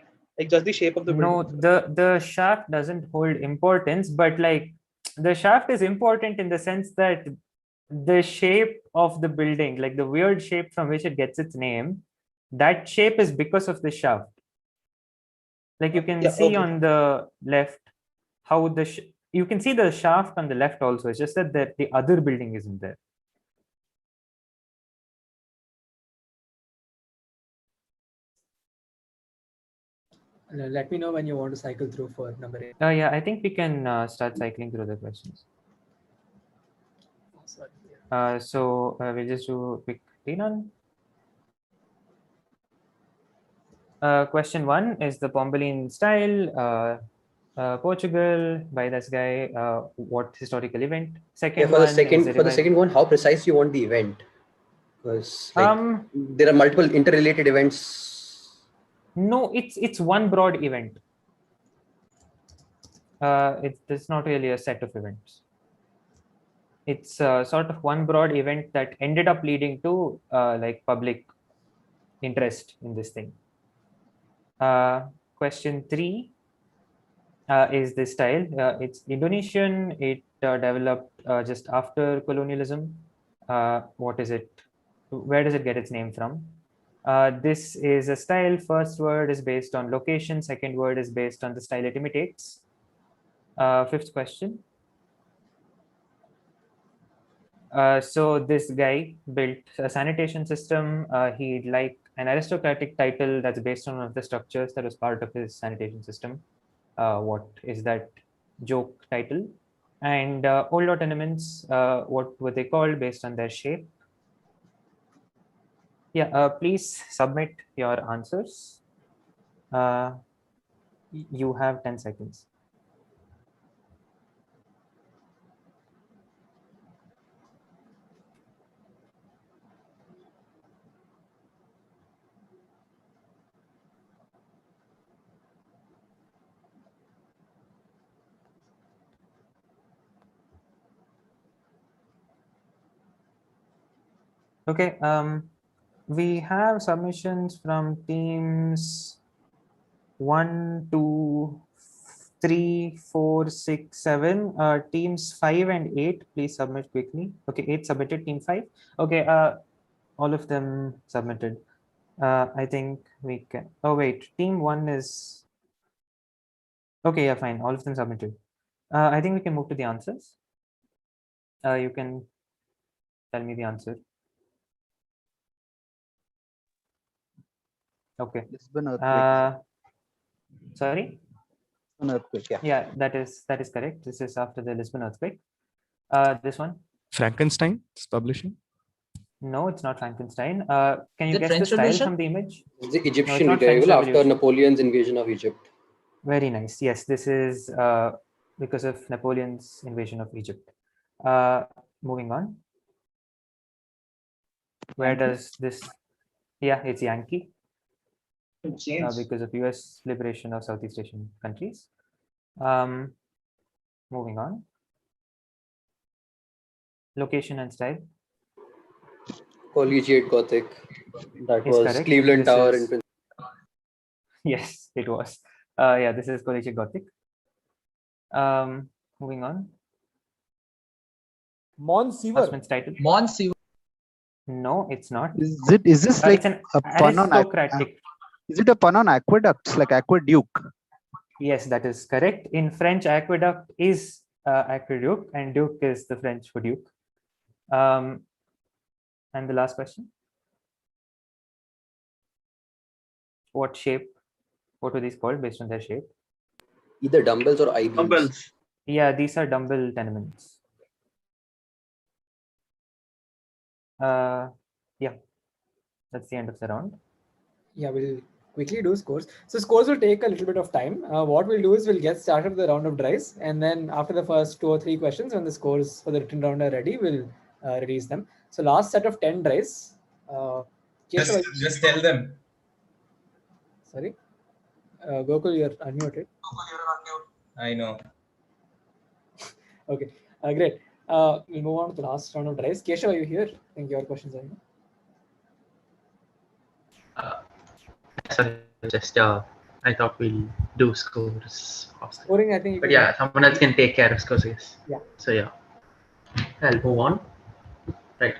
just the shape of the building? No, the shaft doesn't hold importance, but the shaft is important in the sense that the shape of the building, the weird shape from which it gets its name, that shape is because of the shaft. You can see on the left how you can see the shaft on the left also. It's just that the other building isn't there. Let me know when you want to cycle through for number 8. Yeah, I think we can start cycling through the questions. So we'll just do a quick rerun. Question 1 is the Pombaline style, Portugal, by this guy. What historical event? Second for one the second one, how precise you want the event? Because there are multiple interrelated events. No, it's one broad event. It's not really a set of events. It's sort of one broad event that ended up leading to public interest in this thing. Question 3 is this style. It's Indonesian. It developed just after colonialism. What is it? Where does it get its name from? This is a style. First word is based on location. Second word is based on the style it imitates. Fifth question. So this guy built a sanitation system. He'd like an aristocratic title that's based on one of the structures that was part of his sanitation system. What is that joke title? And old lot tenements, what were they called based on their shape? Yeah, please submit your answers. You have 10 seconds. Okay, we have submissions from teams 1, 2, 3, 4, 6, 7. Teams 5 and 8, please submit quickly. Okay, 8 submitted, team 5. Okay, all of them submitted. I think we can. Oh, wait, team 1 is. Okay, yeah, fine. All of them submitted. I think we can move to the answers. You can tell me the answer. Okay. Lisbon earthquake. Sorry? Lisbon earthquake, yeah. Yeah, that is correct. This is after the Lisbon earthquake. This one? Frankenstein is publishing? No, it's not Frankenstein. Can Is you it guess French the style Revolution? from the image? It's the No, Egyptian it's not French revival after Revolution. Napoleon's invasion of Egypt. Very nice. Yes, this is because of Napoleon's invasion of Egypt. Moving on. Where does this? Yeah, it's Yankee. Because of US liberation of Southeast Asian countries. Moving on. Location and style. Collegiate Gothic. That Is was correct. Cleveland This Tower is- in Yes, it was. Yeah, this is Collegiate Gothic. Moving on. Husband's title. Monsiver. No, it's not. Is this like it's an a pun on aristocratic? is it a pun on aqueducts like aqueduct? Yes, that is correct. In French, aqueduct is aqueduct, and duke is the French for duke. And the last question. What shape? What were these called based on their shape? either dumbbells or I-beams. Dumbbells. Yeah, these are dumbbell tenements. Yeah, that's the end of the round. Yeah, we'll quickly do scores. So scores will take a little bit of time. What we'll do is we'll get started with the round of tries, and then after the first 2 or 3 questions, when the scores for the written round are ready, we'll release them. So last set of 10 tries. Just tell them. Sorry, Gokul, you're unmuted. I know. Okay, great. We'll move on to the last round of tries. Keshav, are you here? I think your questions are here. Sorry, just I thought we'll do scores. Scoring, I think. You But can yeah, someone else can take care of scores. Yes. Yeah. So yeah, I'll move on. Right.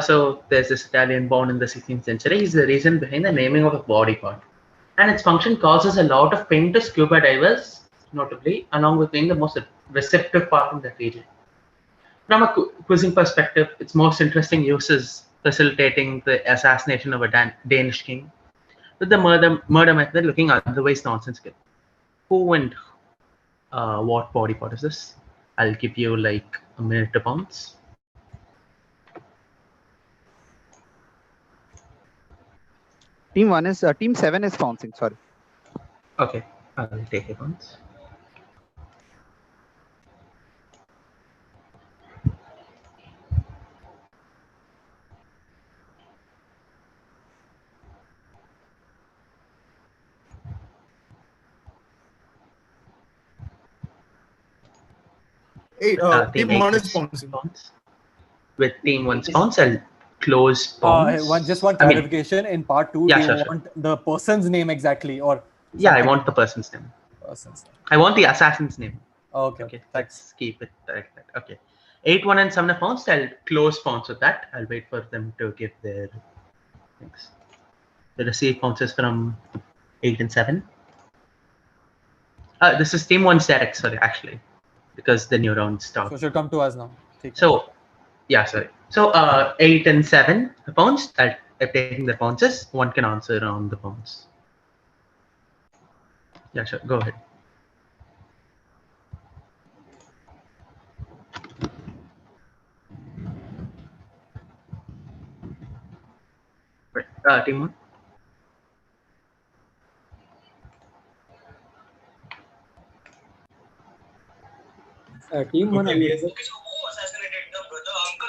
So there's this Italian born in the 16th century. He's the reason behind the naming of a body part, and its function causes a lot of pain to scuba divers, notably, along with being the most receptive part in that region. From a quizzing perspective, its most interesting use is facilitating the assassination of a Danish king, with the murder method looking otherwise nonsensical. Who and what body part is this? I'll give you like a minute to bounce. Team 7 is bouncing. Sorry. Okay, I'll take it once. Hey, team 1 is bouncing. With team 1's bounce, I'll close bounce. Just one clarification. In part 2, yeah, do you sure. want the person's name exactly, or Yeah, I want the person's name. person's name. I want the assassin's name. Okay. Okay. Thanks. Let's keep it like that. Okay. 8, 1, and 7 are pounced. I'll close pounce with that. I'll wait for them to give their things. The receive pounces from 8 and 7. This is team 1's direct, sorry, actually, because the new round starts. So it should come to us now. So, yeah, sorry. So 8 and 7 are pounced. I'm taking the pounces. One can answer on the pounce. Yeah, sure. Go ahead. Right. Team 1. Team 1.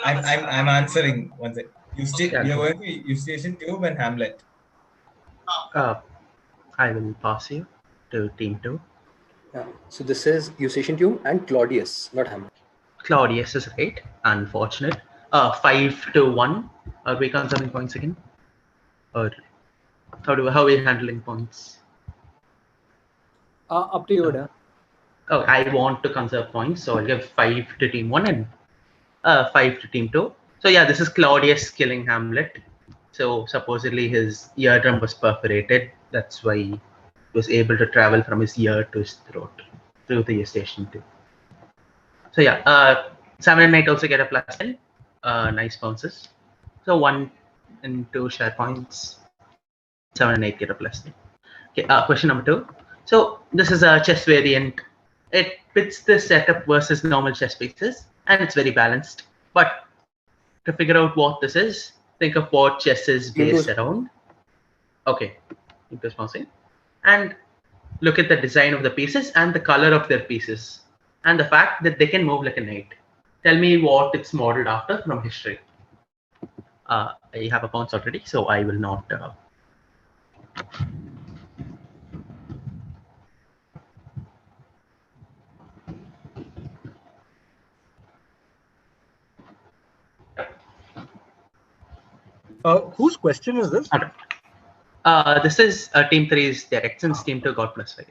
I'm answering. One second. Yeah, You're go. going to Eustachian Tube and Hamlet. I will pass you to team 2. Yeah. So this is Eustachian Tube and Claudius, not Hamlet. Claudius is right. Unfortunate. 5 to 1. Are we conserving points again? Or how are we handling points? Up to you, Oh, I want to conserve points, so I'll give 5 to team 1 and 5 to team 2. So yeah, this is Claudius killing Hamlet. So supposedly his eardrum was perforated. That's why he was able to travel from his ear to his throat through the Eustachian Tube. So yeah, 7 and 8 also get a plus 10. Nice bounces. So 1 and 2 share points. 7 and 8 get a plus 10. Okay, question number 2. So this is a chess variant. It fits the setup versus normal chess pieces, and it's very balanced. But to figure out what this is, think of what chess is based around. Okay, impulse bouncing. And look at the design of the pieces and the color of their pieces, and the fact that they can move like a knight. Tell me what it's modeled after from history. I have a bounce already, so I will not. Whose question is this? This is team 3's direct, since team 2 got plus 5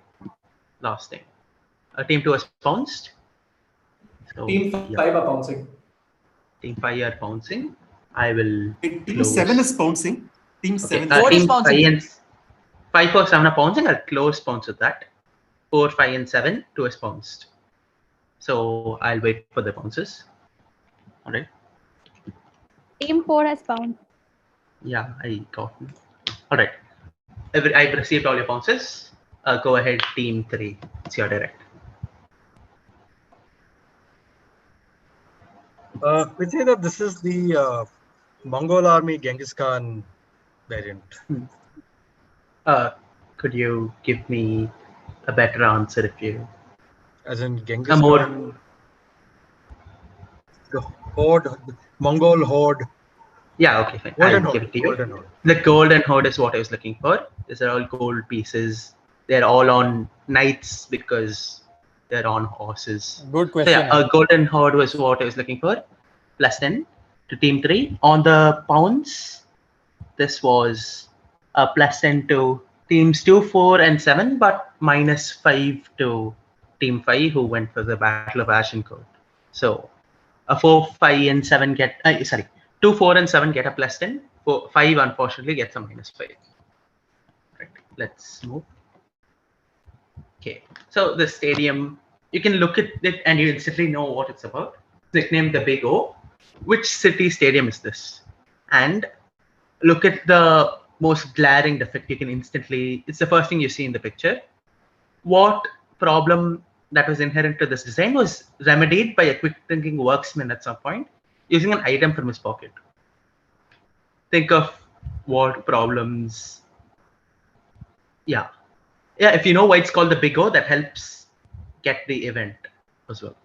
last time. Team 2 has pounced. So, team 5 are pouncing. Team 5 are pouncing. I will. Team 7 is pouncing. Team 7 team 5 and 5 or 7 are pouncing. I'll close pounce with that. 4, 5, and 7, 2 is pounced. So I'll wait for the pounces. All right. Team 4 has pounced. Yeah, I got it. All right. I've received all your pounces. Go ahead, team 3. It's your direct. We say that this is the Mongol army Genghis Khan variant. Could you give me a better answer if you? As in Genghis Khan, the horde, the Mongol horde. Yeah, okay, fine. I'll give it to you. The golden horde is what I was looking for. These are all gold pieces. They're all on knights because they're on horses. Good question. So yeah, a golden horde was what I was looking for. Plus 10 to team 3. On the pounds, this was a plus 10 to teams 2, 4, and 7, but minus 5 to team 5 who went for the Battle of Agincourt. So a 4, 5, and 7 get 2, 4, and 7 get a plus 10. 5 unfortunately gets a minus 5. Right. Let's move. Okay. So the stadium, you can look at it and you instantly know what it's about. It's nicknamed the Big O. Which city stadium is this? And look at the most glaring defect. You can instantly, it's the first thing you see in the picture. What problem that was inherent to this design was remedied by a quick thinking worksman at some point using an item from his pocket. Think of what problems. Yeah, if you know why it's called the Big O, that helps get the event as well.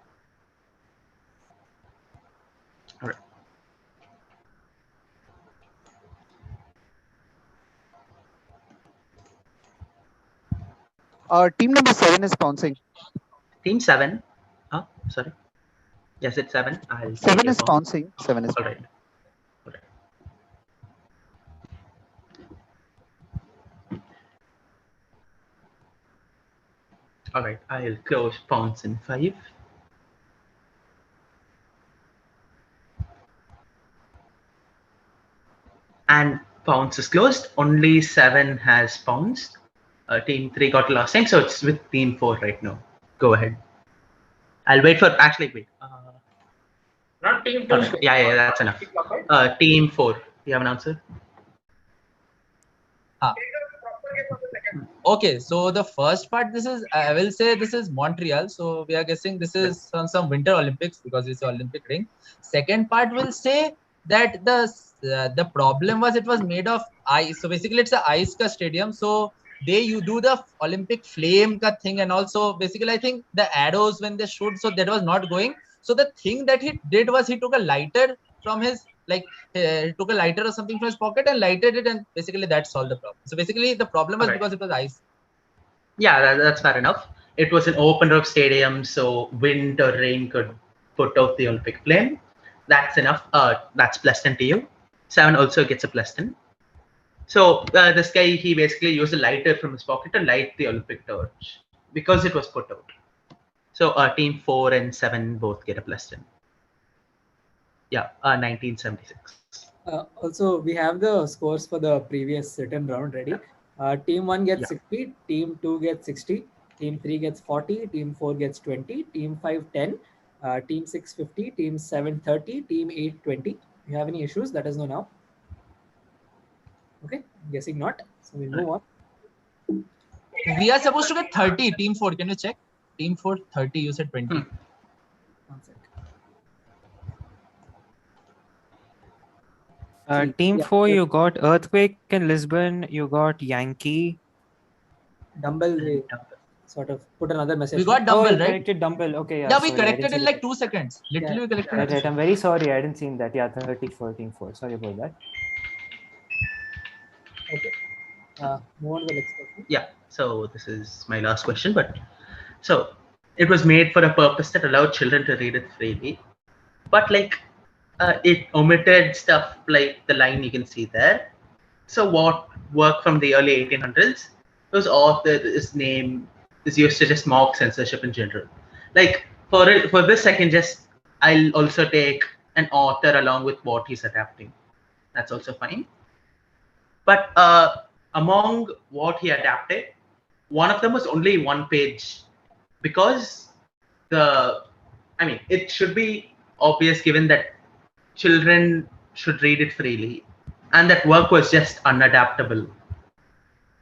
All right. Team number 7 is pouncing. Team 7. Sorry. Yes, it's 7. 7 is pouncing. 7 is. All right. All right, I'll close pounds in 5. And pounds is closed. Only 7 has pounds. Team 3 got last time, so it's with team 4 right now. Go ahead. I'll wait for wait. Not team 2. Right. Yeah, that's enough. Team 4. You have an answer? Okay, so the first part, this is, I will say this is Montreal. So we are guessing this is on some Winter Olympics because it's Olympic ring. Second part will say that the problem was it was made of ice. So basically it's a ice ka stadium. So you do the Olympic flame ka thing, and also basically I think the arrows when they shoot, so that was not going. So the thing that he did was he took a lighter from his, like, he took a lighter or something from his pocket and lighted it, and basically that solved the problem. So basically the problem was because it was ice. Yeah, that's fair enough. It was an open roof stadium, so wind or rain could put out the Olympic flame. That's enough. That's +10 to you. 7 also gets a +10. So this guy, he basically used a lighter from his pocket to light the Olympic torch because it was put out. So team 4 and 7 both get a +10. Yeah, 1976. Also, we have the scores for the previous written round ready. Team 1 gets 60, team 2 gets 60, team 3 gets 40, team 4 gets 20, team 5 10, team 6 50, team 7 30, team 8 20. If you have any issues, let us know now. Okay, guessing not. So we'll move on. We are supposed to get 30, team 4. Can you check? Team 4 30, you said 20. One sec. Team 4, you got Earthquake in Lisbon, you got Yankee. Dumbbell, we sort of put another message. We got Dumbbell, you right? corrected Dumbbell. Okay, Yeah, we sorry, corrected in like 2 seconds. Literally, we corrected. Right, I'm very sorry. I didn't see that. Yeah, 34, team 4. Sorry about that. Okay. Move on to the next question. Yeah, so this is my last question, but so it was made for a purpose that allowed children to read it freely, but like it omitted stuff like the line you can see there. So what work from the early 1800s, whose author, his name is used to just mock censorship in general. Like for this, I'll also take an author along with what he's adapting. That's also fine. But among what he adapted, one of them was only 1 page because it should be obvious given that children should read it freely and that work was just unadaptable.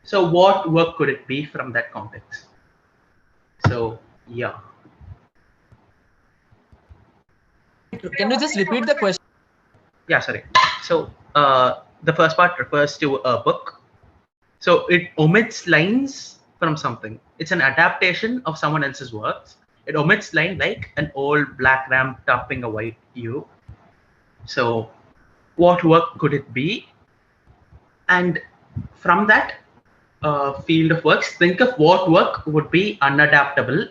So what work could it be from that context? So yeah. Can you just repeat the question? Yeah, sorry. So the first part refers to a book. So it omits lines from something. It's an adaptation of someone else's works. It omits line like an old black ram topping a white ewe. So what work could it be? And from that field of works, think of what work would be unadaptable,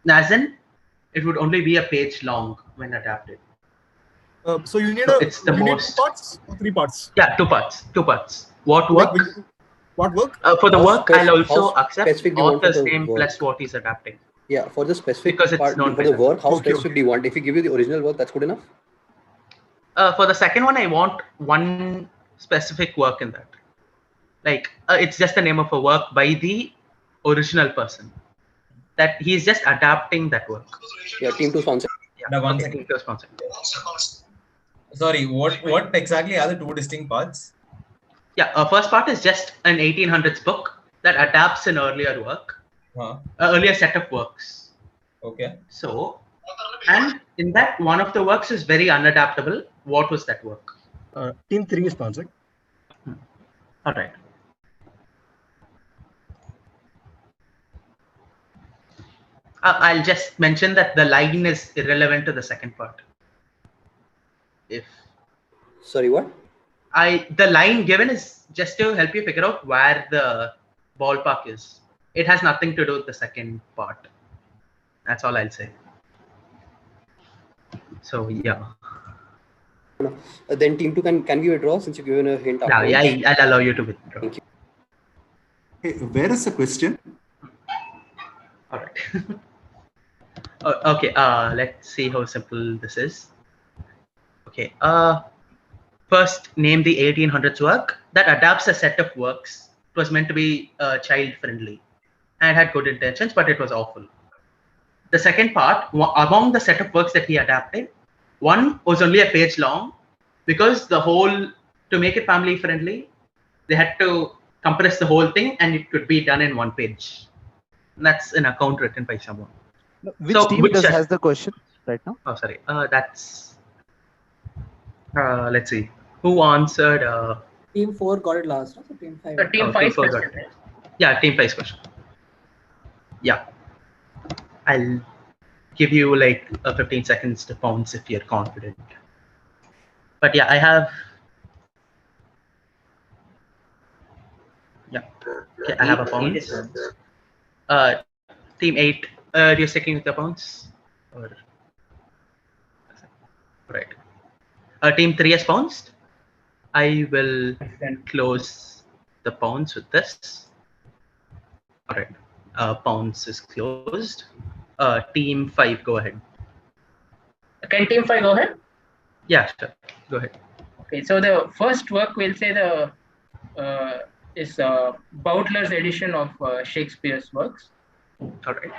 as in it would only be a page long when adapted. So you need it's the most 2 parts or 3 parts? Yeah, 2 parts. 2 parts. What work? What work? For the work, I'll also how accept specific do you want for author's the name work? plus what he's adapting. Yeah, for the specific Because it's part, known for by the that. work, how Okay, specific do you want? If we give you the original work, that's good enough? For the second one, I want one specific work in that. Like, it's just the name of a work by the original person. That he's just adapting that work. Yeah, team 2 sponsor. Yeah, One okay, second. team 2 sponsor. Sorry, what exactly are the 2 distinct parts? Yeah, first part is just an 1800s book that adapts an earlier work, earlier set of works. Okay. So, and in that, one of the works is very unadaptable. What was that work? Team 3 is sponsored. All right. I'll just mention that the line is irrelevant to the second part. Sorry, what? The line given is just to help you figure out where the ballpark is. It has nothing to do with the second part. That's all I'll say. So yeah. Then team 2 can we withdraw since you've given a hint? Yeah, I'll allow you to withdraw. Thank you. Hey, where is the question? All right. Okay, let's see how simple this is. Okay, first name the 1800s work that adapts a set of works. It was meant to be child friendly and had good intentions, but it was awful. The second part, among the set of works that he adapted, one was only a page long because to make it family friendly, they had to compress the whole thing and it could be done in one page. And that's an account written by someone. Which team has the question right now? Oh, sorry. Let's see. Who answered? Team 4 got it last, no? So team 5. Team 5 question. Yeah, team 5's question. Yeah. I'll give you like 15 seconds to pounce if you're confident. But yeah, I have. Yeah. Okay, I have a pounce. Team 8. You're sticking with the pounce? Or... Right. Team 3 has pounced. I will close the pounce with this. All right. Pounce is closed. Team 5, go ahead. Can team 5 go ahead? Yeah, sure. Go ahead. Okay, so the first work we'll say is Bowdler's edition of Shakespeare's works. All right.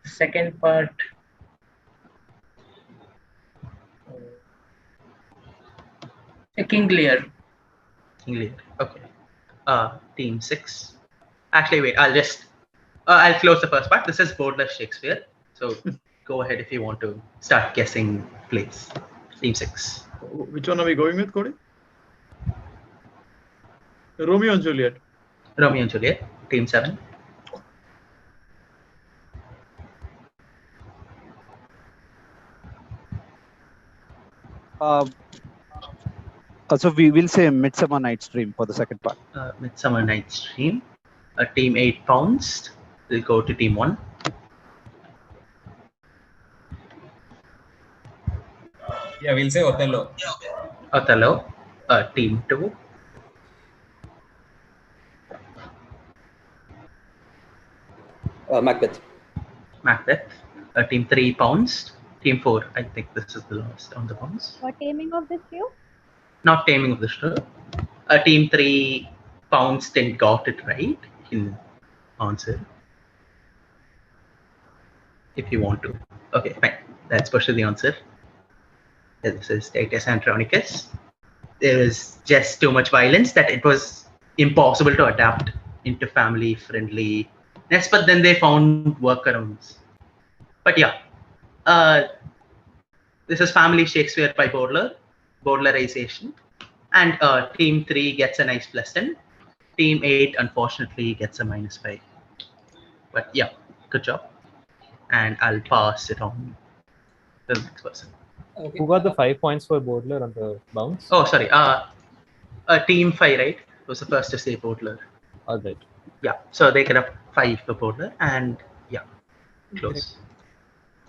Second part. King Lear. King Lear. Okay. Team 6. Actually, wait. I'll close the first part. This is Bowdler's Shakespeare. So go ahead if you want to start guessing plays. Team 6. Which one are we going with, Cody? Romeo and Juliet. Romeo and Juliet. Team 7. So we will say Midsummer Night's Dream for the second part. Midsummer Night's Dream. Team 8 pounced. We'll go to team 1. Yeah, we'll say Othello. Othello. Team 2. Macbeth. Macbeth. Team 3 pounced. Team 4. I think this is the last on the pounce. What Taming of the Shrew? Not Taming of the Shrew. Team 3 pounced and got it right in answer. If you want to. Okay, fine. Let's push to the answer. This is Titus Andronicus. There is just too much violence that it was impossible to adapt into family-friendly. Yes, but then they found workarounds. But yeah, this is Family Shakespeare by Bowdler, Bowdlerization. And Team 3 gets a nice +10. Team 8, unfortunately, gets a -5. But yeah, good job. And I'll pass it on to the next person. Okay. Who got the 5 points for Bowdler on the bounce? Oh, sorry. Team 5, right? Was the first to say Bowdler. All right. Yeah. So they get up 5 for Bowdler, and yeah, close.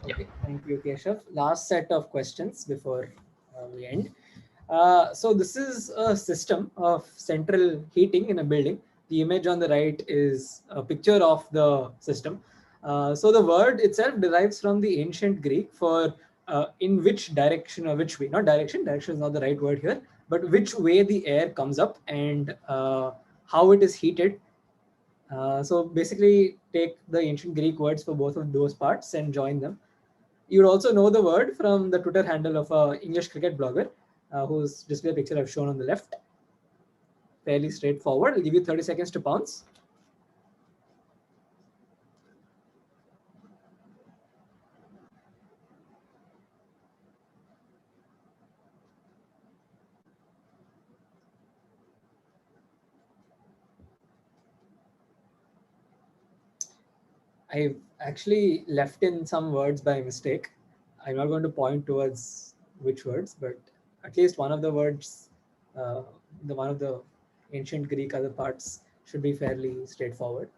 Okay. Yeah. Thank you, Keshav. Last set of questions before we end. So this is a system of central heating in a building. The image on the right is a picture of the system. So the word itself derives from the ancient Greek for in which direction or which way, not direction, direction is not the right word here, but which way the air comes up and how it is heated. So basically take the ancient Greek words for both of those parts and join them. You would also know the word from the Twitter handle of an English cricket blogger whose display picture I've shown on the left. Fairly straightforward. I'll give you 30 seconds to pounce. I've actually left in some words by mistake. I'm not going to point towards which words, but at least one of the words, one of the ancient Greek other parts should be fairly straightforward.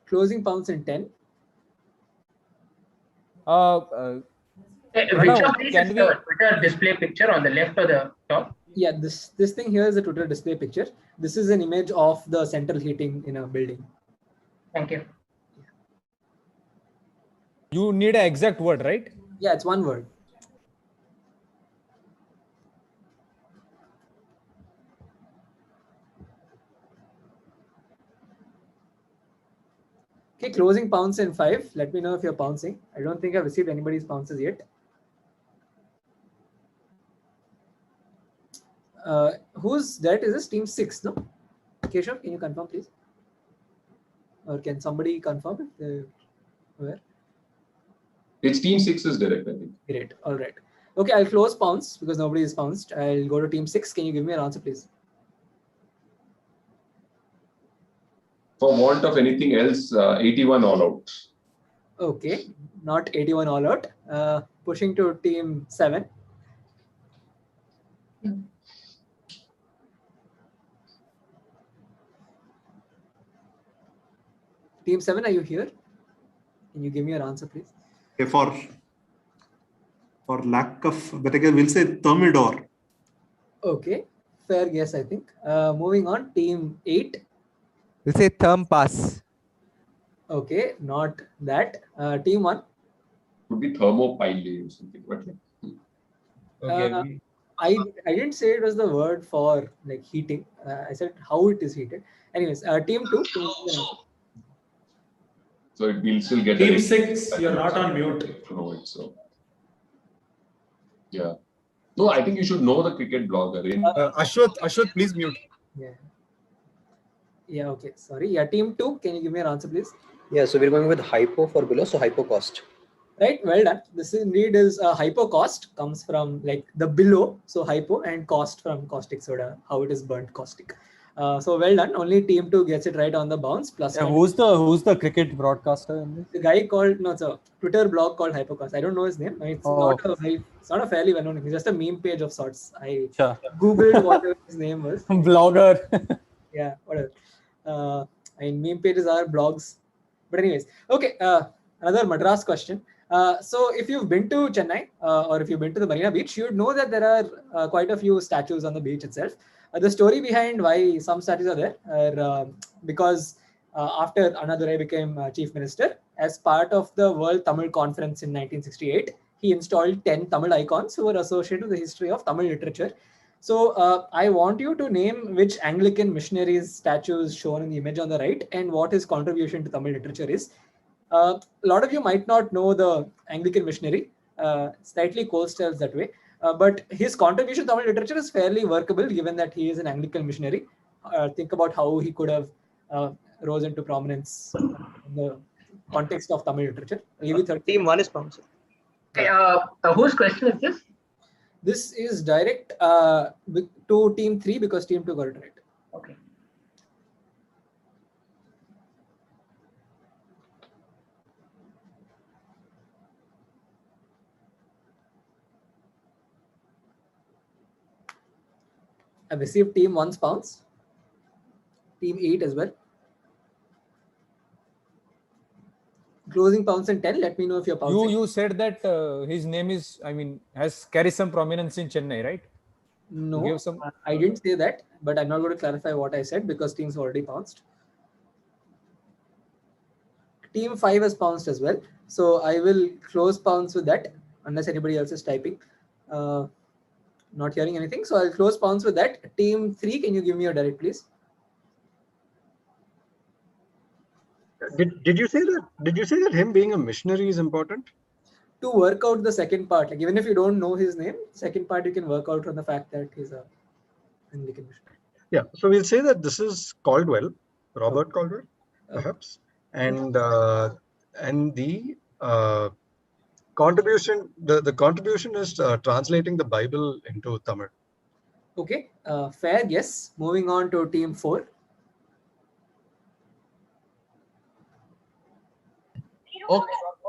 Closing pounds in 10. Which of these is the Twitter display picture on the left or the top? Yeah, this thing here is a Twitter display picture. This is an image of the central heating in a building. Thank you. You need an exact word, right? Yeah, it's one word. Okay, closing pounce in 5. Let me know if you're pouncing. I don't think I've received anybody's pounces yet. Who's that? Is this team 6? No, Keshav, can you confirm, please? Or can somebody confirm if they're aware? It's team 6's direct, I think. Great. All right. Okay, I'll close pounce because nobody is pounced. I'll go to team 6. Can you give me an answer, please? For want of anything else, 81 all out. Okay, not 81 all out. Pushing to team 7. Team 7, are you here? Can you give me your answer, please? Okay, for lack of, but again, we'll say Thermidor. Okay, fair guess, I think. Moving on, team 8. We'll say therm pass. Okay, not that. Team 1. Could be thermopile or something. But I didn't say it was the word for like heating. I said how it is heated. Anyways, team 2. So it will still get Team 6, you're not on mute. To know it, so yeah. No, I think you should know the cricket blogger. Ashwath, please mute. Yeah. Yeah. Okay. Sorry. Yeah. Team 2. Can you give me your answer, please? Yeah. So we're going with hypo for below. So hypo cost. Right. Well done. This indeed is hypo cost. Comes from like the below. So hypo and cost from caustic soda. How it is burnt caustic. So well done. Only team 2 gets it right on the bounce. Plus. Yeah, who's the cricket broadcaster in this? The guy called it's a Twitter blog called Hypocast. I don't know his name. It's not a fairly well known name. It's just a meme page of sorts. I googled whatever his name was. Blogger. Yeah, whatever. Meme pages are blogs. But anyways, okay. Another Madras question. So if you've been to Chennai or if you've been to the Marina Beach, you'd know that there are quite a few statues on the beach itself. The story behind why some statues are there are because after Annadurai became chief minister, as part of the World Tamil Conference in 1968, he installed 10 Tamil icons who were associated with the history of Tamil literature. So I want you to name which Anglican missionaries statues shown in the image on the right and what his contribution to Tamil literature is. A lot of you might not know the Anglican missionary, slightly coastal that way. But his contribution to Tamil literature is fairly workable given that he is an Anglican missionary. Think about how he could have rose into prominence in the context of Tamil literature. Team 1 is bounced. Okay, whose question is this? This is direct to team 3 because team 2 got it right. Okay. I've received team 1's pounds, team 8 as well. Closing pounds in 10. Let me know if you're pouncing. You said that his name is, has carries some prominence in Chennai, right? No, I didn't say that, but I'm not going to clarify what I said because teams already pounced. Team 5 has pounced as well. So I will close pounds with that unless anybody else is typing. Not hearing anything. So I'll close pounds with that. Team 3, can you give me your direct, please? Did you say that? Did you say that him being a missionary is important? To work out the second part, like even if you don't know his name, second part you can work out from the fact that he's a Anglican missionary. Yeah. So we'll say that this is Caldwell, Robert Caldwell, perhaps, and the contribution. The contribution is translating the Bible into Tamil. Okay, fair guess. Moving on to team 4.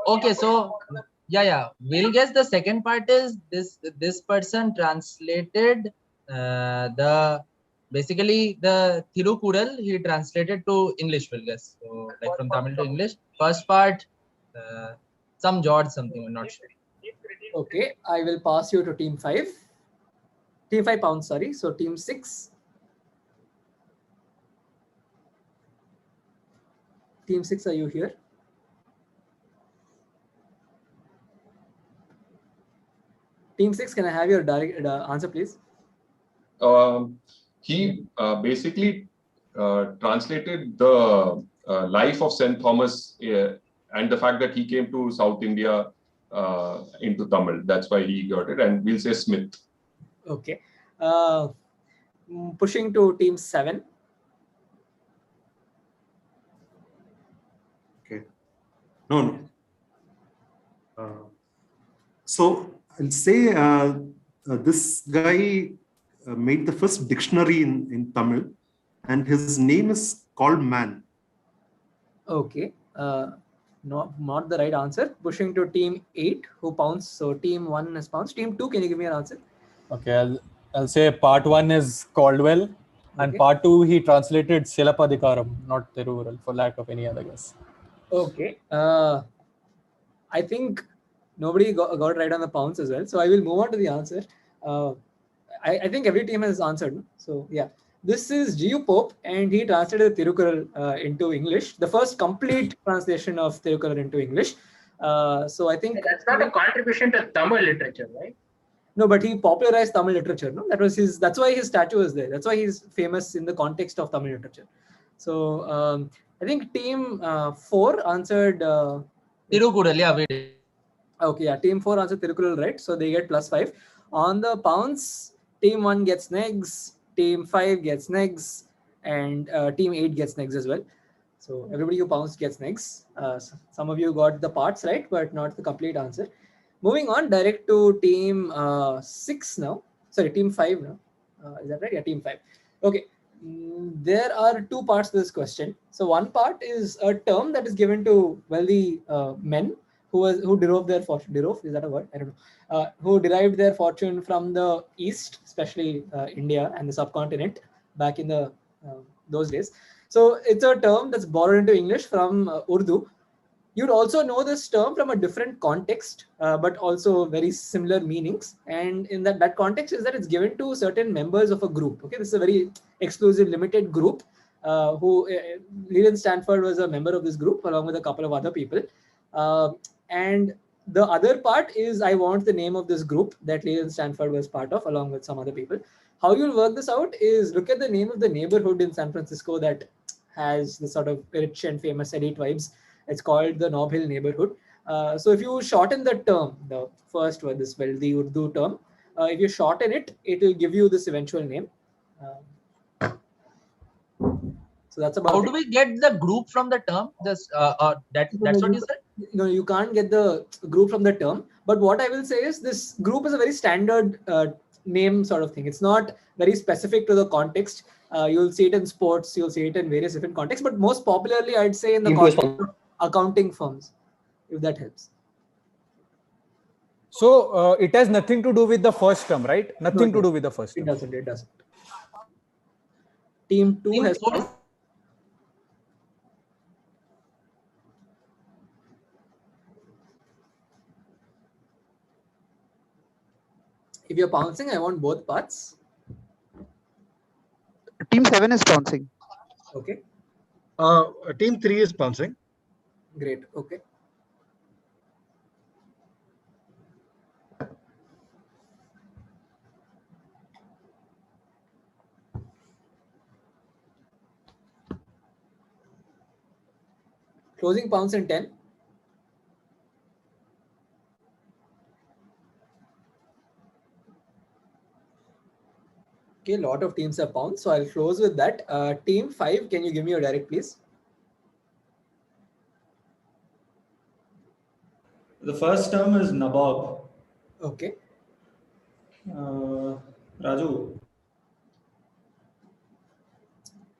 Okay, so yeah, we'll guess the second part is this person translated basically the Thirukural he translated to English, we'll guess. So like from Tamil to English. First part, some George something, I'm not sure. Okay, I will pass you to team 5. Team 5 pounds, sorry. So team 6. Team 6, are you here? Team 6, can I have your direct answer, please? He basically translated the life of St. Thomas and the fact that he came to South India into Tamil. That's why he got it. And we'll say Smith. Okay. Pushing to team 7. Okay. No. So I'll say this guy made the first dictionary in Tamil, and his name is called Man. Okay. Not the right answer. Pushing to team 8, who pounds. So team 1 is pounds. Team 2, can you give me an answer? Okay, I'll say part 1 is Caldwell, and Okay. part 2 he translated Silapadikaram, not Tiruvural, for lack of any other guess. Okay. I think nobody got it right on the pounds as well. So I will move on to the answer. I think every team has answered. So yeah, this is G.U. Pope, and he translated the Tirukkural into English. The first complete translation of Tirukkural into English. So I think That's not a contribution to Tamil literature, right? no, but he popularized Tamil literature. No, that was his. That's why his statue is there. That's why he's famous in the context of Tamil literature. So I think team 4 answered. Tirukkural, yeah, we did. Okay, yeah, team 4 answered Tirukkural, right? So they get +5. On the pounds, team 1 gets negs, team 5 gets negs, and team 8 gets negs as well. So everybody who pounced gets negs. Some of you got the parts right, but not the complete answer. Moving on, direct to team 6 now. Sorry, team 5 now. Is that right? Yeah, team 5. Okay. There are 2 parts to this question. So one part is a term that is given to wealthy men who drove their fortune. Drove, is that a word? I don't know. Who derived their fortune from the East, especially India and the subcontinent back in the those days. So it's a term that's borrowed into English from Urdu. You'd also know this term from a different context, but also very similar meanings. And in that context is that it's given to certain members of a group. Okay, this is a very exclusive, limited group. Leland Stanford was a member of this group along with a couple of other people. And the other part is I want the name of this group that Leland Stanford was part of along with some other people. How you'll work this out is look at the name of the neighborhood in San Francisco that has the sort of rich and famous elite vibes. It's called the Nob Hill neighborhood. So if you shorten the term, the first word, this wealthy Urdu term, if you shorten it, it will give you this eventual name. So that's about. How do we get the group from the term? That's what you said. No, you can't get the group from the term. But what I will say is this group is a very standard name sort of thing. It's not very specific to the context. You'll see it in sports. You'll see it in various different contexts. But most popularly, I'd say in the context of accounting firms, if that helps. So it has nothing to do with the first term, right? Nothing to do with the first term. It doesn't. It doesn't. Team 2 has. If you're pouncing, I want both parts. Team 7 is pouncing. Okay. Team 3 is pouncing. Great. Okay. Closing pounds in 10. Okay, a lot of teams have pounced, so I'll close with that. Team 5, can you give me your direct, please? The first term is Nabob. Okay. Raju.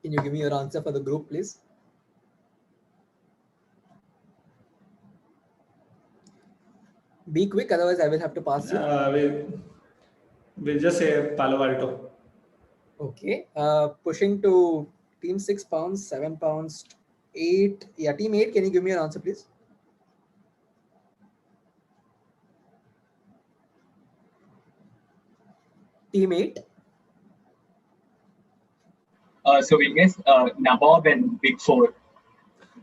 Can you give me your answer for the group, please? Be quick, otherwise I will have to pass you. We'll just say Palo Alto. Okay. Pushing to team 6 pounds, 7 pounds, 8. Yeah, team 8, can you give me your answer, please? team 8. So we guess Nabob and Big Four.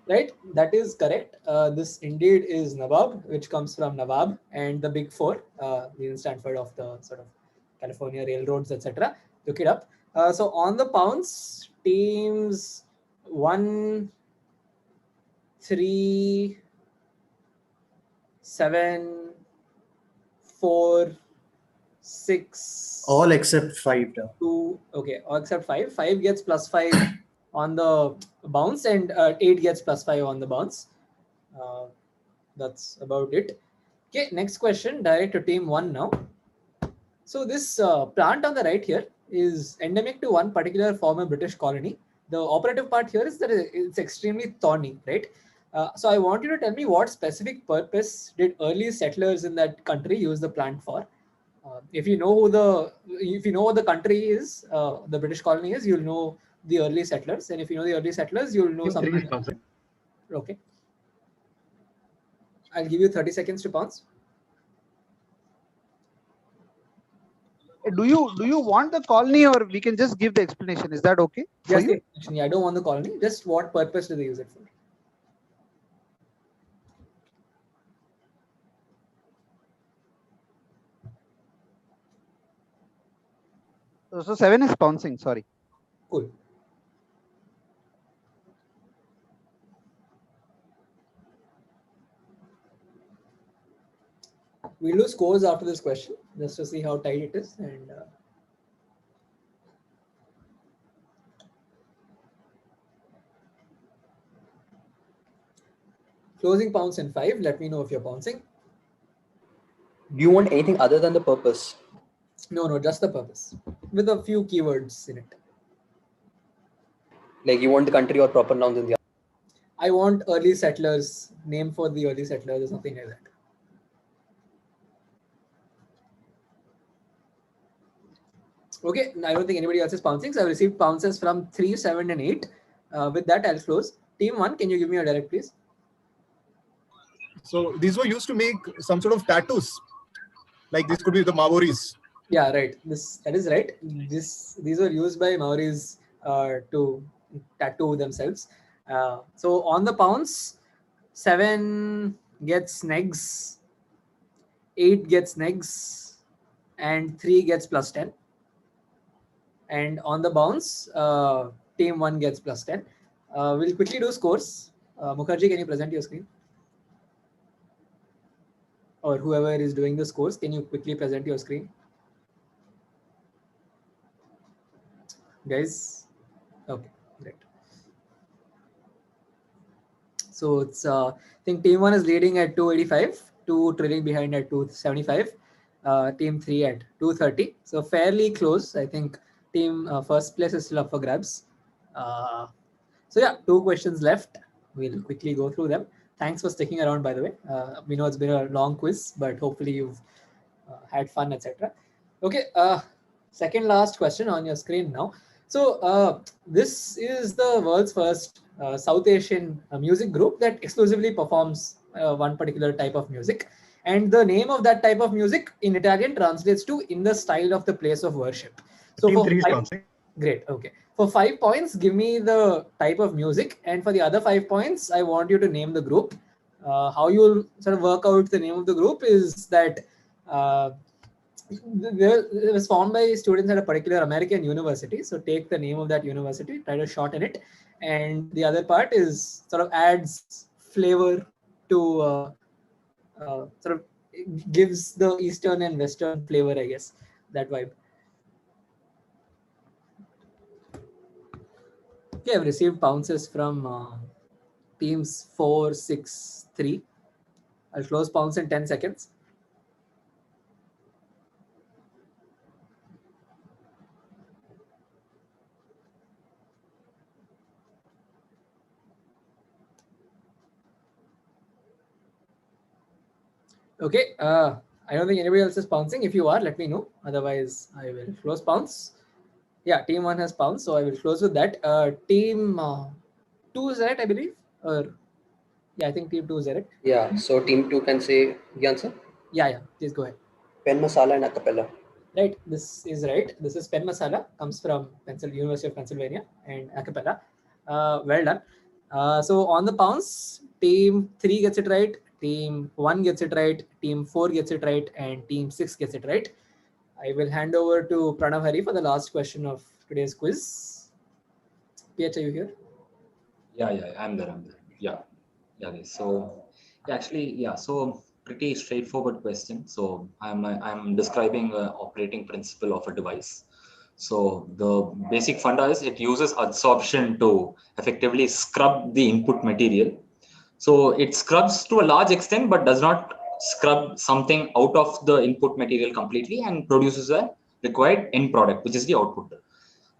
Right, that is correct. This indeed is Nawab, which comes from Nawab, and the Big Four, the Stanford of the sort of California railroads, etc. Look it up. So on the pounds, teams 1, 3, 7, 4, 6. All except 5. 2. Okay, all except 5. 5 gets +5 on the bounce, and 8 gets +5 on the bounce. That's about it. Okay, next question, direct to team 1 now. So this plant on the right here is endemic to one particular former British colony. The operative part here is that it's extremely thorny, right? So I want you to tell me what specific purpose did early settlers in that country use the plant for? If you know what the country is, the British colony is, you'll know the early settlers, and if you know the early settlers, you'll know something. Okay. I'll give you 30 seconds to pounce. Do you want the colony, or we can just give the explanation? Is that okay for you? I don't want the colony. Just what purpose do they use it for? So 7 is pouncing. Sorry. Cool. We'll do scores after this question, just to see how tight it is. And closing pounce in 5. Let me know if you're pouncing. Do you want anything other than the purpose? No, just the purpose, with a few keywords in it. Like you want the country or proper nouns in the. I want early settlers, name for the early settlers or something like that. Okay, I don't think anybody else is pouncing. So I've received pounces from 3, 7, and 8. With that, I'll close. Team 1, can you give me a direct, please? So these were used to make some sort of tattoos. Like this could be the Maoris. Yeah, right. That is right. These were used by Maoris to tattoo themselves. So on the pounce, 7 gets negs, 8 gets negs, and 3 gets +10. And on the bounce, team 1 gets +10. We'll quickly do scores. Mukherjee, can you present your screen? Or whoever is doing the scores, can you quickly present your screen? Guys? Okay, great. So it's, I think team 1 is leading at 285, 2 trailing behind at 275, team 3 at 230. So fairly close. I think team first place is still up for grabs. So yeah, 2 questions left. We'll quickly go through them. Thanks for sticking around, by the way. We know it's been a long quiz, but hopefully you've had fun, etc. Okay, second last question on your screen now. So this is the world's first South Asian music group that exclusively performs one particular type of music. And the name of that type of music in Italian translates to "in the style of the place of worship." So Team for 3 is 5, pouncing. great, okay. For 5 points, give me the type of music. And for the other 5 points, I want you to name the group. How you'll sort of work out the name of the group is that it was formed by students at a particular American university. So take the name of that university, try to shorten it. And the other part is sort of adds flavor to sort of gives the Eastern and Western flavor, I guess, that vibe. Okay, I've received pounces from teams 4, 6, 3. I'll close pounce in 10 seconds. Okay, I don't think anybody else is pouncing. If you are, let me know. Otherwise, I will close pounce. Yeah, team 1 has pounced, so I will close with that. Team 2 is right, I believe. Or yeah, I think team 2 is right. Yeah, so team 2 can say the answer. Yeah, please go ahead. Pen Masala and Acapella. Right, this is right. This is Pen Masala, comes from University of Pennsylvania and Acapella. Well done. So on the pounds, team 3 gets it right, team 1 gets it right, team 4 gets it right, and team 6 gets it right. I will hand over to Pranav Hari for the last question of today's quiz. PH, are you here? Yeah, I'm there. Yeah. Guys. So so pretty straightforward question. So I'm describing an operating principle of a device. So the basic funda is it uses adsorption to effectively scrub the input material. So it scrubs to a large extent, but does not scrub something out of the input material completely and produces a required end product, which is the output.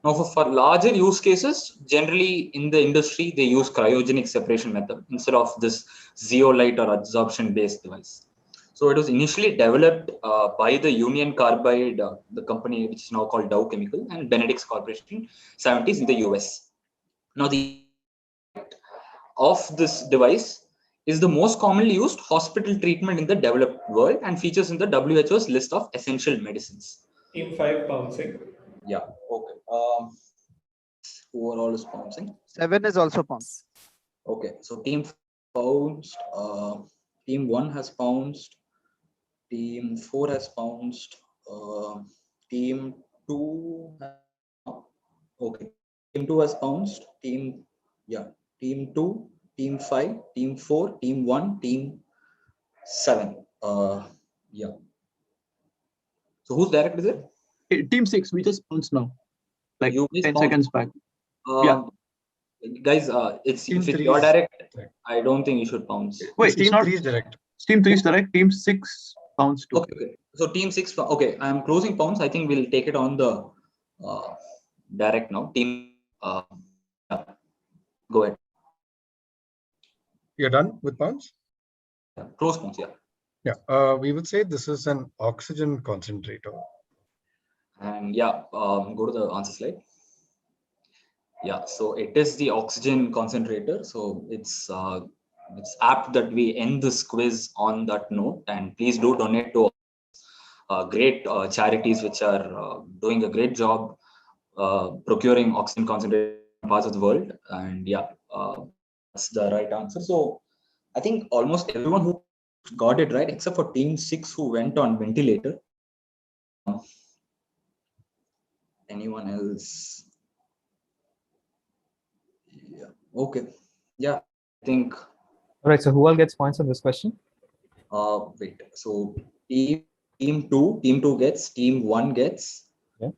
Now, for larger use cases, generally in the industry, they use cryogenic separation method instead of this zeolite or adsorption-based device. So it was initially developed by the Union Carbide, the company which is now called Dow Chemical, and Benedix Corporation, 70s in the US. Now, the of this device is the most commonly used hospital treatment in the developed world and features in the WHO's list of essential medicines. Team 5 bouncing. Yeah, okay. Overall is bouncing. 7 is also bounce. Okay, so team bounced, team 1 has bounced, team 4 has bounced, team 2 has, okay, team 2 has bounced, team 2, team 5, team 4, team 1, team 7. Yeah. So whose direct is it? Team 6, we just bounced now. Like You 10 seconds back. Guys, if it's your direct, I don't think you should bounce. Wait, it's not direct. Team 3 is direct. Team 6 bounced too. Okay. So team 6. Okay, I'm closing bounce. I think we'll take it on the direct now. Team. Go ahead. You're done with bounce? Close bounce. Yeah. Yeah. We would say this is an oxygen concentrator. And go to the answer slide. Yeah, so it is the oxygen concentrator. So it's apt that we end this quiz on that note. And please do donate to great charities which are doing a great job procuring oxygen concentrator in parts of the world. And that's the right answer. So I think almost everyone who got it right, except for team 6 who went on ventilator. Anyone else? Yeah. Okay. Yeah. I think. All right. So who all gets points on this question? Wait. So team 2 gets. Team 1 gets. Yeah.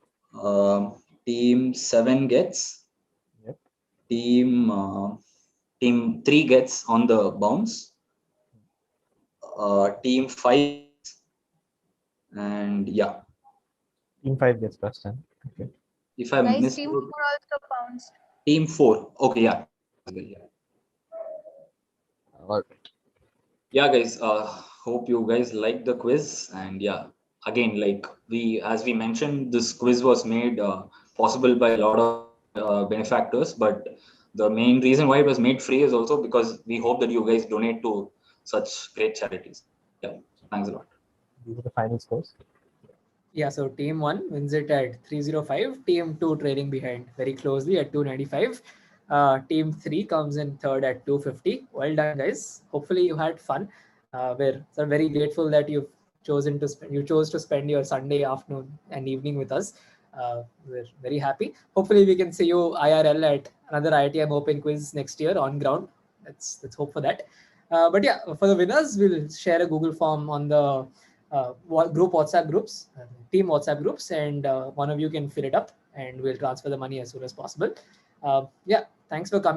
Team 7 gets. Yep. Team 3 gets on the bounce. Team 5 and Team 5 gets plus 10. Okay. If I Guys, missed team 4 also bounced. team 4. Okay, yeah. All right. Yeah, guys. Hope you guys liked the quiz. And again, like as we mentioned, this quiz was made possible by a lot of benefactors. But the main reason why it was made free is also because we hope that you guys donate to such great charities. Yeah, thanks a lot. These are the final scores. Yeah, so team 1 wins it at 305. Team 2 trailing behind very closely at 295. Team 3 comes in third at 250. Well done, guys. Hopefully you had fun. We're very grateful that you chose to spend your Sunday afternoon and evening with us. We're very happy. Hopefully we can see you IRL at another IITM Open quiz next year on ground. Let's hope for that. But for the winners, we'll share a Google form on the group WhatsApp groups, team WhatsApp groups, and one of you can fill it up and we'll transfer the money as soon as possible. Thanks for coming.